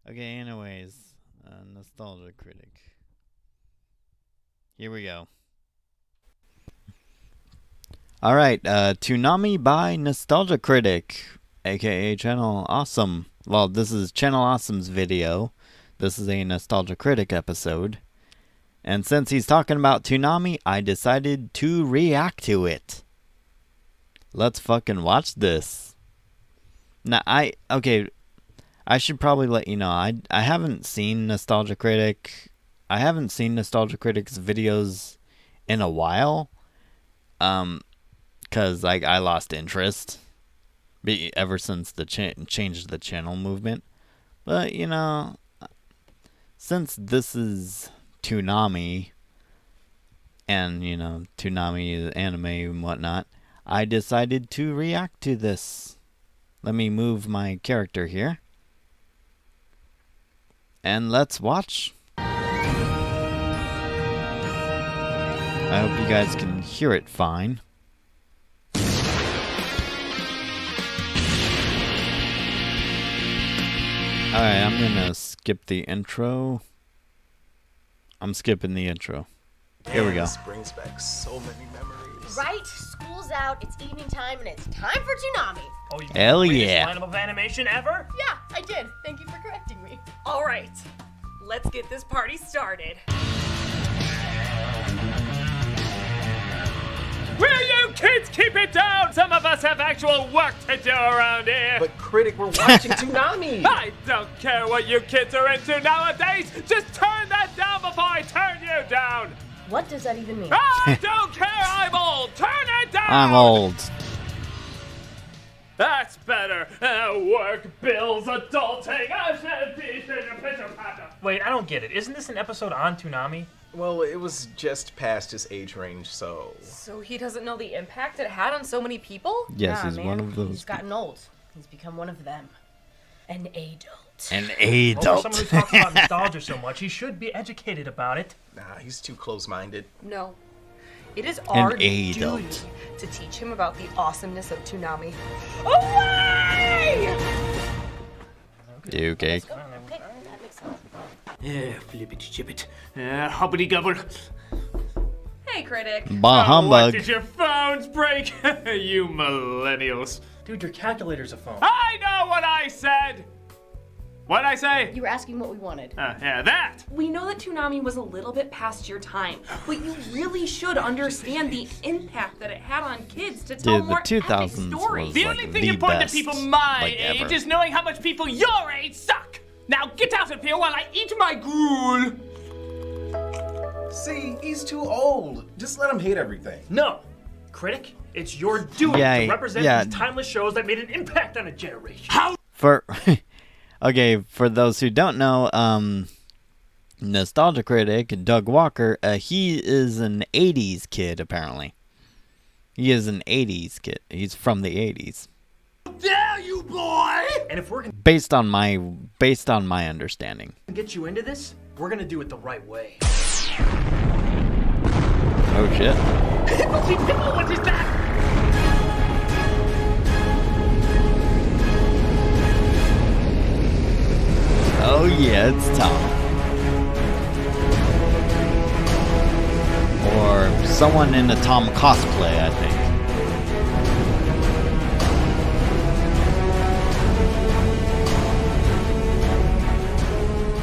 Okay, anyways, Nostalgia Critic. Here we go. Alright, Toonami by Nostalgia Critic, aka Channel Awesome. Well, this is Channel Awesome's video. This is a Nostalgia Critic episode. And since he's talking about Toonami, I decided to react to it. Let's fucking watch this. Now, I should probably let you know, I haven't seen Nostalgia Critic. I haven't seen Nostalgia Critic's videos in a while. Cause like I lost interest ever since the changed the channel movement. But you know, since this is Toonami, and you know Toonami anime and whatnot, I decided to react to this. Let me move my character here. And let's watch. I hope you guys can hear it fine. Alright, I'm gonna skip the intro. I'm skipping the intro. Here we go. This brings back so many memories. Right? School's out, it's evening time, and it's time for Toonami. Oh, you Hell did the yeah. greatest lineup of animation ever? Yeah, I did. Thank you for correcting me. All right, let's get this party started. Will you kids keep it down? Some of us have actual work to do around here. But Critic, we're watching Toonami. I don't care what you kids are into nowadays. Just turn that down before I turn you down. What does that even mean? I don't care. I'm old. Turn it down. I'm old. That's better. Work, bills, adulting. I said pitter-patter. Wait, I don't get it. Isn't this an episode on Toonami? Well, it was just past his age range, so... So he doesn't know the impact it had on so many people? Yes, he's one of those. He's gotten old. He's become one of them. An adult. An Well, for someone who talks about nostalgia so much, he should be educated about it. Nah, he's too close-minded. No. It is our duty adult. to teach him about the awesomeness of Toonami. Away! You okay? Yeah, flippity-chippit. Hobbity-gubber. Hey, critic. Bah humbug. What, did your phones break? You millennials. Dude, your calculator's a phone. I know what I said! What'd I say? You were asking what we wanted. Yeah, that! We know that Toonami was a little bit past your time, but you really should understand the impact that it had on kids to tell Dude, the more epic 2000s stories. was The like only thing the important best, to people my like, age ever. is knowing how much people your age suck! Now get out of here while I eat my gruel! See, he's too old. Just let him hate everything. No! Critic, it's your duty Yeah, to represent yeah. these timeless shows that made an impact on a generation. How? For okay, for those who don't know, nostalgia critic Doug Walker, he is an '80s kid apparently. He is an '80s kid. He's from the '80s. Dare you, boy! And if we're gonna Based on my understanding. get you into this, we're gonna do it the right way. Oh shit. What is that? Oh yeah, it's Tom. Or someone in a Tom cosplay, I think.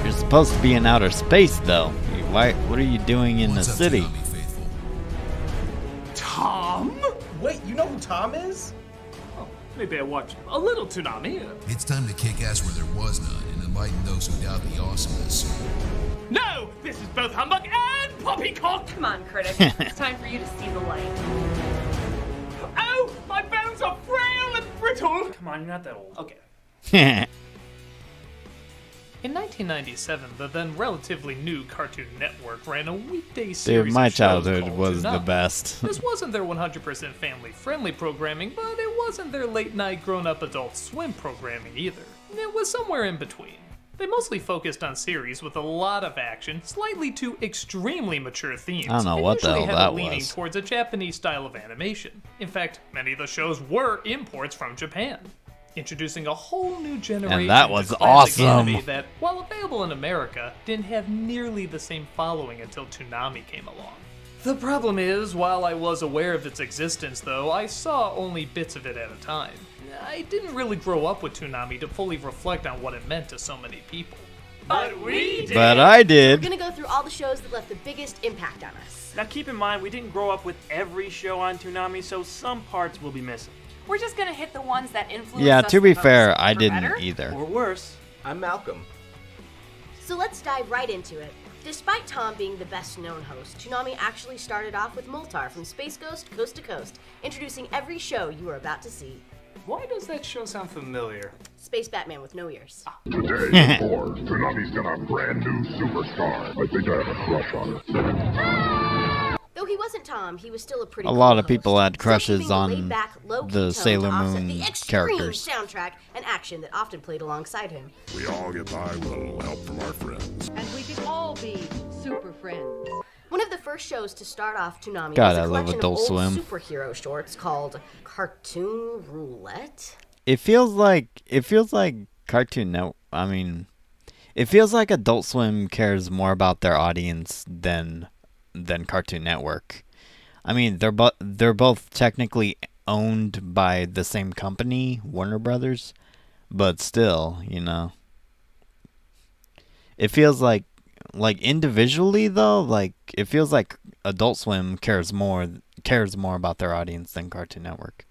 You're supposed to be in outer space, though. Why? What are you doing in the city? Tom? Wait, you know who Tom is? Oh, maybe I watch a little Toonami. It's time to kick ass where there was none and enlighten those who doubt the awesomeness. No! This is both humbug and poppycock! Come on, critic. It's time for you to see the light. Oh! My bones are frail and brittle! Come on, you're not that old. Okay. In 1997, the then relatively new Cartoon Network ran a weekday series Dude, my of shows childhood called was the Toonami. best. This wasn't their 100% family-friendly programming, but it wasn't their late-night grown-up Adult Swim programming either. It was somewhere in between. They mostly focused on series with a lot of action, slightly to extremely mature themes, I don't know and what the usually hell had a that leaning was. towards a Japanese style of animation. In fact, many of the shows were imports from Japan, introducing a whole new generation And that was to classic awesome. anime that, while available in America, didn't have nearly the same following until Toonami came along. The problem is, while I was aware of its existence though, I saw only bits of it at a time. I didn't really grow up with Toonami to fully reflect on what it meant to so many people. But we did! But I did. We're gonna go through all the shows that left the biggest impact on us. Now keep in mind, we didn't grow up with every show on Toonami, so some parts will be missing. We're just gonna hit the ones that influence Yeah, us to be the most. fair, I For didn't better either. Or worse. I'm Malcolm. So let's dive right into it. Despite Tom being the best known host, Toonami actually started off with Moltar from Space Ghost Coast to Coast, introducing every show you are about to see. Why does that show sound familiar? Space Batman with no ears. Today, of course, Toonami's got a brand new superstar. I think I have a crush on her. Though he wasn't Tom, he was still a pretty A cool lot of host, people had still crushes keeping the on laid-back, low-key the tone Sailor to offset Moon the extreme characters. soundtrack and action that often played alongside him. We all get by with a little help from our friends. And we can all be super friends. One of the first shows to start off Toonami God, was a I love collection Adult of old Swim. superhero shorts called Cartoon Roulette. It feels like Cartoon Network. I mean, it feels like Adult Swim cares more about their audience than Cartoon Network. I mean, they're both technically owned by the same company, Warner Brothers, but still, you know, it feels like individually though, like it feels like Adult Swim cares more about their audience than Cartoon Network.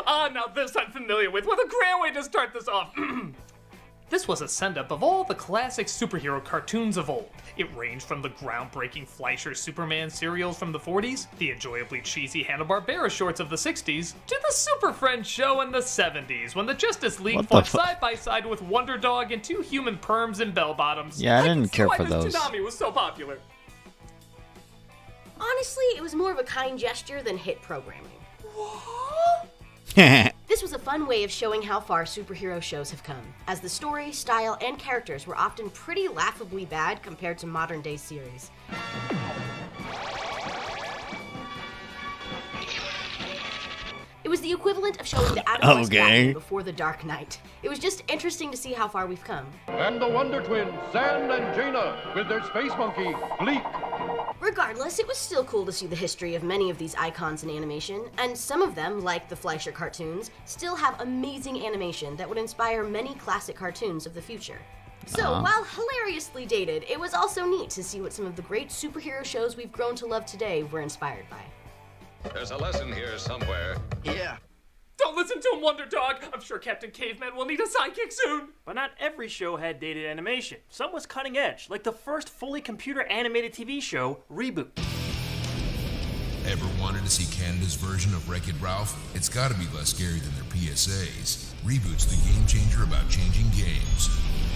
Ah, now this I'm familiar with. What a great way to start this off. This was a send-up of all the classic superhero cartoons of old. It ranged from the groundbreaking Fleischer Superman serials from the 40s, the enjoyably cheesy Hanna-Barbera shorts of the 60s, to the Super Friends show in the 70s, when the Justice League fought side by side with Wonder Dog and two human perms and bell-bottoms. Yeah, I didn't care for those. Toonami was so popular. Honestly, it was more of a kind gesture than hit programming. This was a fun way of showing how far superhero shows have come, as the story, style, and characters were often pretty laughably bad compared to modern-day series. It was the equivalent of showing the Adam West Batman before the Dark Knight. It was just interesting to see how far we've come. And the Wonder Twins, Zan and Jaina, with their space monkey, Gleek. Regardless, it was still cool to see the history of many of these icons in animation, and some of them, like the Fleischer cartoons, still have amazing animation that would inspire many classic cartoons of the future. So, while hilariously dated, it was also neat to see what some of the great superhero shows we've grown to love today were inspired by. There's a lesson here somewhere. Yeah. Don't listen to him, Wonder Dog! I'm sure Captain Caveman will need a sidekick soon! But not every show had dated animation. Some was cutting edge, like the first fully computer-animated TV show, Reboot. Ever wanted to see Canada's version of Wreck-It Ralph? It's gotta be less scary than their PSAs. Reboot's the game changer about changing games.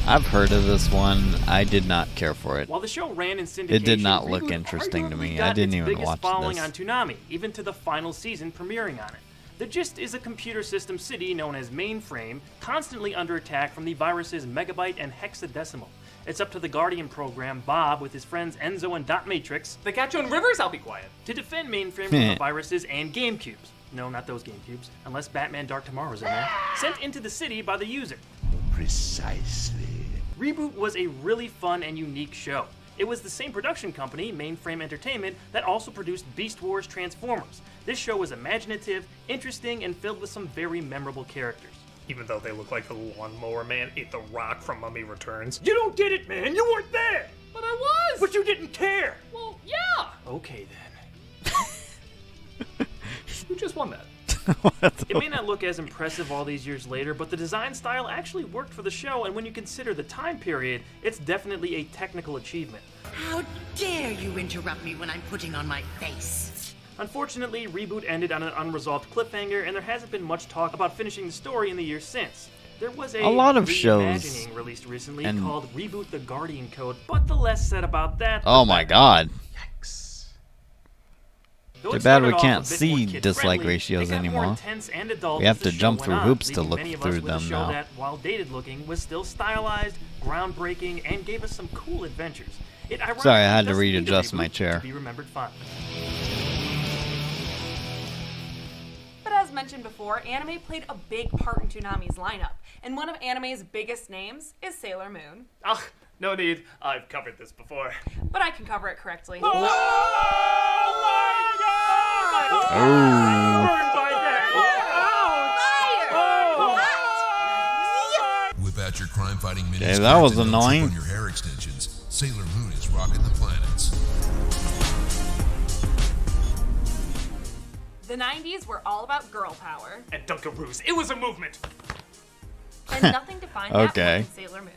I've heard of this one. I did not care for it. While the show ran in syndication, It did not look Reboot interesting to me. got I didn't its even biggest watch following this. on Toonami, even to the final season premiering on it. The gist is a computer system city known as Mainframe, constantly under attack from the viruses Megabyte and Hexadecimal. It's up to the Guardian program, Bob, with his friends Enzo and Dot Matrix. They catch you in rivers, I'll be quiet. To defend Mainframe from the viruses and GameCubes. No, not those GameCubes, unless Batman Dark Tomorrow's in there. Sent into the city by the user. Precisely. Reboot was a really fun and unique show. It was the same production company, Mainframe Entertainment, that also produced Beast Wars Transformers. This show was imaginative, interesting, and filled with some very memorable characters. Even though they look like the Lawnmower Man ate the rock from Mummy Returns. You don't get it, man! You weren't there! But I was! But you didn't care! Well, yeah! Okay, then. Who just won that? It may not look as impressive all these years later, but the design style actually worked for the show, and when you consider the time period, it's definitely a technical achievement. How dare you interrupt me when I'm putting on my face? Unfortunately, Reboot ended on an unresolved cliffhanger, and there hasn't been much talk about finishing the story in the years since. There was a lot of shows reimagining released recently called Reboot the Guardian Code, but the less said about that, Oh my god. Though Too it bad started we off can't a bit see more dislike kid-friendly, ratios it got more anymore. intense and adult We have as the to jump show through went on, hoops to leaving look many of us through with a them show now. that, while dated looking, was still stylized, groundbreaking, and gave us some cool adventures. It Sorry, I had to ironically doesn't need a readjust my reboot chair. to be remembered fondly. But as mentioned before, anime played a big part in Toonami's lineup, and one of anime's biggest names is Sailor Moon. Ugh, no need. I've covered this before. But I can cover it correctly. Oh. Whip out your crime-fighting mini Okay, that was skirt and don't annoying. trip on your hair extensions. Sailor Moon is rocking the planets. The 90s were all about girl power. And Dunkaroos. It was a movement. And nothing defined that Okay. more than Sailor Moon.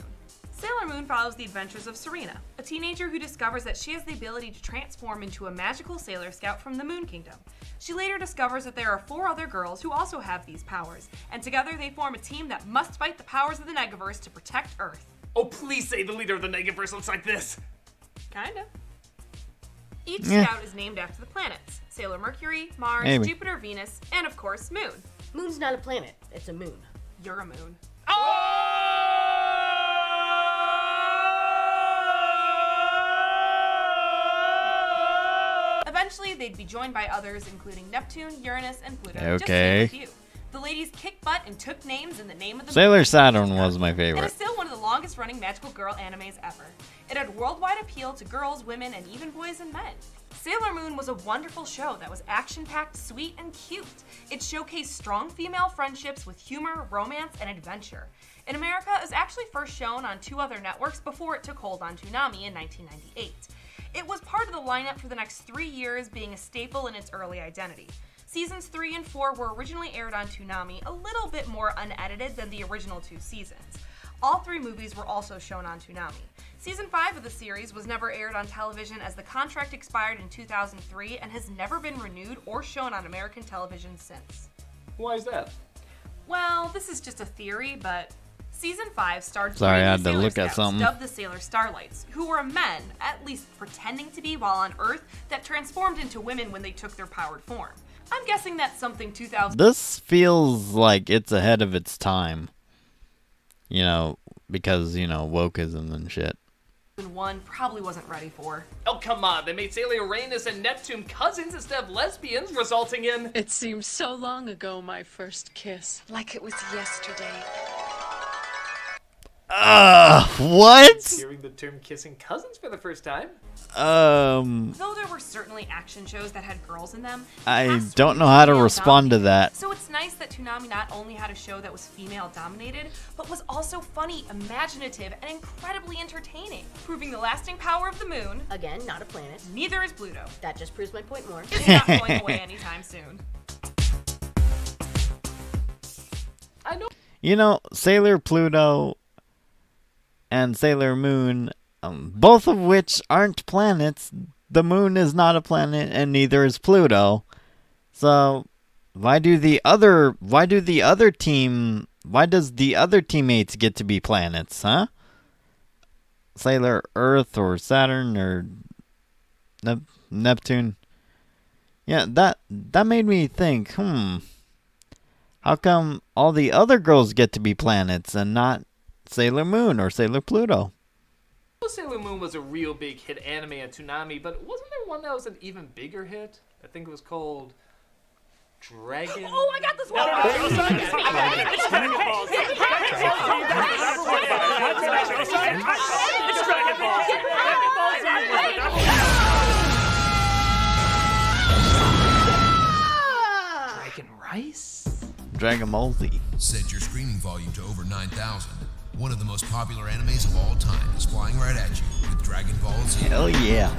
Sailor Moon follows the adventures of Serena, a teenager who discovers that she has the ability to transform into a magical Sailor Scout from the Moon Kingdom. She later discovers that there are 4 other girls who also have these powers, and together they form a team that must fight the powers of the Negaverse to protect Earth. Oh, please say the leader of the Negaverse looks like this. Kinda. Each Yeah. scout is named after the planets: Sailor Mercury, Mars, Maybe. Jupiter, Venus, and of course, Moon. Moon's not a planet, it's a moon. You're a moon. Eventually, they'd be joined by others, including Neptune, Uranus, and Pluto. Just to name Okay. a few. The ladies kicked butt and took names in the name of the Sailor moon. Saturn was my It favorite. is still one of the longest-running magical girl animes ever. It had worldwide appeal to girls, women, and even boys and men. Sailor Moon was a wonderful show that was action-packed, sweet, and cute. It showcased strong female friendships with humor, romance, and adventure. In America, it was actually first shown on 2 other networks before it took hold on Toonami in 1998. It was part of the lineup for the next 3 years, being a staple in its early identity. Seasons 3 and 4 were originally aired on Toonami, a little bit more unedited than the original 2 seasons. All 3 movies were also shown on Toonami. Season 5 of the series was never aired on television as the contract expired in 2003 and has never been renewed or shown on American television since. Why is that? Well, this is just a theory, but Season 5 starred Sorry, I had to Sailor look at Scouts, something. dubbed the Sailor Starlights, who were men, at least pretending to be while on Earth, that transformed into women when they took their powered form. I'm guessing that's something 2000. This feels like it's ahead of its time. You know, because, you know, wokeism and shit. 2001 probably wasn't ready for. Oh, come on. They made Sailor Uranus and Neptune cousins instead of lesbians, resulting in... It seems so long ago, my first kiss. Like it was yesterday. What? Hearing the term kissing cousins for the first time. Though there were certainly action shows that had girls in them, I don't know how to respond to that. so it's nice that Toonami not only had a show that was female-dominated, but was also funny, imaginative, and incredibly entertaining, proving the lasting power of the moon. Again, not a planet. Neither is Pluto. That just proves my point more. It's not going away anytime soon. I know. You know, Sailor Pluto and Sailor Moon, both of which aren't planets. The moon is not a planet, and neither is Pluto. So, why does the other teammates get to be planets, huh? Sailor Earth or Saturn or Neptune. Yeah, that made me think, how come all the other girls get to be planets and not Sailor Moon or Sailor Pluto? Sailor Moon was a real big hit anime on Toonami, but wasn't there one that was an even bigger hit? I think it was called Dragon... Oh, I got this one! It's Dragon Ball Z. It's Dragon Ball Z. Dragon Rice? Dragon Ball Z. Set your screaming volume to over 9,000. One of the most popular animes of all time is flying right at you with Dragon Ball Z. Hell yeah.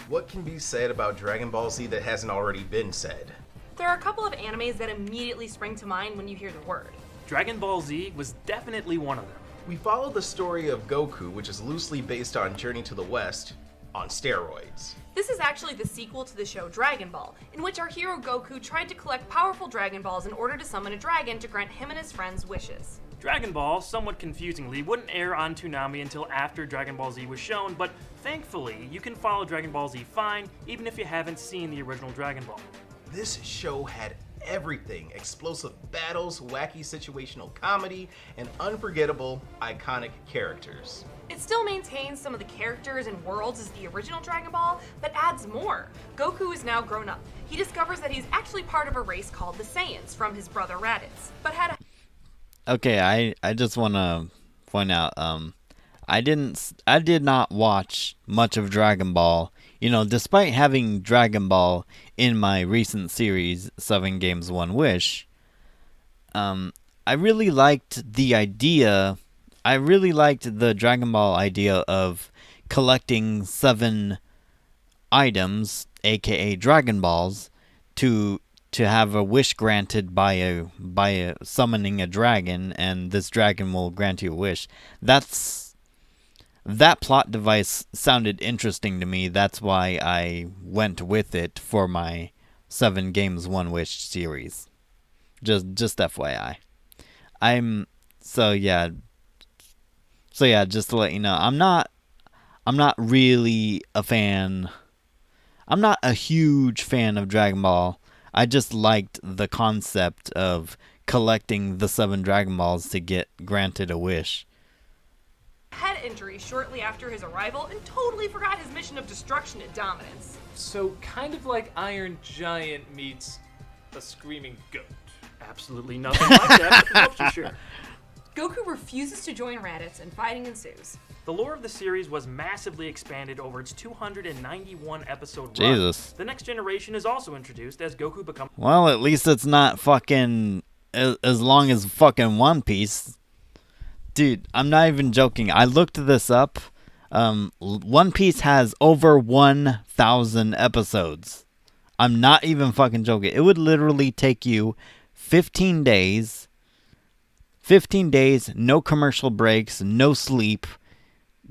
What can be said about Dragon Ball Z that hasn't already been said? There are a couple of animes that immediately spring to mind when you hear the word. Dragon Ball Z was definitely one of them. We follow the story of Goku, which is loosely based on Journey to the West, on steroids. This is actually the sequel to the show Dragon Ball, in which our hero Goku tried to collect powerful Dragon Balls in order to summon a dragon to grant him and his friends wishes. Dragon Ball, somewhat confusingly, wouldn't air on Toonami until after Dragon Ball Z was shown, but thankfully, you can follow Dragon Ball Z fine, even if you haven't seen the original Dragon Ball. This show had everything: explosive battles, wacky situational comedy, and unforgettable, iconic characters. It still maintains some of the characters and worlds as the original Dragon Ball, but adds more. Goku is now grown up. He discovers that he's actually part of a race called the Saiyans from his brother Raditz, but had a... Okay, I just want to point out, I did not watch much of Dragon Ball. You know, despite having Dragon Ball in my recent series, 7 Games, 1 Wish, I really liked the idea. I really liked the Dragon Ball idea of collecting 7 items, aka Dragon Balls, to have a wish granted by a summoning a dragon, and this dragon will grant you a wish. That plot device sounded interesting to me. That's why I went with it for my 7 Games 1 Wish series. Just FYI. So yeah, just to let you know, I'm not really a fan. I'm not a huge fan of Dragon Ball. I just liked the concept of collecting the 7 Dragon Balls to get granted a wish. head injury shortly after his arrival and totally forgot his mission of destruction and dominance. So kind of like Iron Giant meets a screaming goat. Absolutely nothing like that, but for sure. Goku refuses to join Raditz and fighting ensues. The lore of the series was massively expanded over its 291 episode Jesus. run. The next generation is also introduced as Goku becomes... Well, at least it's not fucking as long as fucking One Piece. Dude, I'm not even joking. I looked this up. One Piece has over 1,000 episodes. I'm not even fucking joking. It would literally take you 15 days 15 days, no commercial breaks, no sleep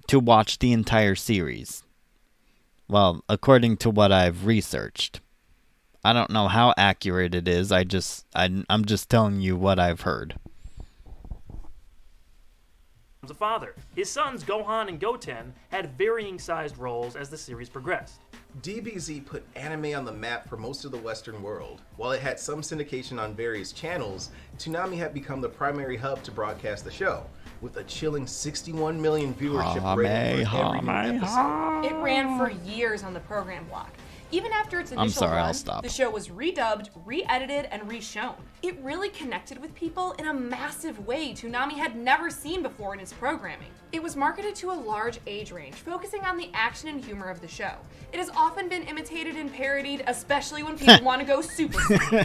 to watch the entire series. Well, according to what I've researched. I don't know how accurate it is. I'm just telling you what I've heard. A father. His sons Gohan and Goten had varying sized roles as the series progressed. DBZ put anime on the map for most of the Western world. While it had some syndication on various channels, Toonami had become the primary hub to broadcast the show, with a chilling 61 million viewership rating for every new episode. It ran for years on the program block. Even after its initial run, the show was redubbed, re-edited, and re-shown. It really connected with people in a massive way Toonami had never seen before in its programming. It was marketed to a large age range, focusing on the action and humor of the show. It has often been imitated and parodied, especially when people want to go super saiyan.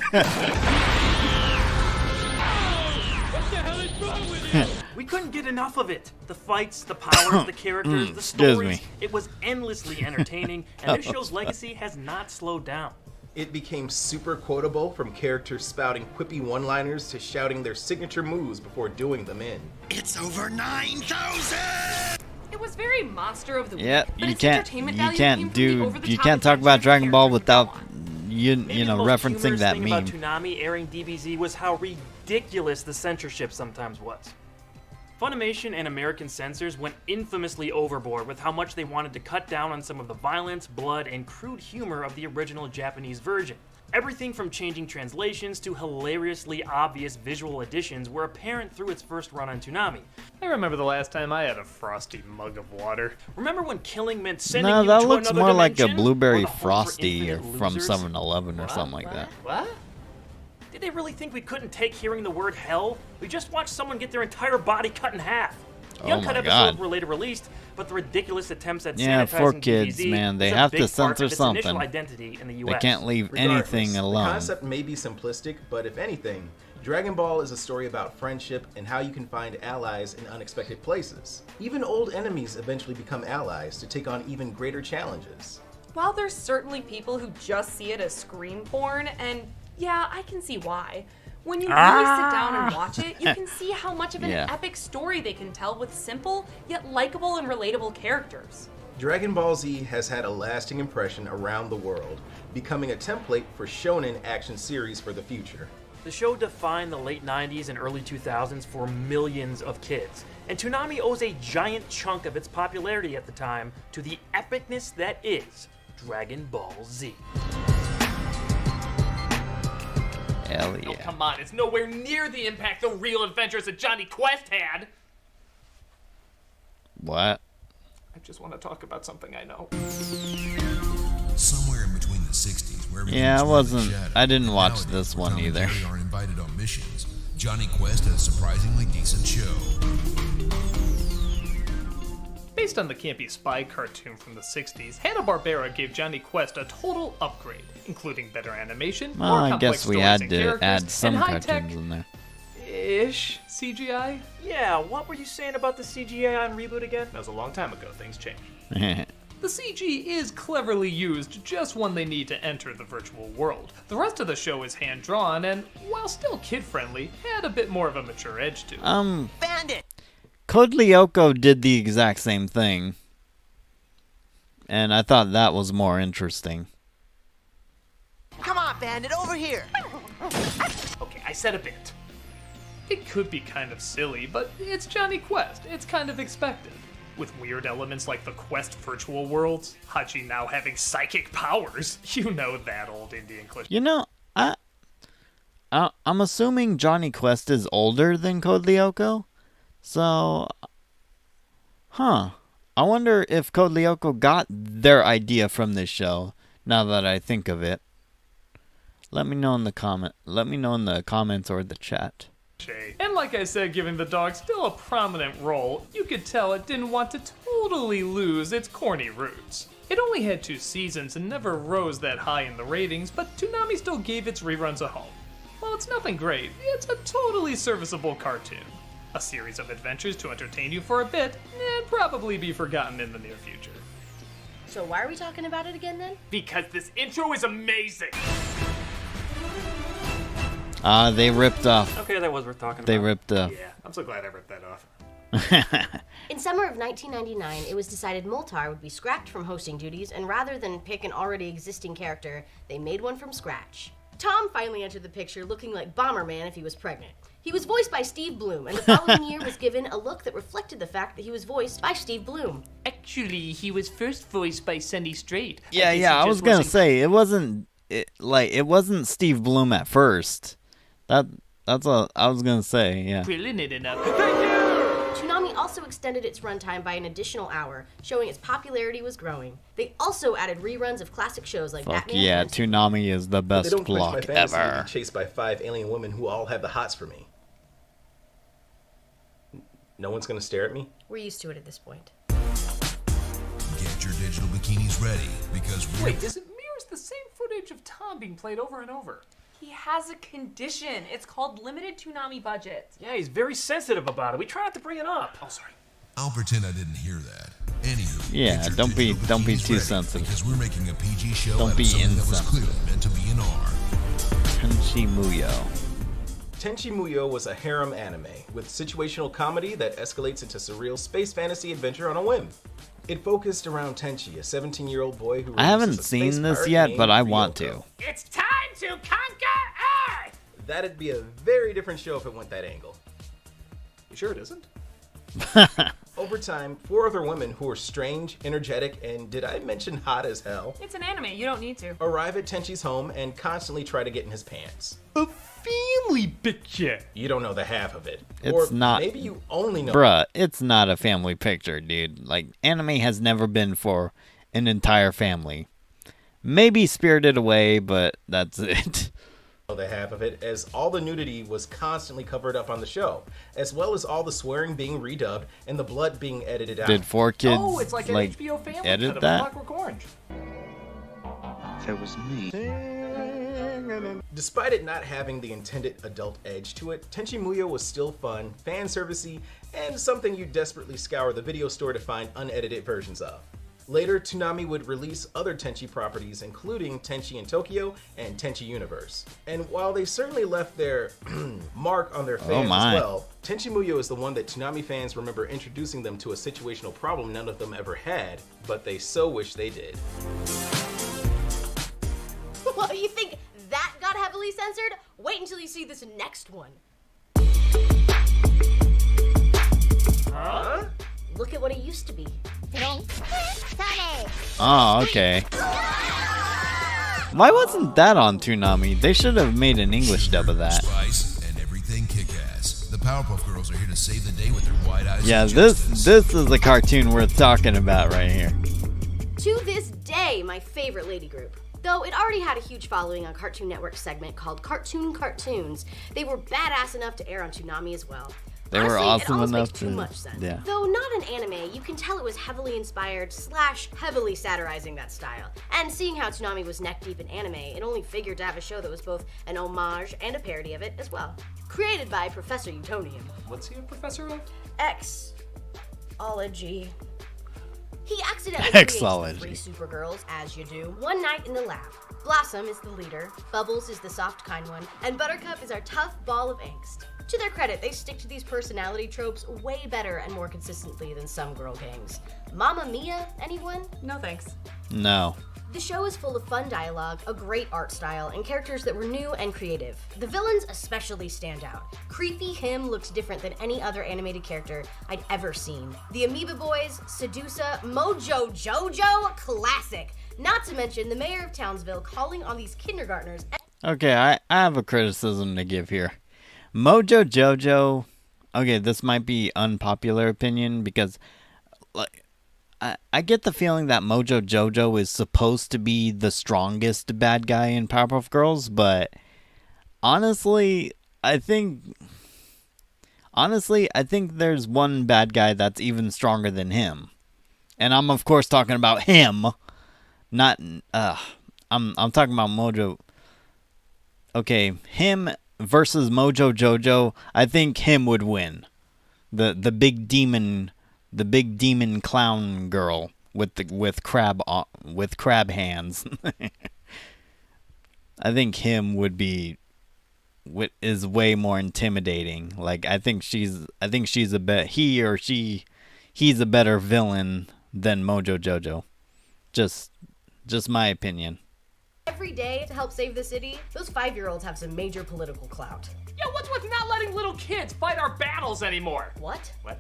What the hell is wrong with you? We couldn't get enough of it. The fights, the powers, the characters, the stories. It was endlessly entertaining, and this show's legacy has not slowed down. It became super quotable, from characters spouting quippy one-liners to shouting their signature moves before doing them in. It's over 9,000! It was very monster of the week. Yep, but you its entertainment value came from the over-the-top can't talk about adventures Dragon Ball without you Maybe know the most referencing humorous that thing meme. about Toonami airing DBZ was how ridiculous the censorship sometimes was. Funimation and American censors went infamously overboard with how much they wanted to cut down on some of the violence, blood, and crude humor of the original Japanese version. Everything from changing translations to hilariously obvious visual additions were apparent through its first run on Toonami. I remember the last time I had a frosty mug of water. Remember when killing meant sending No, you that to looks another more like a dimension? blueberry Or the Home for frosty or Infinite from Losers? 7-Eleven or something like that. What? Did they really think we couldn't take hearing the word hell? We just watched someone get their entire body cut in half. The Oh uncut my episodes God. were later released, but the ridiculous attempts at Yeah, sanitizing for kids, DBZ man, they is a have big to part of censor its something. initial identity in the They US. can't leave Regardless, anything the alone. concept may be simplistic, but if anything, Dragon Ball is a story about friendship and how you can find allies in unexpected places. Even old enemies eventually become allies to take on even greater challenges. While there's certainly people who just see it as screen porn, and yeah, I can see why. When you really sit down and watch it, you can see how much of an Yeah. epic story they can tell with simple, yet likable and relatable characters. Dragon Ball Z has had a lasting impression around the world, becoming a template for shonen action series for the future. The show defined the late 90s and early 2000s for millions of kids, and Toonami owes a giant chunk of its popularity at the time to the epicness that is Dragon Ball Z. Hell Oh, yeah. come on, it's nowhere near the impact the real adventures of Johnny Quest had. What? I just want to talk about something I know. Somewhere in between the 60s, where everything Yeah, I was wasn't. shadow. I didn't watch Nowadays, this where one Tom and either. Jerry are invited on missions. Johnny Quest had a surprisingly decent show. Based on the campy spy cartoon from the 60s, Hanna-Barbera gave Johnny Quest a total upgrade, including better animation, Well, more I complex guess we stories had and to characters, add some and high-tech cartoons in there. ish CGI. Yeah, what were you saying about the CGI on Reboot again? That was a long time ago, things changed. The CG is cleverly used just when they need to enter the virtual world. The rest of the show is hand-drawn and, while still kid-friendly, had a bit more of a mature edge to it. Bandit! Code Lyoko did the exact same thing. And I thought that was more interesting. Come on, Bandit, over here! Okay, I said a bit. It could be kind of silly, but it's Johnny Quest. It's kind of expected. With weird elements like the Quest virtual worlds, Hachi now having psychic powers. You know that old Indian cliche. You know, I'm assuming Johnny Quest is older than Code Lyoko. So, I wonder if Code Lyoko got their idea from this show. Now that I think of it, let me know in the comments or the chat. And like I said, giving the dog still a prominent role, you could tell it didn't want to totally lose its corny roots. It only had 2 seasons and never rose that high in the ratings, but Toonami still gave its reruns a home. While it's nothing great, it's a totally serviceable cartoon. A series of adventures to entertain you for a bit, and probably be forgotten in the near future. So why are we talking about it again then? Because this intro is amazing! They ripped off. Okay, that was worth talking They about. ripped off. Yeah, I'm so glad I ripped that off. In summer of 1999, it was decided Moltar would be scrapped from hosting duties, and rather than pick an already existing character, they made one from scratch. Tom finally entered the picture looking like Bomberman if he was pregnant. He was voiced by Steve Bloom, and the following year was given a look that reflected the fact that he was voiced by Steve Bloom. Actually, he was first voiced by Sandy Strait. Yeah, I was gonna say it wasn't Steve Bloom at first. That's all I was gonna say. Yeah. Brilliant enough. Toonami also extended its runtime by an additional hour, showing its popularity was growing. They also added reruns of classic shows like Fuck Batman. yeah, Toonami is the They best don't quench my block fantasy to ever. be chased by 5 alien women who all have the hots for me. No one's gonna stare at me? We're used to it at this point. Get your digital bikinis ready because Wait, is it mirrors the same footage of Tom being played over and over? He has a condition. It's called limited Toonami budget. Yeah, he's very sensitive about it. We try not to bring it up. Oh, sorry. I'll pretend I didn't hear that. Anywho, Yeah, get your don't be digital bikinis too ready sensitive. because we're making a PG show Don't out be of something that was insensitive. clearly meant to be an R. Tenchi Muyo. Tenchi Muyo was a harem anime with situational comedy that escalates into surreal space fantasy adventure on a whim. It focused around Tenchi, a 17-year-old boy who I haven't seen this yet, but I want to. It's time to conquer Earth! That'd be a very different show if it went that angle. You sure it isn't? Over time, 4 other women who are strange, energetic, and did I mention hot as hell, It's an anime, you don't need to. arrive at Tenchi's home and constantly try to get in his pants. A family picture. You don't know the half of it. It's or not. Maybe you only know. Bruh, it's not a family picture, dude. Like, anime has never been for an entire family. Maybe Spirited Away, but that's it. The half of it, as all the nudity was constantly covered up on the show, as well as all the swearing being redubbed and the blood being edited out. Did 4 kids Oh, it's like an HBO family edit cut of that? Clockwork Orange. If it was me. Despite it not having the intended adult edge to it, Tenchi Muyo was still fun, fan servicey, and something you desperately scour the video store to find unedited versions of. Later, Toonami would release other Tenchi properties, including Tenchi in Tokyo and Tenchi Universe. And while they certainly left their mark on their fans my. as well, Tenchi Muyo is the one that Toonami fans remember introducing them to a situational problem none of them ever had, but they so wish they did. Well, you think that got heavily censored? Wait until you see this next one. Huh? Look at what it used to be. Oh, okay. Why wasn't that on Toonami? They should have made an English dub of that. Spice and everything kick-ass. The Powerpuff Girls are here to save the day with their wide eyes. Yeah, of this justice. is the cartoon worth talking about right here. To this day, my favorite lady group. Though it already had a huge following on Cartoon Network's segment called Cartoon Cartoons, they were badass enough to air on Toonami as well. They were Honestly, it awesome almost enough makes too to- much sense. yeah. Though not an anime, you can tell it was heavily inspired / heavily satirizing that style. And seeing how Toonami was neck deep in anime, it only figured to have a show that was both an homage and a parody of it as well. Created by Professor Utonium. What's he a professor of? Xology. He accidentally creates the Xology. 3 Supergirls, as you do, one night in the lab. Blossom is the leader, Bubbles is the soft, kind one, and Buttercup is our tough ball of angst. To their credit, they stick to these personality tropes way better and more consistently than some girl gangs. Mamma Mia, anyone? No thanks. No. The show is full of fun dialogue, a great art style, and characters that were new and creative. The villains especially stand out. Creepy Him looks different than any other animated character I'd ever seen. The Amoeba Boys, Sedusa, Mojo Jojo, classic. Not to mention the mayor of Townsville calling on these kindergartners. Okay, I have a criticism to give here. Mojo Jojo, okay, this might be unpopular opinion because like I get the feeling that Mojo Jojo is supposed to be the strongest bad guy in Powerpuff Girls, but honestly, I think there's one bad guy that's even stronger than him. And I'm of course talking about him, not I'm talking about Mojo. Okay, him versus Mojo Jojo, I think him would win. The big demon clown girl with crab hands. I think him would be is way more intimidating. Like I think she's a bet he's a better villain than Mojo Jojo. Just my opinion. Every day to help save the city, those 5-year-olds have some major political clout. Yeah, what's with not letting little kids fight our battles anymore? What? What?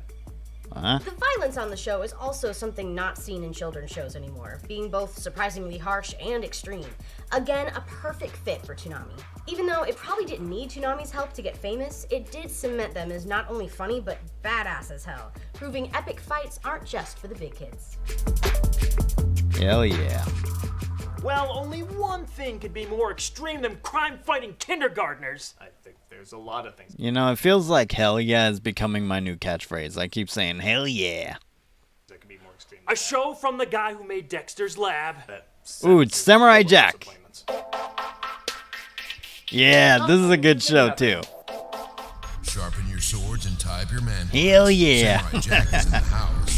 The violence on the show is also something not seen in children's shows anymore, being both surprisingly harsh and extreme. Again, a perfect fit for Toonami. Even though it probably didn't need Toonami's help to get famous, it did cement them as not only funny but badass as hell, proving epic fights aren't just for the big kids. Hell yeah. Well, only one thing could be more extreme than crime-fighting kindergartners. I think there's a lot of things. You know, it feels like hell yeah is becoming my new catchphrase. I keep saying hell yeah. That could be more extreme. A show from the guy who made Dexter's Lab. Ooh, it's Samurai Jack. Yeah, this is a good show too. Sharpen your swords and tie up your man. Hell yeah. Samurai Jack is in the house.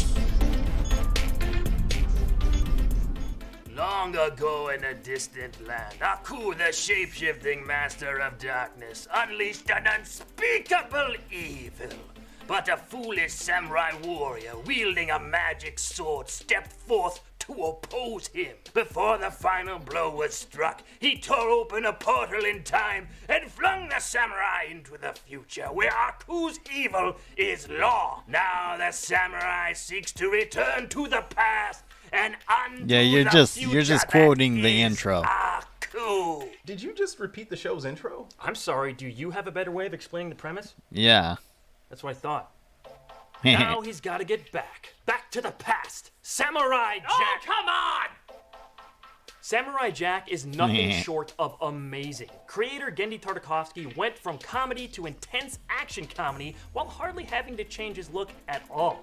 Long ago in a distant land, Aku, the shape-shifting master of darkness, unleashed an unspeakable evil. But a foolish samurai warrior wielding a magic sword stepped forth to oppose him. Before the final blow was struck, he tore open a portal in time and flung the samurai into the future, where Aku's evil is law. Now the samurai seeks to return to the past and undo Yeah, you're the just quoting the intro. Aku. Did you just repeat the show's intro? I'm sorry, do you have a better way of explaining the premise? Yeah. That's what I thought. Now he's got to get back to the past. Samurai Jack. Oh, come on! Samurai Jack is nothing short of amazing. Creator Genndy Tartakovsky went from comedy to intense action comedy while hardly having to change his look at all.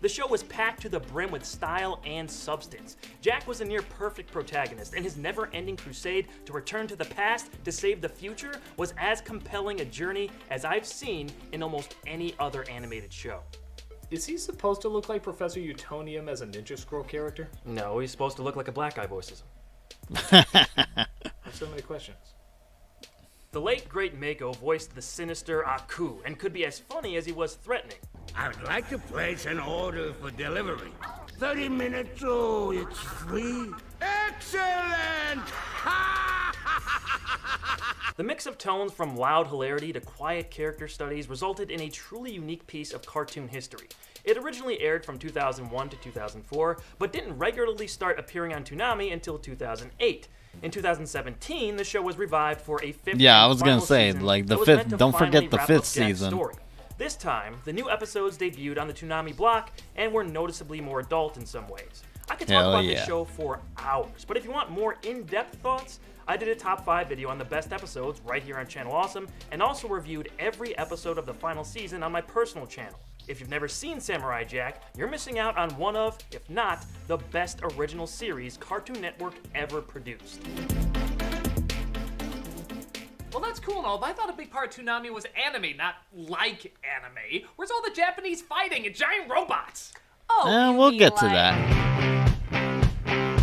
The show was packed to the brim with style and substance. Jack was a near-perfect protagonist, and his never-ending crusade to return to the past to save the future was as compelling a journey as I've seen in almost any other animated show. Is he supposed to look like Professor Utonium as a Ninja Scroll character? No, he's supposed to look like a black guy voices him. There's so many questions. The late great Mako voiced the sinister Aku and could be as funny as he was threatening. I would like to place an order for delivery. 30 minutes, oh, it's free. Excellent! The mix of tones from loud hilarity to quiet character studies resulted in a truly unique piece of cartoon history. It originally aired from 2001 to 2004, but didn't regularly start appearing on Toonami until 2008. In 2017, the show was revived for a fifth Yeah, I and was gonna final say, season like, the that was fifth- meant to don't forget finally the wrap fifth up Jack's season. story. This time, the new episodes debuted on the Toonami block and were noticeably more adult in some ways. I could talk Hell about yeah. this show for hours, but if you want more in-depth thoughts, I did a top 5 video on the best episodes right here on Channel Awesome, and also reviewed every episode of the final season on my personal channel. If you've never seen Samurai Jack, you're missing out on one of, if not, the best original series Cartoon Network ever produced. Well, that's cool and all, but I thought a big part of Toonami was anime, not like anime. Where's all the Japanese fighting and giant robots? Oh, We'll get to that.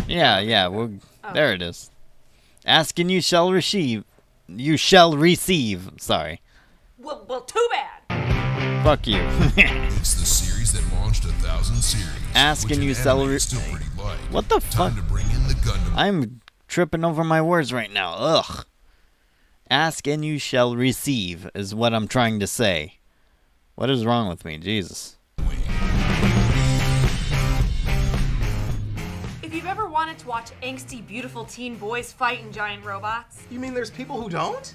Yeah, there it is. Ask and you shall receive. You shall receive. Sorry. Well, too bad. Fuck you. It's the series that launched 1,000 series. Ask which and you in shall anime is still pretty light. What the fuck? Time to bring in the Gundam. I'm tripping over my words right now. Ugh. Ask and you shall receive is what I'm trying to say. What is wrong with me? Jesus. If you've ever wanted to watch angsty, beautiful teen boys fighting giant robots, You mean there's people who don't?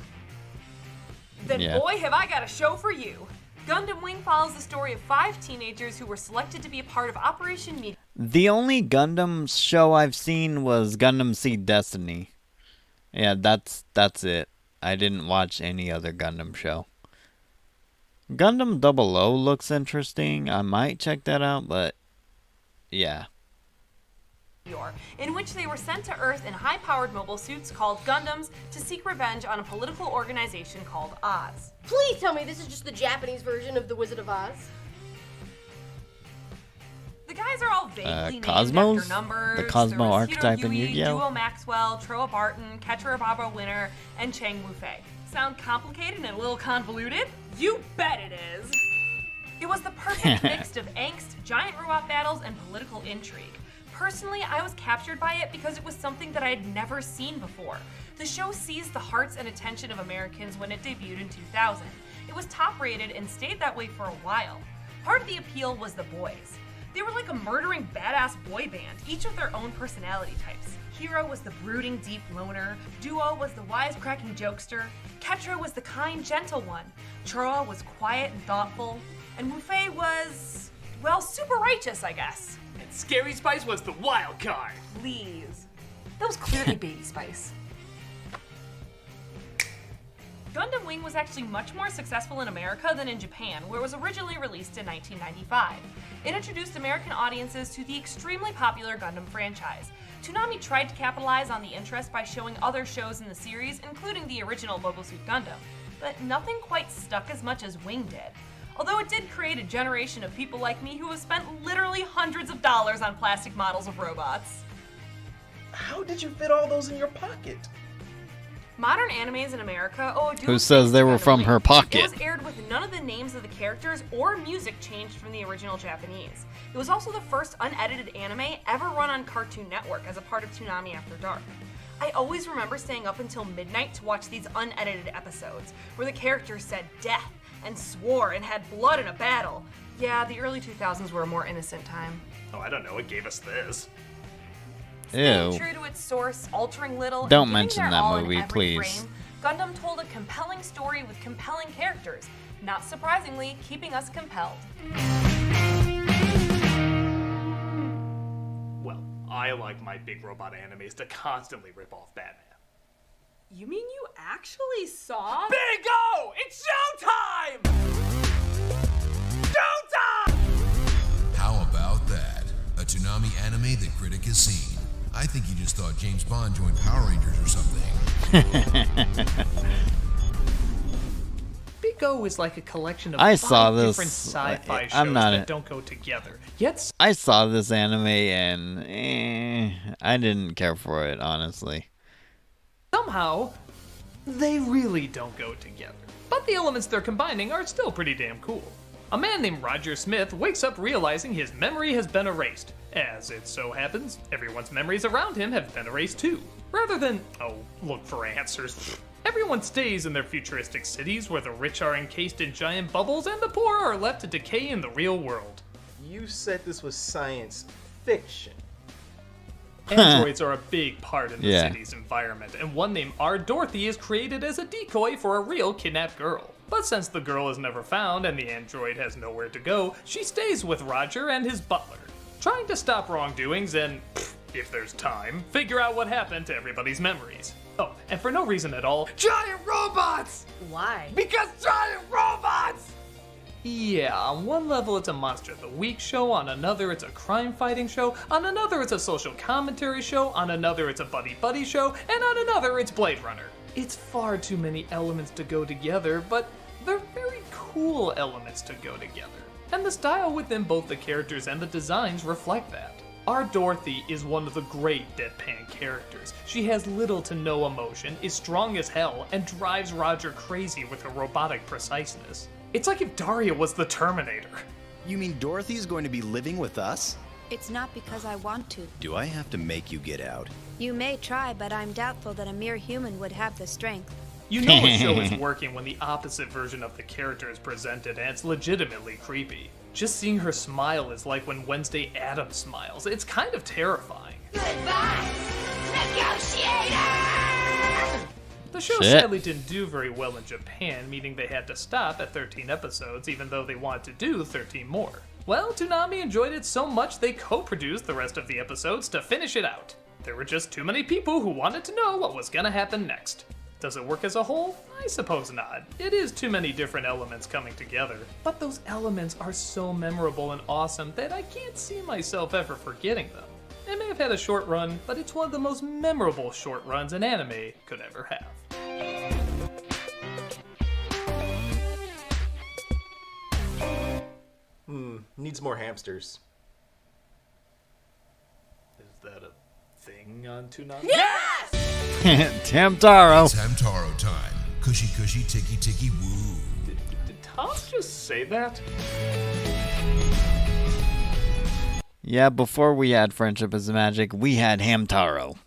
then Yeah. boy, have I got a show for you. Gundam Wing follows the story of 5 teenagers who were selected to be a part of Operation Meteor. The only Gundam show I've seen was Gundam Seed Destiny. Yeah, that's it. I didn't watch any other Gundam show. Gundam 00 looks interesting. I might check that out, but yeah. In which they were sent to Earth in high-powered mobile suits called Gundams to seek revenge on a political organization called Oz. Please tell me this is just the Japanese version of The Wizard of Oz. The guys are all vaguely named Cosmos? after numbers. The Cosmo There was archetype in Hiro Yui, Yu-Gi-Oh? Duo Maxwell, Troa Barton, Ketchura Barbara Winner, and Chang Wu-Fei. sound complicated and a little convoluted? You bet it is! It was the perfect mix of angst, giant robot battles, and political intrigue. Personally, I was captured by it because it was something that I had never seen before. The show seized the hearts and attention of Americans when it debuted in 2000. It was top rated and stayed that way for a while. Part of the appeal was the boys. They were like a murdering badass boy band, each with their own personality types. Hero was the brooding, deep loner. Duo was the wisecracking jokester. Ketra was the kind, gentle one. Chora was quiet and thoughtful. And Wu-Fei was, well, super righteous, I guess. And Scary Spice was the wild card. Please. That was clearly Baby Spice. Gundam Wing was actually much more successful in America than in Japan, where it was originally released in 1995. It introduced American audiences to the extremely popular Gundam franchise. Toonami tried to capitalize on the interest by showing other shows in the series, including the original Mobile Suit Gundam, but nothing quite stuck as much as Wing did. Although it did create a generation of people like me who have spent literally hundreds of dollars on plastic models of robots. How did you fit all those in your pocket? Modern animes in America Who says they were from her pocket? It was aired with none of the names of the characters or music changed from the original Japanese. It was also the first unedited anime ever run on Cartoon Network as a part of Toonami After Dark. I always remember staying up until midnight to watch these unedited episodes, where the characters said death and swore and had blood in a battle. Yeah, the early 2000s were a more innocent time. Oh, I don't know, it gave us this. Staying Ew. true to its source, altering little, Don't and giving mention their that all in movie, every please. frame, Gundam told a compelling story with compelling characters, not surprisingly, keeping us compelled. Well, I like my big robot animes to constantly rip off Batman. You mean you actually saw? Bingo! It's showtime! Showtime! How about that? A Toonami anime the critic has seen. I think you just thought James Bond joined Power Rangers or something. Big O is like a collection of I saw five this, different sci-fi shows I'm not that a- don't go together. Yet I saw this anime and I didn't care for it, honestly. somehow, they really don't go together. But the elements they're combining are still pretty damn cool. A man named Roger Smith wakes up realizing his memory has been erased. As it so happens, everyone's memories around him have been erased too. Rather than, look for answers, everyone stays in their futuristic cities where the rich are encased in giant bubbles and the poor are left to decay in the real world. You said this was science fiction. Androids are a big part in the Yeah. city's environment, and one named R. Dorothy is created as a decoy for a real kidnapped girl. But since the girl is never found and the android has nowhere to go, she stays with Roger and his butler, trying to stop wrongdoings and, if there's time, figure out what happened to everybody's memories. Oh, and for no reason at all, Giant robots! Why? Because giant robots! yeah, on one level it's a Monster of the Week show, on another it's a crime-fighting show, on another it's a social commentary show, on another it's a buddy-buddy show, and on another it's Blade Runner. It's far too many elements to go together, but they're very cool elements to go together. And the style within both the characters and the designs reflect that. Our Dorothy is one of the great deadpan characters. She has little to no emotion, is strong as hell, and drives Roger crazy with her robotic preciseness. It's like if Daria was the Terminator. You mean Dorothy's going to be living with us? It's not because I want to. Do I have to make you get out? You may try, but I'm doubtful that a mere human would have the strength. You know a show is working when the opposite version of the character is presented, and it's legitimately creepy. Just seeing her smile is like when Wednesday Addams smiles. It's kind of terrifying. Goodbye, negotiator! The show Shit. sadly didn't do very well in Japan, meaning they had to stop at 13 episodes, even though they wanted to do 13 more. Well, Toonami enjoyed it so much they co-produced the rest of the episodes to finish it out. There were just too many people who wanted to know what was gonna happen next. Does it work as a whole? I suppose not. It is too many different elements coming together. But those elements are so memorable and awesome that I can't see myself ever forgetting them. It may have had a short run, but it's one of the most memorable short runs an anime could ever have. Needs more hamsters. Is that a thing on Toonami? Yes! Tamtaro. Tamtaro time. Cushy cushy ticky ticky woo. Did Tom just say that? Yeah, before we had Friendship is Magic, we had Hamtaro.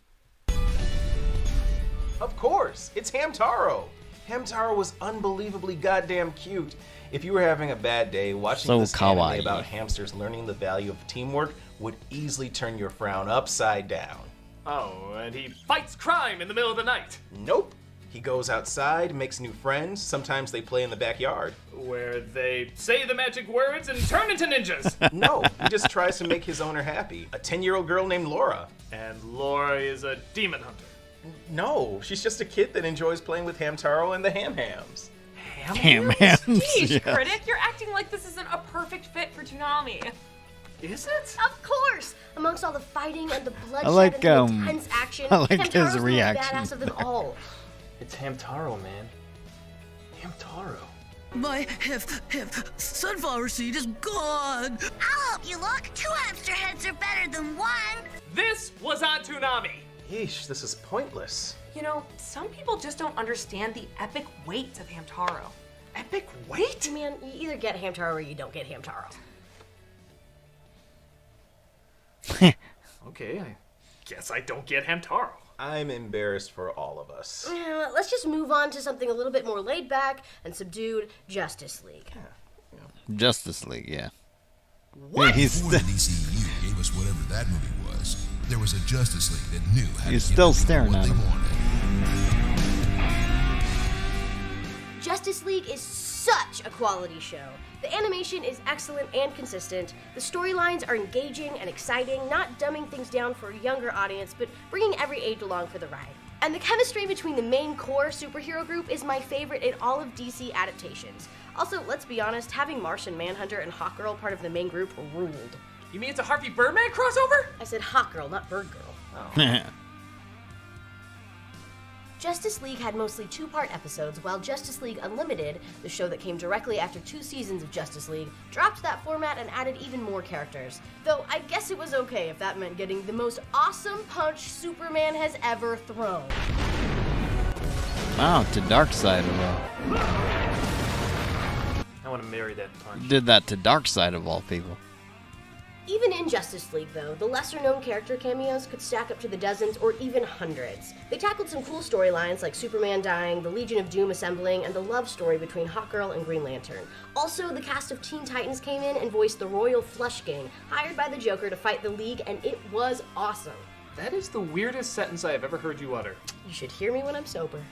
Of course, it's Hamtaro. Hamtaro was unbelievably goddamn cute. If you were having a bad day, watching So this kawaii. anime about hamsters learning the value of teamwork would easily turn your frown upside down. Oh, and he fights crime in the middle of the night. Nope. He goes outside, makes new friends. Sometimes they play in the backyard. Where they say the magic words and turn into ninjas. No, he just tries to make his owner happy. A 10-year-old girl named Laura. And Laura is a demon hunter. No, she's just a kid that enjoys playing with Hamtaro and the Ham Hams. Ham Hams. Geez, Yeah. critic, you're acting like this isn't a perfect fit for Toonami. Is it? Of course! Amongst all the fighting and the bloodshed like, and the intense action, I like Hamtaro's his the reaction badass of them all. It's Hamtaro, man. Hamtaro. My sunflower seed is gone. I'll help you look. 2 hamster heads are better than 1. This was on Toonami. Yeesh, this is pointless. You know, some people just don't understand the epic weight of Hamtaro. Epic weight? Man, you either get Hamtaro or you don't get Hamtaro. Okay, I guess I don't get Hamtaro. I'm embarrassed for all of us. Let's just move on to something a little bit more laid back and subdued. Justice League. Justice League, yeah. What? He's Before the DCU gave us whatever that movie was, there was a Justice League that knew how He's to give still people staring what at they him. wanted. Justice League is such a quality show. The animation is excellent and consistent. The storylines are engaging and exciting, not dumbing things down for a younger audience, but bringing every age along for the ride. And the chemistry between the main core superhero group is my favorite in all of DC adaptations. Also, let's be honest, having Martian Manhunter and Hawkgirl part of the main group ruled. You mean it's a Harvey Birdman crossover? I said Hawkgirl, not Birdgirl. Oh. Justice League had mostly 2-part episodes, while Justice League Unlimited, the show that came directly after 2 seasons of Justice League, dropped that format and added even more characters. Though I guess it was okay if that meant getting the most awesome punch Superman has ever thrown. Wow, to Darkseid of all. I want to marry that punch. Did that to Darkseid of all people. Even in Justice League, though, the lesser-known character cameos could stack up to the dozens or even hundreds. They tackled some cool storylines like Superman dying, the Legion of Doom assembling, and the love story between Hawkgirl and Green Lantern. Also, the cast of Teen Titans came in and voiced the Royal Flush Gang, hired by the Joker to fight the League, and it was awesome. That is the weirdest sentence I have ever heard you utter. You should hear me when I'm sober.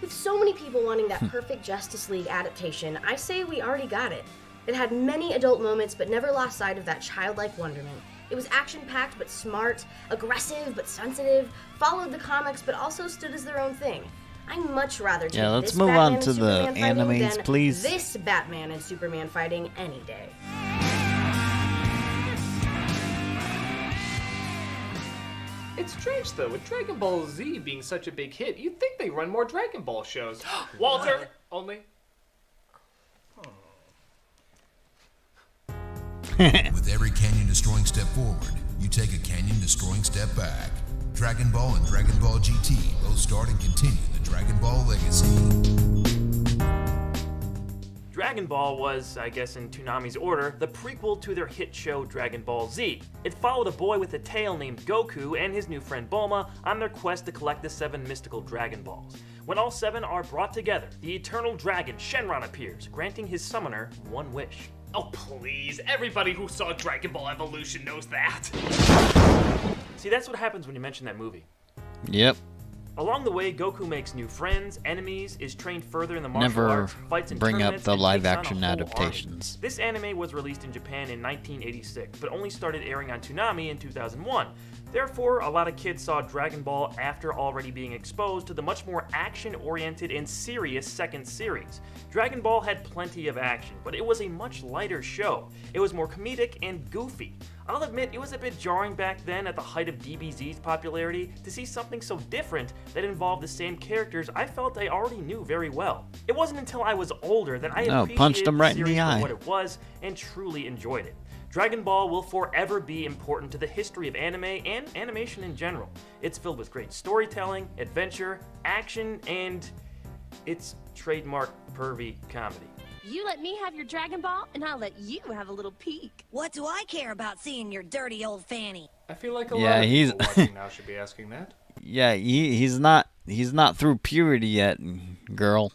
With so many people wanting that perfect Justice League adaptation, I say we already got it. It had many adult moments, but never lost sight of that childlike wonderment. It was action-packed but smart, aggressive but sensitive, followed the comics but also stood as their own thing. I'd much rather take let's this move Batman on and to the Superman fighting animes, than please. this Batman and Superman fighting any day. It's strange though, with Dragon Ball Z being such a big hit, you'd think they run more Dragon Ball shows. Walter, only. With every canyon-destroying step forward, you take a canyon-destroying step back. Dragon Ball and Dragon Ball GT both start and continue the Dragon Ball legacy. Dragon Ball was, I guess in Toonami's order, the prequel to their hit show Dragon Ball Z. It followed a boy with a tail named Goku and his new friend Bulma on their quest to collect the 7 mystical Dragon Balls. When all 7 are brought together, the eternal dragon Shenron appears, granting his summoner one wish. Oh please, everybody who saw Dragon Ball Evolution knows that. See, that's what happens when you mention that movie. Yep. Along the way, Goku makes new friends, enemies, is trained further in the martial Never arts, fights in bring up tournaments, the and live takes on a action whole adaptations. army. This anime was released in Japan in 1986, but only started airing on Toonami in 2001. Therefore, a lot of kids saw Dragon Ball after already being exposed to the much more action-oriented and serious second series. Dragon Ball had plenty of action, but it was a much lighter show. It was more comedic and goofy. I'll admit it was a bit jarring back then at the height of DBZ's popularity to see something so different that involved the same characters I felt I already knew very well. It wasn't until I was older that I appreciated punched him right in series the eye. for what it was and truly enjoyed it. Dragon Ball will forever be important to the history of anime and animation in general. It's filled with great storytelling, adventure, action, and It's trademark pervy comedy. You let me have your Dragon Ball, and I'll let you have a little peek. What do I care about seeing your dirty old fanny? I feel like a Yeah, lot of he's- people watching now should be asking that. Yeah, he's not through puberty yet, girl.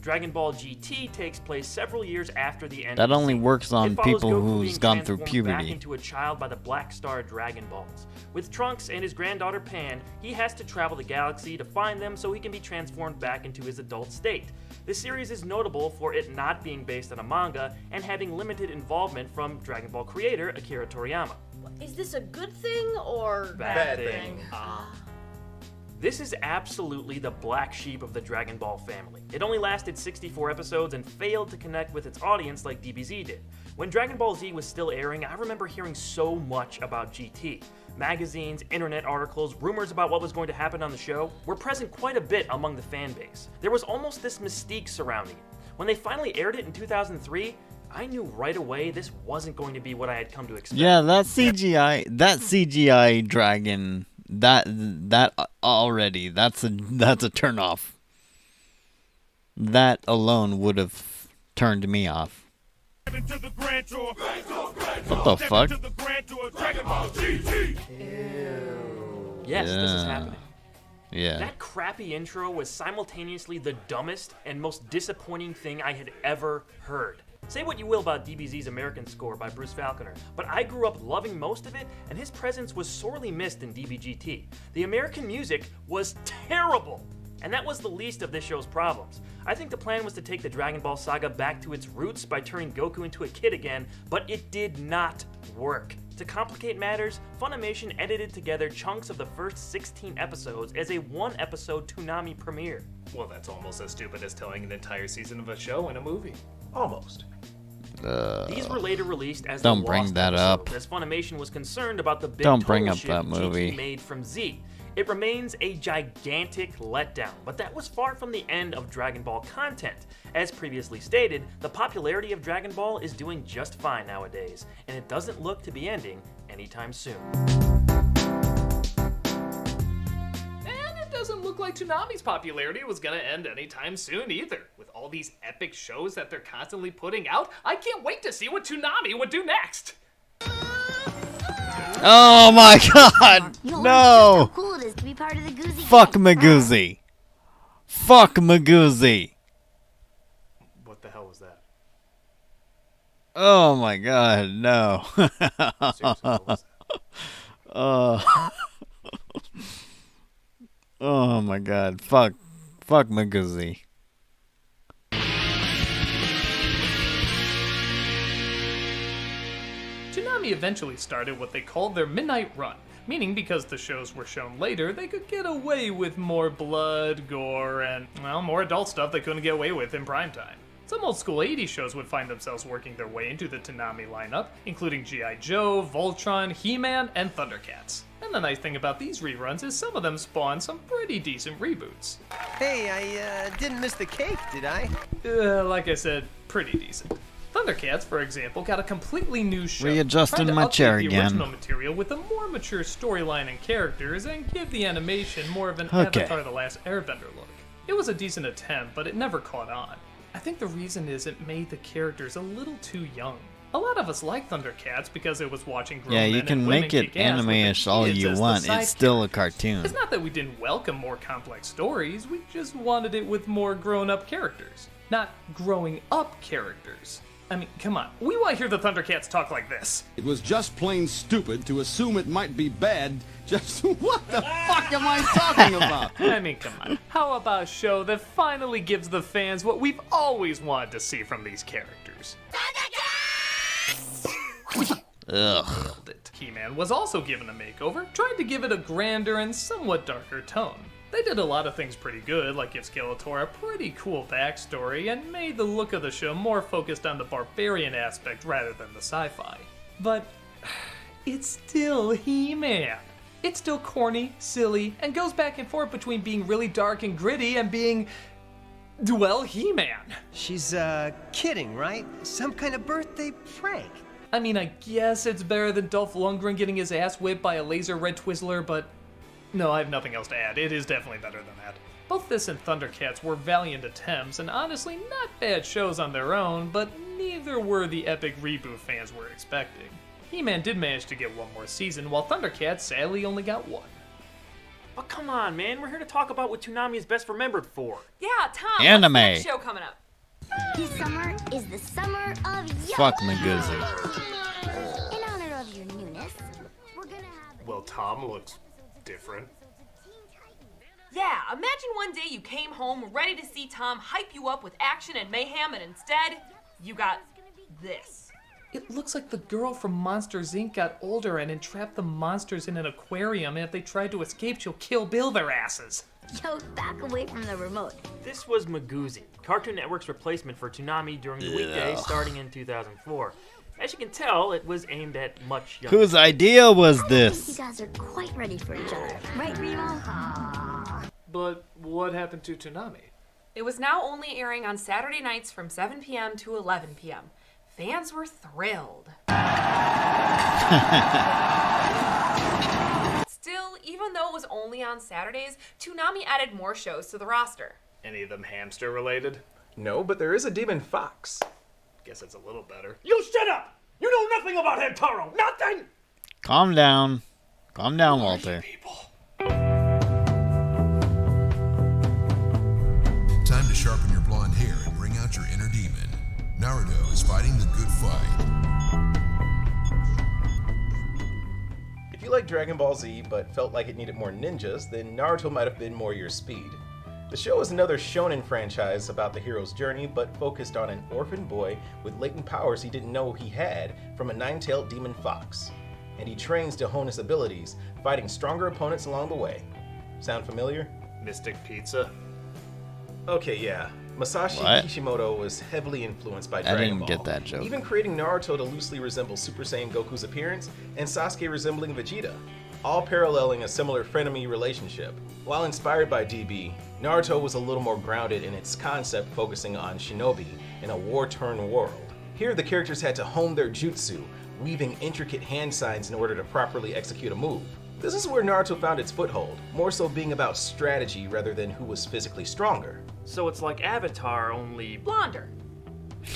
Dragon Ball GT takes place several years after the end That of the only series. works on It follows people Goku who's being gone through transformed back puberty. into a child by the Black Star Dragon Balls. With Trunks and his granddaughter Pan, he has to travel the galaxy to find them so he can be transformed back into his adult state. This series is notable for it not being based on a manga and having limited involvement from Dragon Ball creator Akira Toriyama. Is this a good thing or Bad thing. This is absolutely the black sheep of the Dragon Ball family. It only lasted 64 episodes and failed to connect with its audience like DBZ did. When Dragon Ball Z was still airing, I remember hearing so much about GT. Magazines, internet articles, rumors about what was going to happen on the show were present quite a bit among the fan base. There was almost this mystique surrounding it. When they finally aired it in 2003, I knew right away this wasn't going to be what I had come to expect. Yeah, that CGI dragon, that already, that's a turnoff. That alone would have turned me off. What the fuck? Yes, this is happening. Yeah. That crappy intro was simultaneously the dumbest and most disappointing thing I had ever heard. Say what you will about DBZ's American Score by Bruce Falconer, but I grew up loving most of it, and his presence was sorely missed in DBGT. The American music was terrible, and that was the least of this show's problems. I think the plan was to take the Dragon Ball saga back to its roots by turning Goku into a kid again, but it did not work. To complicate matters, Funimation edited together chunks of the first 16 episodes as a one-episode Toonami premiere. Well, that's almost as stupid as telling an entire season of a show in a movie. Almost. These were later released as Don't the bring lost that episodes, up. as Funimation was concerned about the big Don't bring tonal up shift that GT movie. made from Z. It remains a gigantic letdown, but that was far from the end of Dragon Ball content. As previously stated, the popularity of Dragon Ball is doing just fine nowadays, and it doesn't look to be ending anytime soon. And it doesn't look like Toonami's popularity was gonna end anytime soon either. With all these epic shows that they're constantly putting out, I can't wait to see what Toonami would do next. Oh my god! You'll learn just No! how cool it is to be part of the Goozy Fuck gang. Magoozy! Fuck Magoozy! What the hell was that? Oh my god, no. Oh my god, fuck Magoozy. Toonami eventually started what they called their Midnight Run, meaning because the shows were shown later, they could get away with more blood, gore, and, well, more adult stuff they couldn't get away with in primetime. Some old school 80s shows would find themselves working their way into the Toonami lineup, including G.I. Joe, Voltron, He-Man, and Thundercats. And the nice thing about these reruns is some of them spawn some pretty decent reboots. Hey, I didn't miss the cake, did I? Like I said, pretty decent. Thundercats, for example, got a completely new show. Readjusting trying to my update chair the again. original material with a more mature storyline and characters and give the animation more of an Okay. Avatar The Last Airbender look. It was a decent attempt, but it never caught on. I think the reason is it made the characters a little too young. A lot of us like Thundercats because it was watching grown Yeah, men you and can women make it kick ass with their anime-ish all kids you as the want, side it's still a cartoon. It's not that we didn't welcome more complex stories, we just wanted it with more grown-up characters. Not growing up characters. I mean, come on, we want to hear the Thundercats talk like this. It was just plain stupid to assume it might be bad. Just what the fuck am I talking about? I mean, come on. How about a show that finally gives the fans what we've always wanted to see from these characters? Ugh. He-Man was also given a makeover, trying to give it a grander and somewhat darker tone. They did a lot of things pretty good, like give Skeletor a pretty cool backstory, and made the look of the show more focused on the barbarian aspect rather than the sci-fi. But it's still He-Man. It's still corny, silly, and goes back and forth between being really dark and gritty and being, well, He-Man. She's, kidding, right? Some kind of birthday prank. I mean, I guess it's better than Dolph Lundgren getting his ass whipped by a laser red Twizzler, but no, I have nothing else to add. It is definitely better than that. Both this and Thundercats were valiant attempts, and honestly not bad shows on their own, but neither were the epic reboot fans were expecting. He-Man did manage to get one more season, while Thundercats sadly only got one. But come on, man, we're here to talk about what Toonami is best remembered for. Yeah, Tom, Anime. what's the next show coming up? This summer is the summer of yo. Fuck Magoozy. In honor of your newness, we're gonna have. Well, Tom looks different. Yeah, imagine one day you came home ready to see Tom hype you up with action and mayhem, and instead, you got this. It looks like the girl from Monsters, Inc. got older and entrapped the monsters in an aquarium, and if they tried to escape, she'll Kill Bill their asses. Yo, back away from the remote. This was Magoozy, Cartoon Network's replacement for Toonami during the weekdays starting in 2004. As you can tell, it was aimed at much younger. Whose idea was I this? think you guys are quite ready for each other. Right, Remo? But what happened to Toonami? It was now only airing on Saturday nights from 7 p.m. to 11 p.m. Fans were thrilled. Still, even though it was only on Saturdays, Toonami added more shows to the roster. Any of them hamster related? No, but there is a demon fox. Guess it's a little better. You shut up! You know nothing about Hamtaro! Nothing! Calm down. Calm down, Walter. Time to sharpen your blonde hair and bring out your inner demon. Naruto is fighting the good fight. If you like Dragon Ball Z but felt like it needed more ninjas, then Naruto might have been more your speed. The show is another shonen franchise about the hero's journey, but focused on an orphan boy with latent powers he didn't know he had from a nine-tailed demon fox. And he trains to hone his abilities, fighting stronger opponents along the way. Sound familiar? Mystic Pizza? Okay, yeah. Masashi What? Kishimoto was heavily influenced by I Dragon didn't Ball, get that joke. even creating Naruto to loosely resemble Super Saiyan Goku's appearance and Sasuke resembling Vegeta, all paralleling a similar frenemy relationship. While inspired by DB, Naruto was a little more grounded in its concept, focusing on shinobi in a war-torn world. Here, the characters had to hone their jutsu, weaving intricate hand signs in order to properly execute a move. This is where Naruto found its foothold, more so being about strategy rather than who was physically stronger. So it's like Avatar, only blonder.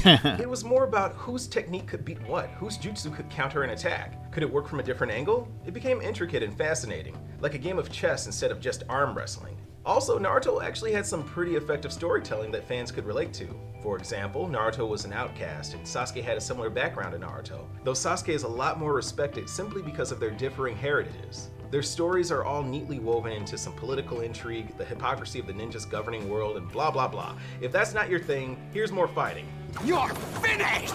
It was more about whose technique could beat what, whose jutsu could counter an attack. Could it work from a different angle? It became intricate and fascinating, like a game of chess instead of just arm wrestling. Also, Naruto actually had some pretty effective storytelling that fans could relate to. For example, Naruto was an outcast, and Sasuke had a similar background to Naruto, though Sasuke is a lot more respected simply because of their differing heritages. Their stories are all neatly woven into some political intrigue, the hypocrisy of the ninjas governing world, and blah blah blah. If that's not your thing, here's more fighting. You're finished!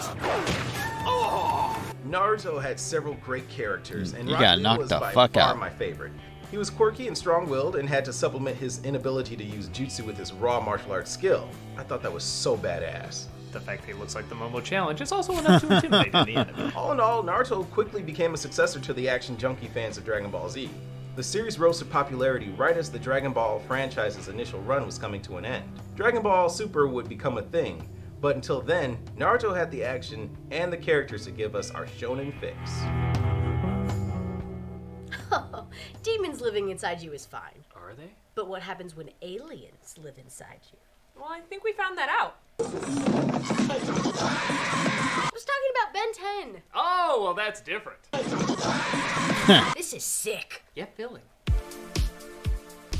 Oh! Naruto had several great characters, and You got Rock Lee knocked was the by fuck far out. my favorite. He was quirky and strong-willed and had to supplement his inability to use jutsu with his raw martial arts skill. I thought that was so badass. The fact that he looks like the Momo Challenge is also enough to intimidate in the anime. All in all, Naruto quickly became a successor to the action junkie fans of Dragon Ball Z. The series rose to popularity right as the Dragon Ball franchise's initial run was coming to an end. Dragon Ball Super would become a thing, but until then, Naruto had the action and the characters to give us our shonen fix. Oh, demons living inside you is fine. Are they? But what happens when aliens live inside you? Well, I think we found that out. I was talking about Ben 10. Oh, well, that's different. This is sick. Yep, feeling.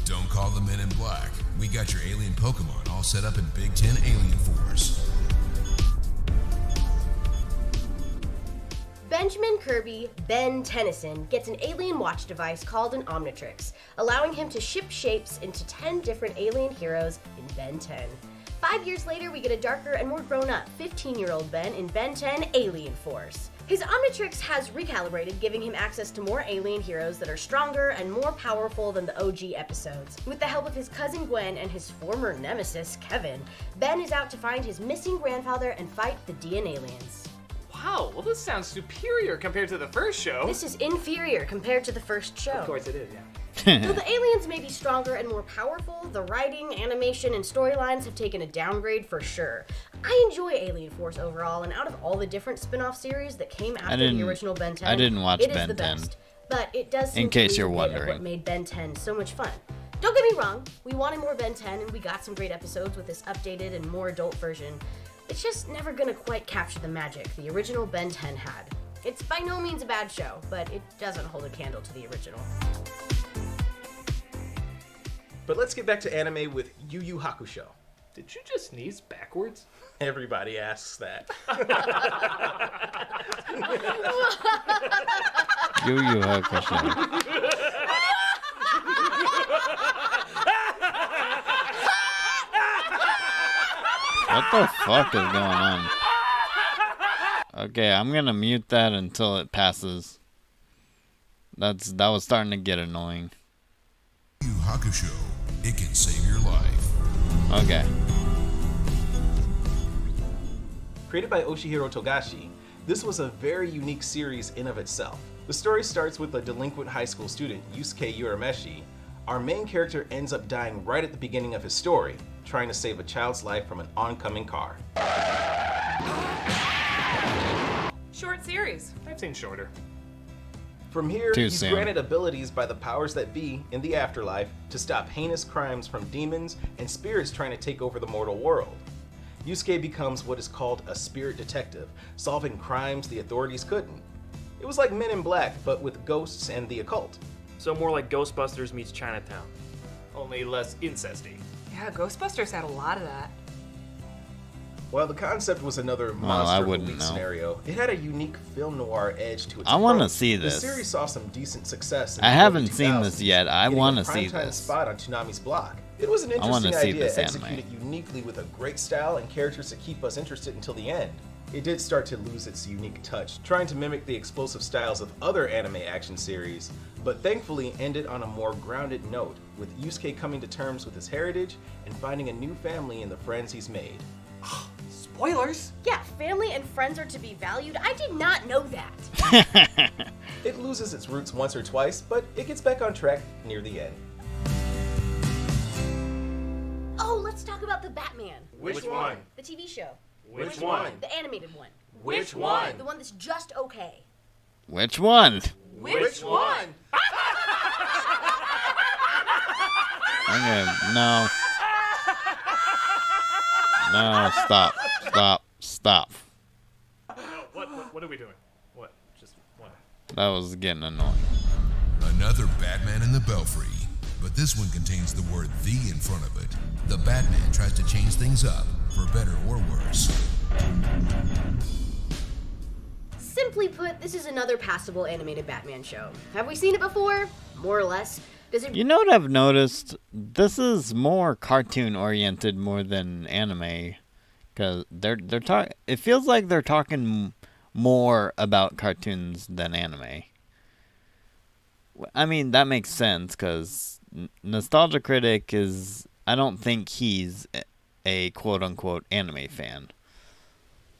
Don't call the Men in Black. We got your alien Pokemon all set up in Big Ten Alien Force. Benjamin Kirby, Ben Tennyson, gets an alien watch device called an Omnitrix, allowing him to ship shapes into 10 different alien heroes in Ben 10. 5 years later, we get a darker and more grown-up 15-year-old Ben in Ben 10 Alien Force. His Omnitrix has recalibrated, giving him access to more alien heroes that are stronger and more powerful than the OG episodes. With the help of his cousin Gwen and his former nemesis, Kevin, Ben is out to find his missing grandfather and fight the Dian aliens. Wow, well, this sounds superior compared to the first show. This is inferior compared to the first show. Of course it is, yeah. Though the aliens may be stronger and more powerful, the writing, animation, and storylines have taken a downgrade for sure. I enjoy Alien Force overall, and out of all the different spin-off series that came after the original Ben 10, I didn't watch it is Ben the 10. best. But it does seem In case to you're lose a bit of wondering. what made Ben 10 so much fun. Don't get me wrong, we wanted more Ben 10 and we got some great episodes with this updated and more adult version. It's just never gonna quite capture the magic the original Ben 10 had. It's by no means a bad show, but it doesn't hold a candle to the original. But let's get back to anime with Yu Yu Hakusho. Did you just sneeze backwards? Everybody asks that. Yu Yu Hakusho. What the fuck is going on? Okay, I'm gonna mute that until it passes. That was starting to get annoying. Yu Yu Hakusho, it can save your life. Okay. Created by Oshihiro Togashi, this was a very unique series in of itself. The story starts with a delinquent high school student, Yusuke Urameshi. Our main character ends up dying right at the beginning of his story, trying to save a child's life from an oncoming car. Short series. I've seen shorter. From here, Too he's soon. granted abilities by the powers that be in the afterlife to stop heinous crimes from demons and spirits trying to take over the mortal world. Yusuke becomes what is called a spirit detective, solving crimes the authorities couldn't. It was like Men in Black, but with ghosts and the occult. So more like Ghostbusters meets Chinatown. Only less incesty. Yeah, Ghostbusters had a lot of that. While the concept was another I monster wouldn't movie know. scenario, it had a unique film noir edge to its I wanna approach. see this. The series saw some decent success in I the haven't early seen this 2000s, yet. I getting wanna a see primetime this. spot on Toonami's block. It was an I wanna interesting see idea this anime. executed uniquely with a great style and characters to keep us interested until the end. It did start to lose its unique touch, trying to mimic the explosive styles of other anime action series, but thankfully ended on a more grounded note, with Yusuke coming to terms with his heritage and finding a new family in the friends he's made. Spoilers! Yeah, family and friends are to be valued. I did not know that. It loses its roots once or twice, but it gets back on track near the end. Oh, let's talk about the Batman. Which one? The TV show. Which one? The animated one. Which one? The one that's just okay. Which one? Which one? Okay, no. No, stop. Stop. What are we doing? What? Just what? That was getting annoying. Another Batman in the Belfry, but this one contains the word "the" in front of it. The Batman tries to change things up, for better or worse. Simply put, this is another passable animated Batman show. Have we seen it before? More or less. Does it? You know what I've noticed? This is more cartoon oriented more than anime, because they're talking. It feels like they're talking more about cartoons than anime. I mean, that makes sense because Nostalgia Critic is. I don't think he's a quote unquote anime fan.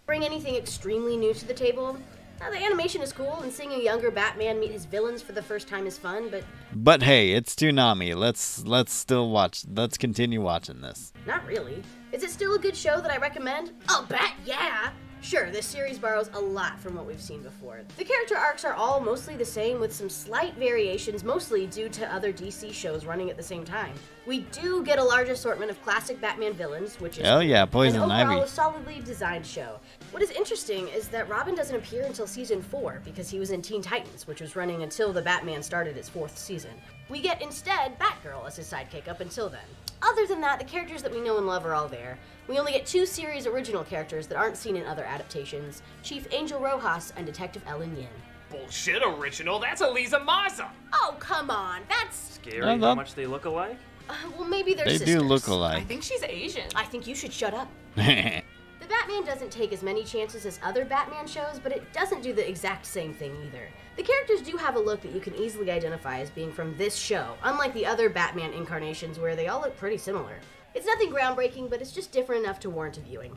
Bring anything extremely new to the table? The animation is cool, and seeing a younger Batman meet his villains for the first time is fun, but But hey, it's Toonami. Let's still watch. Let's continue watching this. not really. Is it still a good show that I recommend? I'll bet, yeah! Sure, this series borrows a lot from what we've seen before. The character arcs are all mostly the same, with some slight variations, mostly due to other DC shows running at the same time. We do get a large assortment of classic Batman villains, which is Hell yeah, Poison and overall Ivy. a solidly designed show. What is interesting is that Robin doesn't appear until season 4, because he was in Teen Titans, which was running until the Batman started its 4th season. We get instead Batgirl as his sidekick up until then. Other than that, the characters that we know and love are all there. We only get 2 series original characters that aren't seen in other adaptations, Chief Angel Rojas and Detective Ellen Yin. Bullshit original, that's Elisa Maza! Oh, come on, that's... Scary how much they look alike? Well, maybe they're They sisters. do look I alike. think she's Asian. I think you should shut up. The Batman doesn't take as many chances as other Batman shows, but it doesn't do the exact same thing either. The characters do have a look that you can easily identify as being from this show, unlike the other Batman incarnations where they all look pretty similar. It's nothing groundbreaking, but it's just different enough to warrant a viewing.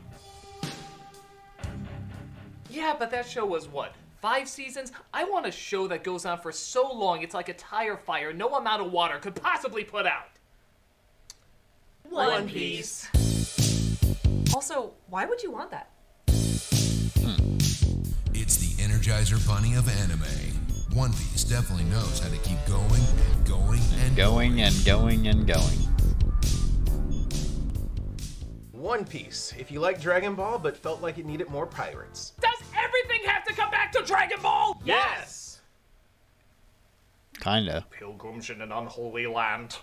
Yeah, but that show was what? 5 seasons? I want a show that goes on for so long it's like a tire fire no amount of water could possibly put out. One Piece. Also, why would you want that? It's the Energizer Bunny of anime. One Piece definitely knows how to keep going and going and Going and going and going. One Piece. If you like Dragon Ball but felt like it needed more pirates. Does everything have to come back to Dragon Ball? Yes! Kinda. Pilgrims in an unholy land.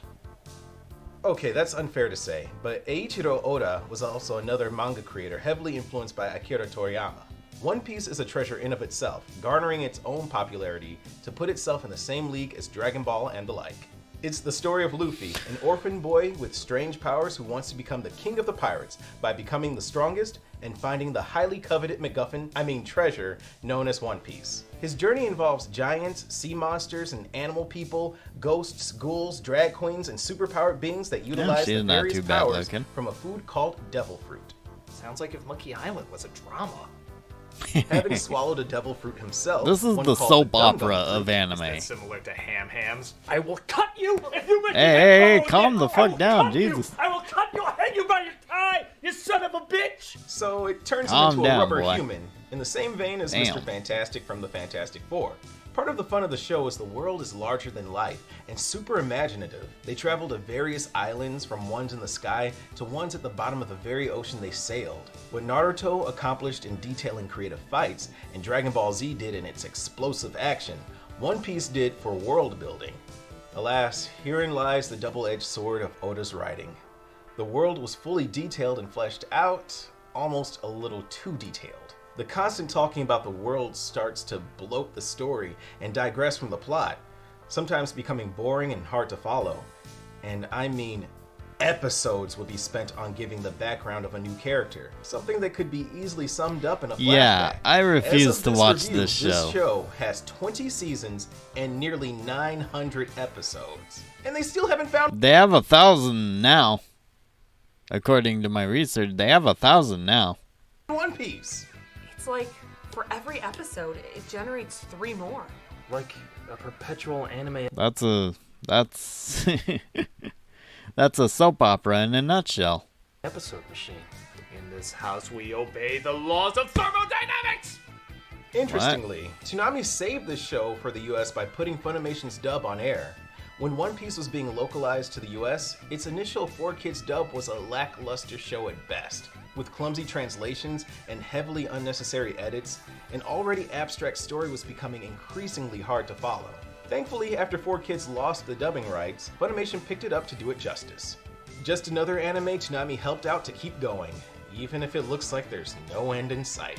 Okay, that's unfair to say, but Eiichiro Oda was also another manga creator heavily influenced by Akira Toriyama. One Piece is a treasure in of itself, garnering its own popularity to put itself in the same league as Dragon Ball and the like. It's the story of Luffy, an orphan boy with strange powers who wants to become the king of the pirates by becoming the strongest and finding the highly coveted treasure known as One Piece. His journey involves giants, sea monsters, and animal people, ghosts, ghouls, drag queens, and superpowered beings that utilize the various powers from a food called devil fruit. Sounds like if Monkey Island was a drama. Having swallowed a devil fruit himself, This is one the called soap Dum Dum opera fruit, of anime. That's similar to Hams. I will cut you if you make Hey, calm the fuck down, Jesus. I will cut your head, you by your tie, you son of a bitch! So it turns him Calm into a down, rubber boy. human, in the same vein as Damn. Mr. Fantastic from the Fantastic Four. Part of the fun of the show is the world is larger than life and super imaginative. They travel to various islands, from ones in the sky to ones at the bottom of the very ocean they sailed. What Naruto accomplished in detailing creative fights and Dragon Ball Z did in its explosive action, One Piece did for world building. Alas, herein lies the double-edged sword of Oda's writing. The world was fully detailed and fleshed out, almost a little too detailed. The constant talking about the world starts to bloat the story and digress from the plot, sometimes becoming boring and hard to follow. And I mean, episodes would be spent on giving the background of a new character, something that could be easily summed up in a flashback. Yeah, I refuse As of to watch review, this show. This show has 20 seasons and nearly 900 episodes. And they still haven't found... They have 1,000 now. According to my research, they have 1,000 now. One Piece. It's like, for every episode, it generates 3 more. Like a perpetual anime. That's that's a soap opera in a nutshell. Episode machine. In this house, we obey the laws of thermodynamics! Interestingly, Toonami saved this show for the US by putting Funimation's dub on air. When One Piece was being localized to the US, its initial 4Kids dub was a lackluster show at best. With clumsy translations and heavily unnecessary edits, an already abstract story was becoming increasingly hard to follow. Thankfully, after 4Kids lost the dubbing rights, Funimation picked it up to do it justice. Just another anime Toonami helped out to keep going, even if it looks like there's no end in sight.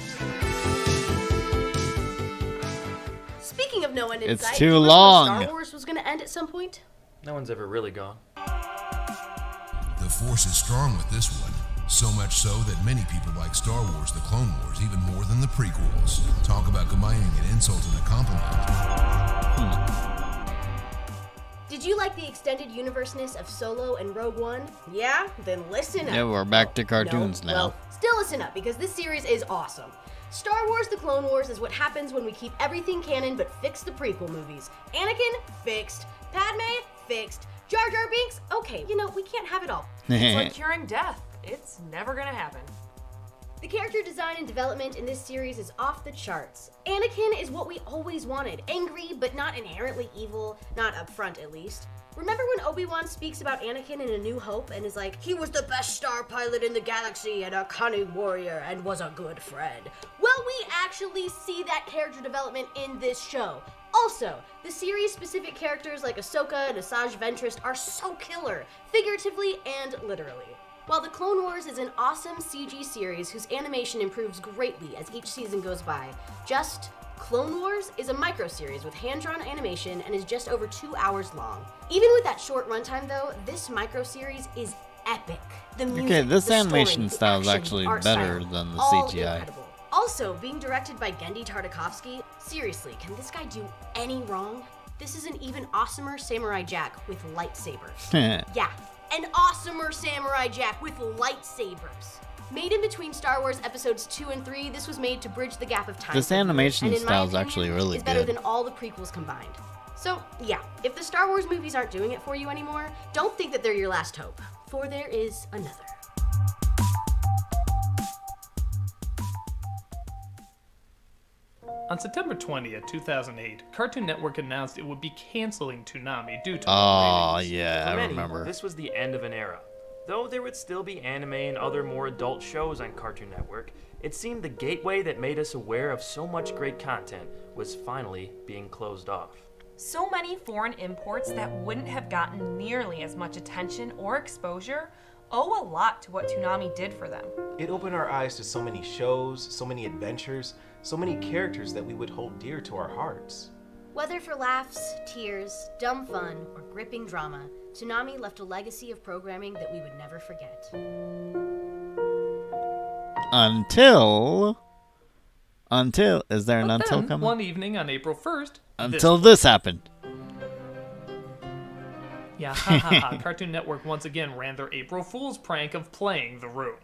Speaking of no end in It's sight, too do you remember long. Star Wars was going to end at some point? No one's ever really gone. The Force is strong with this one. So much so that many people like Star Wars The Clone Wars even more than the prequels. Talk about combining an insult and a compliment. Did you like the extended universe-ness of Solo and Rogue One? Yeah? Then listen up. Yeah, we're back to cartoons now. Well, still listen up, because this series is awesome. Star Wars The Clone Wars is what happens when we keep everything canon but fix the prequel movies. Anakin? Fixed. Padme? Fixed. Jar Jar Binks? Okay, we can't have it all. It's like curing death. It's never gonna happen. The character design and development in this series is off the charts. Anakin is what we always wanted. Angry, but not inherently evil. Not up front, at least. Remember when Obi-Wan speaks about Anakin in A New Hope and is like, he was the best star pilot in the galaxy and a cunning warrior and was a good friend? Well, we actually see that character development in this show. Also, the series-specific characters like Ahsoka and Asajj Ventress are so killer, figuratively and literally. While The Clone Wars is an awesome CG series whose animation improves greatly as each season goes by, Just Clone Wars is a micro-series with hand-drawn animation and is just over 2 hours long. Even with that short runtime though, this micro-series is epic. The music, Okay, this the animation story, style the is action, actually the art better style, than the all CGI. incredible. Also, being directed by Genndy Tartakovsky, seriously, can this guy do any wrong? This is an even awesomer Samurai Jack with lightsabers. Yeah, an awesomer Samurai Jack with lightsabers. Made in between Star Wars episodes 2 and 3, this was made to bridge the gap of time. This for viewers, animation and in my style is opinion, actually really is better good. than all the prequels combined. So, yeah, if the Star Wars movies aren't doing it for you anymore, don't think that they're your last hope, for there is another. On September 20th, 2008, Cartoon Network announced it would be canceling Toonami due to Oh, ratings. yeah, For I many, remember. this was the end of an era. Though there would still be anime and other more adult shows on Cartoon Network, it seemed the gateway that made us aware of so much great content was finally being closed off. So many foreign imports that wouldn't have gotten nearly as much attention or exposure owe a lot to what Toonami did for them. It opened our eyes to so many shows, so many adventures, so many characters that we would hold dear to our hearts. Whether for laughs, tears, dumb fun, or gripping drama, Toonami left a legacy of programming that we would never forget. Until, is there an But until then, coming? one evening on April 1st, Until this happened. Yeah, ha ha ha. Cartoon Network once again ran their April Fool's prank of playing The Room.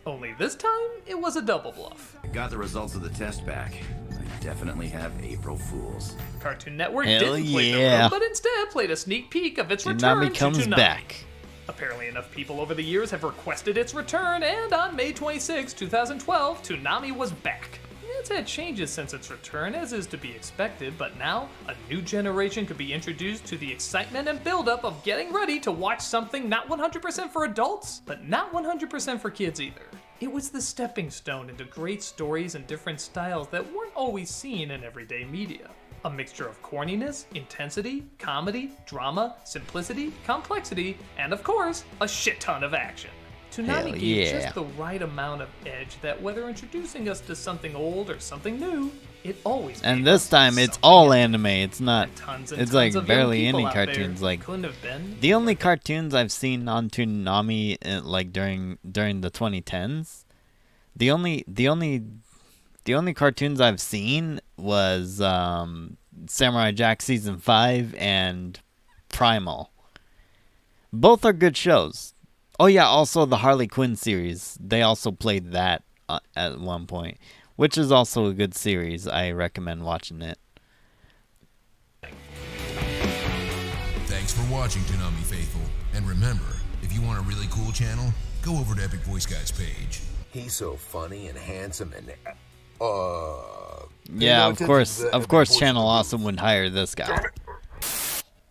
Only this time, it was a double bluff. I got the results of the test back. I definitely have April Fools. Cartoon Network Hell didn't play The yeah. Room, but instead played a sneak peek of its Toonami return comes to Toonami. back. Apparently enough people over the years have requested its return, and on May 26, 2012, Toonami was back. It's had changes since its return, as is to be expected, but now a new generation could be introduced to the excitement and buildup of getting ready to watch something not 100% for adults, but not 100% for kids either. It was the stepping stone into great stories and different styles that weren't always seen in everyday media. A mixture of corniness, intensity, comedy, drama, simplicity, complexity, and of course, a shit ton of action. Toonami Hell gave yeah. just the right amount of edge that whether introducing us to something old or something new, it always And gave this us time it's something all new. anime. It's not. And It's like tons of young barely people any out there cartoons. Like couldn't have been. the only cartoons I've seen on Toonami, like during the 2010s, the only cartoons I've seen was Samurai Jack season 5 and Primal. Both are good shows. Oh yeah, also the Harley Quinn series. They also played that at one point, which is also a good series. I recommend watching it. Thanks for watching, Toonami Faithful. And remember, if you want a really cool channel, go over to Epic Voice Guy's page. He's so funny and handsome and Yeah, of course, Channel Awesome would hire this guy.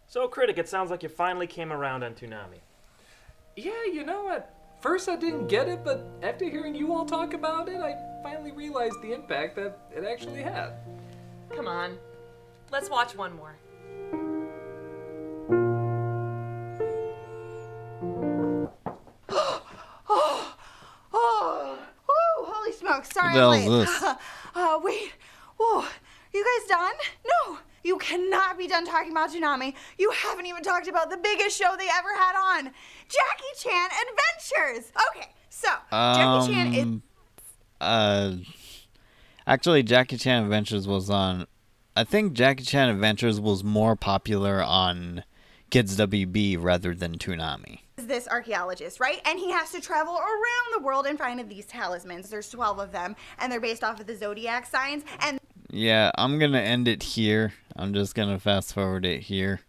So, Critic, it sounds like you finally came around on Toonami. Yeah, you know, at first I didn't get it, but after hearing you all talk about it, I finally realized the impact that it actually had. Come on. Let's watch one more. Holy smokes, sorry What the I'm hell late. is this? Wait, whoa, you guys done? No, you cannot be done talking about Toonami. You haven't even talked about the biggest show they ever had on, Jackie Chan Adventures. Okay, so, Jackie Chan is... Actually, Jackie Chan Adventures was on... I think Jackie Chan Adventures was more popular on Kids WB rather than Toonami. this archaeologist, right? And he has to travel around the world and find these talismans. There's 12 of them, and they're based off of the zodiac signs. And Yeah, I'm gonna end it here. I'm just gonna fast forward it here.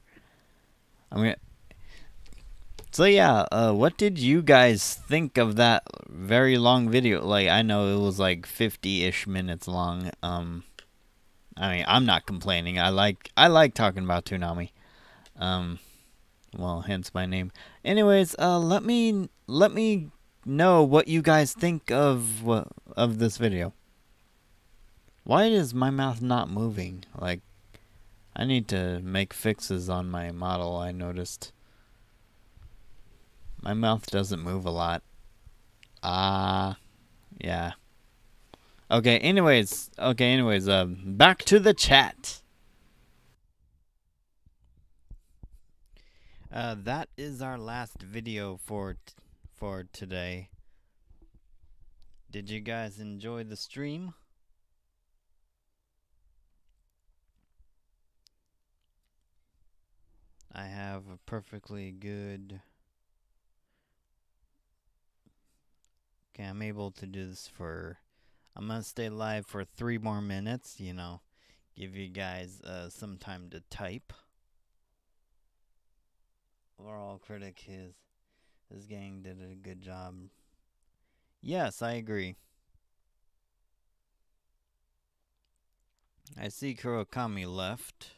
So yeah, what did you guys think of that very long video? Like, I know it was like 50-ish minutes long. I mean, I'm not complaining. I like talking about Toonami. Well, hence my name. Anyways, let me know what you guys think of this video. Why is my mouth not moving? Like, I need to make fixes on my model, I noticed. My mouth doesn't move a lot. Yeah. Okay, anyways, back to the chat. That is our last video for today. Did you guys enjoy the stream? I have a perfectly good... Okay, I'm able to do this for... I'm gonna stay live for 3 more minutes, you know, give you guys some time to type. Overall critic, his gang did a good job. Yes, I agree. I see Kurokami left.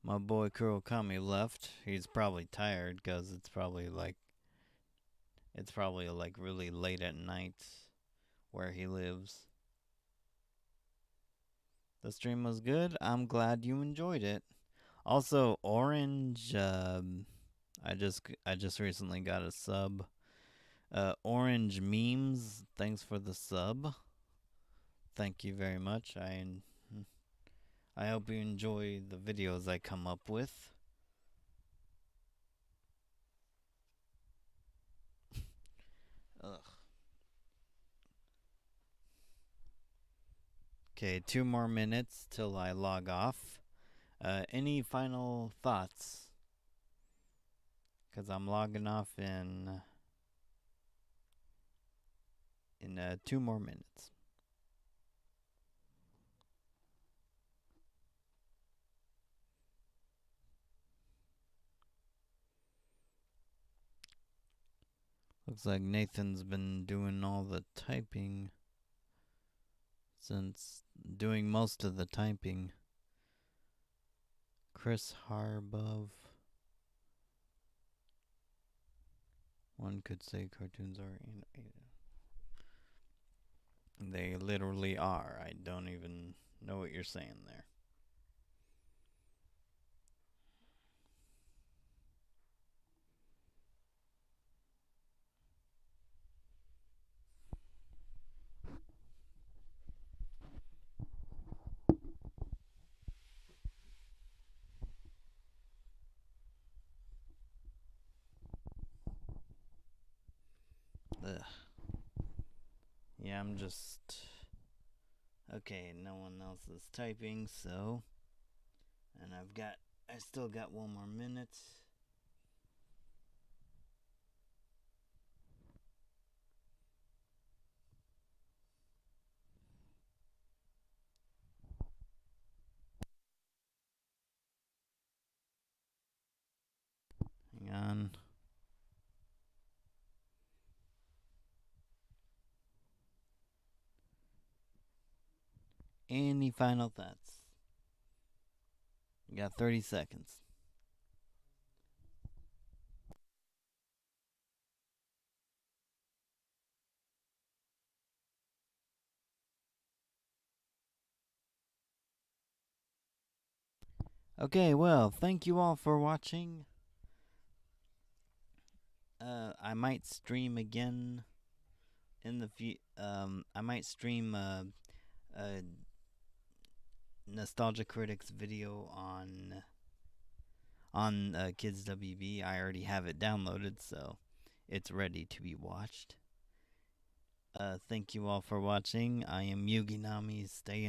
My boy Kurokami left. He's probably tired because it's probably like really late at night where he lives. The stream was good. I'm glad you enjoyed it. Also, Orange, I just recently got a sub. Orange Memes, thanks for the sub. Thank you very much. I hope you enjoy the videos I come up with. Ugh. Okay, 2 more minutes till I log off. Any final thoughts? Because I'm logging off in 2 more minutes. Looks like Nathan's been doing all the typing. Doing most of the typing. Chris Harbov. One could say cartoons are animated. They literally are. I don't even know what you're saying there. Ugh. Yeah, I'm just... Okay, no one else is typing, so... And I still got 1 more minute. Hang on. Any final thoughts? You got 30 seconds. Okay, well, thank you all for watching. I might stream again in the I might stream Nostalgia Critics video on Kids WB. I already have it downloaded, so it's ready to be watched. Thank you all for watching. I am Yugi Nami. Stay